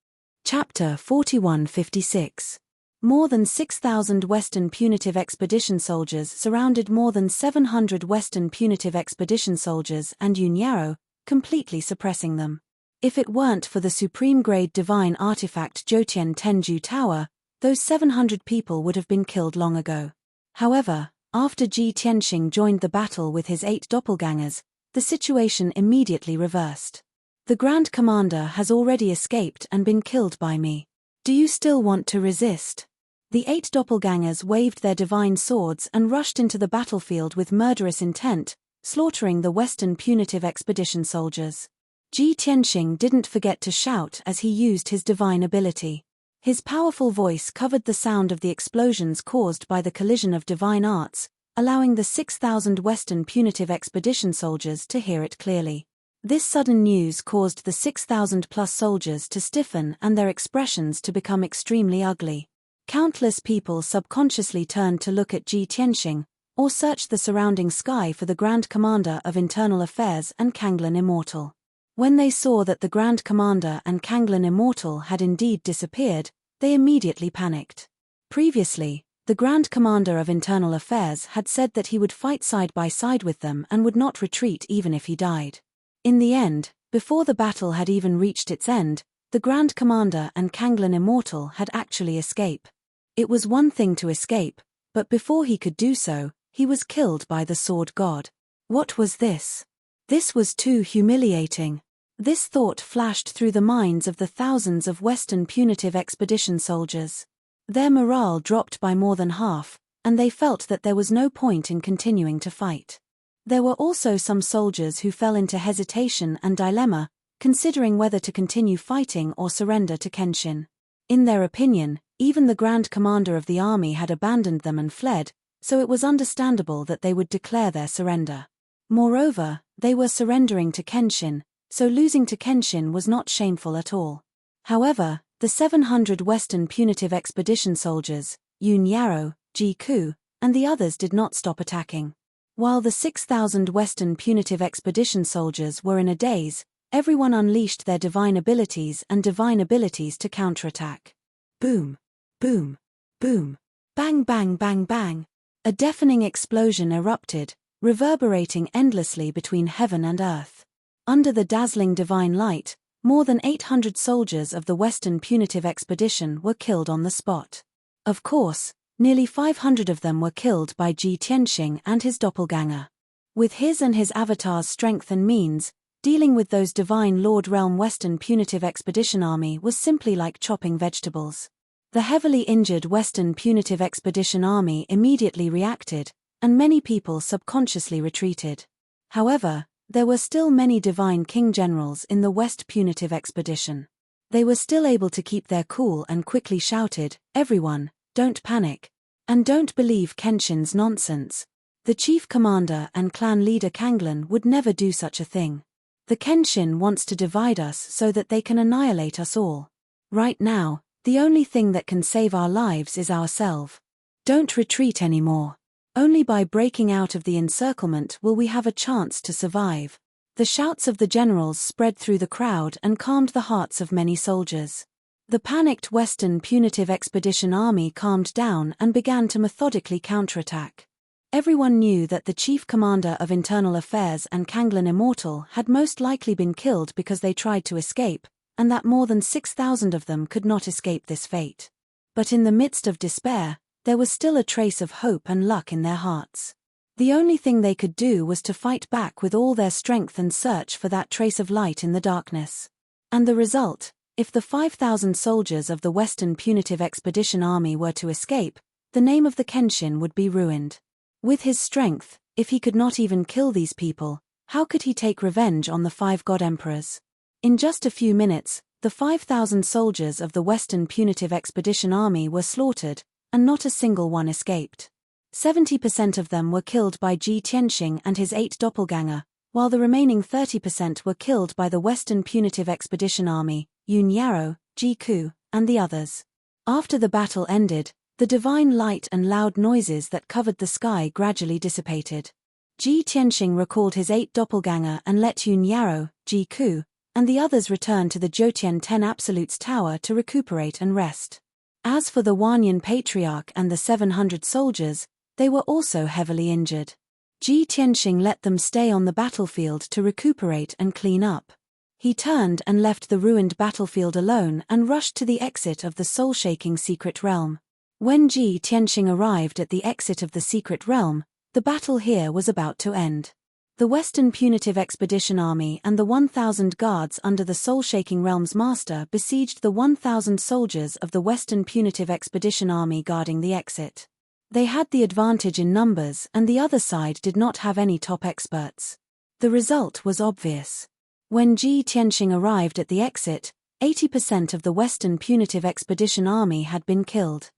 Speaker 1: Chapter 4156. More than 6,000 Western Punitive Expedition soldiers surrounded more than 700 Western Punitive Expedition soldiers and Yun Yarrow, completely suppressing them. If it weren't for the supreme-grade divine artifact Jotian Tenju Tower, those 700 people would have been killed long ago. However, after Ji Tianxing joined the battle with his 8 doppelgangers, the situation immediately reversed. The Grand Commander has already escaped and been killed by me. Do you still want to resist? The 8 doppelgangers waved their divine swords and rushed into the battlefield with murderous intent, slaughtering the Western Punitive Expedition soldiers. Ji Tianxing didn't forget to shout as he used his divine ability. His powerful voice covered the sound of the explosions caused by the collision of divine arts, allowing the 6,000 Western Punitive Expedition soldiers to hear it clearly. This sudden news caused the 6,000-plus soldiers to stiffen and their expressions to become extremely ugly. Countless people subconsciously turned to look at Ji Tianxing, or searched the surrounding sky for the Grand Commander of Internal Affairs and Kanglan Immortal. When they saw that the Grand Commander and Kanglan Immortal had indeed disappeared, they immediately panicked. Previously, the Grand Commander of Internal Affairs had said that he would fight side by side with them and would not retreat even if he died. In the end, before the battle had even reached its end, the Grand Commander and Kanglan Immortal had actually escaped. It was one thing to escape, but before he could do so, he was killed by the Sword God. What was this? This was too humiliating. This thought flashed through the minds of the thousands of Western punitive expedition soldiers. Their morale dropped by more than half, and they felt that there was no point in continuing to fight. There were also some soldiers who fell into hesitation and dilemma, considering whether to continue fighting or surrender to Kenshin. In their opinion, even the Grand Commander of the army had abandoned them and fled, so it was understandable that they would declare their surrender. Moreover, they were surrendering to Kenshin, so losing to Kenshin was not shameful at all. However, the 700 Western punitive expedition soldiers, Yun Yarrow, Ji Ku, and the others did not stop attacking. While the 6,000 Western punitive expedition soldiers were in a daze, everyone unleashed their divine abilities to counterattack. Boom! Boom! Boom! Bang bang bang bang! A deafening explosion erupted, reverberating endlessly between heaven and earth. Under the dazzling divine light, more than 800 soldiers of the Western punitive expedition were killed on the spot. Of course, nearly 500 of them were killed by Ji Tianxing and his doppelganger. With his and his avatar's strength and means, dealing with those divine Lord Realm Western punitive expedition army was simply like chopping vegetables. The heavily injured Western punitive expedition army immediately reacted, and many people subconsciously retreated. However, there were still many divine king generals in the West punitive expedition. They were still able to keep their cool and quickly shouted, "Everyone, don't panic. And don't believe Kenshin's nonsense. The chief commander and clan leader Kanglan would never do such a thing. The Kenshin wants to divide us so that they can annihilate us all. Right now, the only thing that can save our lives is ourselves. Don't retreat anymore. Only by breaking out of the encirclement will we have a chance to survive." The shouts of the generals spread through the crowd and calmed the hearts of many soldiers. The panicked Western punitive expedition army calmed down and began to methodically counterattack. Everyone knew that the chief commander of Internal Affairs and Kanglan Immortal had most likely been killed because they tried to escape, and that more than 6,000 of them could not escape this fate. But in the midst of despair, there was still a trace of hope and luck in their hearts. The only thing they could do was to fight back with all their strength and search for that trace of light in the darkness. And the result, if the 5,000 soldiers of the Western punitive expedition army were to escape, the name of the Kenshin would be ruined. With his strength, if he could not even kill these people, how could he take revenge on the 5 god emperors? In just a few minutes, the 5,000 soldiers of the Western punitive expedition army were slaughtered, and not a single one escaped. 70% of them were killed by Ji Tianxing and his 8 doppelganger, while the remaining 30% were killed by the Western punitive expedition army, Yun Yarrow, Ji Ku, and the others. After the battle ended, the divine light and loud noises that covered the sky gradually dissipated. Ji Tianxing recalled his 8 doppelganger and let Yun Yarrow, Ji Ku, and the others return to the Jotian 10 Absolutes Tower to recuperate and rest. As for the Wanyan Patriarch and the 700 soldiers, they were also heavily injured. Ji Tianxing let them stay on the battlefield to recuperate and clean up. He turned and left the ruined battlefield alone and rushed to the exit of the soul-shaking secret realm. When Ji Tianxing arrived at the exit of the secret realm, the battle here was about to end. The Western punitive expedition army and the 1,000 guards under the soul-shaking realm's master besieged the 1,000 soldiers of the Western punitive expedition army guarding the exit. They had the advantage in numbers and the other side did not have any top experts. The result was obvious. When Ji Tianxing arrived at the exit, 80% of the Western punitive expedition army had been killed.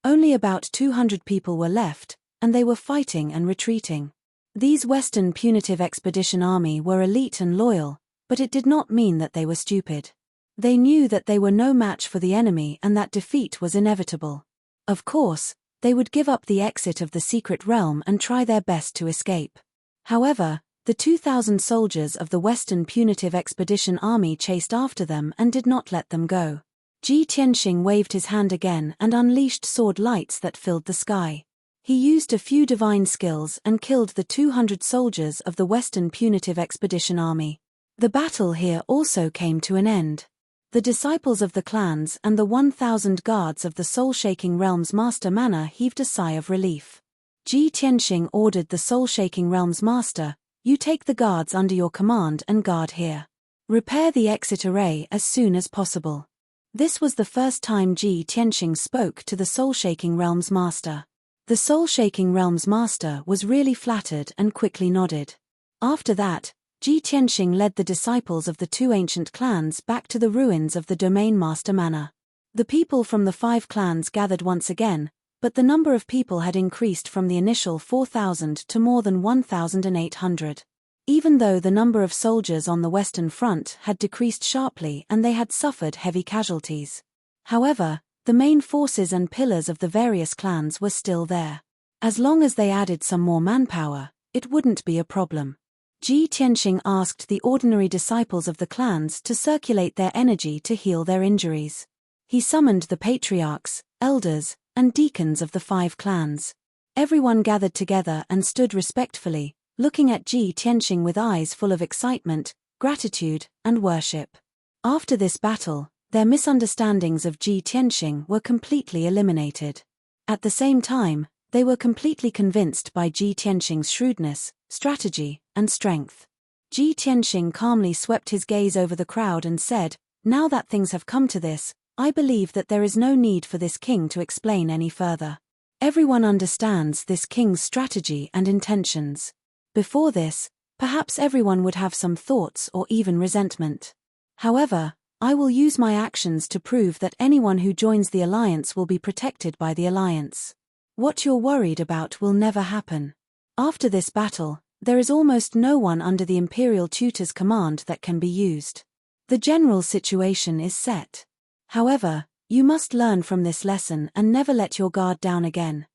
Speaker 1: Only about 200 people were left, and they were fighting and retreating. These Western punitive expedition army were elite and loyal, but it did not mean that they were stupid. They knew that they were no match for the enemy and that defeat was inevitable. Of course, they would give up the exit of the secret realm and try their best to escape. However, the 2,000 soldiers of the Western Punitive Expedition Army chased after them and did not let them go. Ji Tianxing waved his hand again and unleashed sword lights that filled the sky. He used a few divine skills and killed the 200 soldiers of the Western Punitive Expedition Army. The battle here also came to an end. The disciples of the clans and the 1,000 guards of the Soul-Shaking Realm's Master Mana heaved a sigh of relief. Ji Tianxing ordered the Soul-Shaking Realm's Master, "You take the guards under your command and guard here. Repair the exit array as soon as possible." This was the first time Ji Tianxing spoke to the Soul-Shaking Realm's Master. The Soul-Shaking Realm's Master was really flattered and quickly nodded. After that, Ji Tianxing led the disciples of the two ancient clans back to the ruins of the Domain Master Manor. The people from the 5 clans gathered once again, but the number of people had increased from the initial 4,000 to more than 1,800. Even though the number of soldiers on the Western Front had decreased sharply and they had suffered heavy casualties. However, the main forces and pillars of the various clans were still there. As long as they added some more manpower, it wouldn't be a problem. Ji Tianxing asked the ordinary disciples of the clans to circulate their energy to heal their injuries. He summoned the patriarchs, elders, and deacons of the 5 clans. Everyone gathered together and stood respectfully, looking at Ji Tianxing with eyes full of excitement, gratitude, and worship. After this battle, their misunderstandings of Ji Tianxing were completely eliminated. At the same time, they were completely convinced by Ji Tianxing's shrewdness, strategy, and strength. Ji Tianxing calmly swept his gaze over the crowd and said, "Now that things have come to this, I believe that there is no need for this king to explain any further. Everyone understands this king's strategy and intentions. Before this, perhaps everyone would have some thoughts or even resentment. However, I will use my actions to prove that anyone who joins the alliance will be protected by the alliance. What you're worried about will never happen. After this battle, there is almost no one under the Imperial Tutor's command that can be used. The general situation is set. However, you must learn from this lesson and never let your guard down again.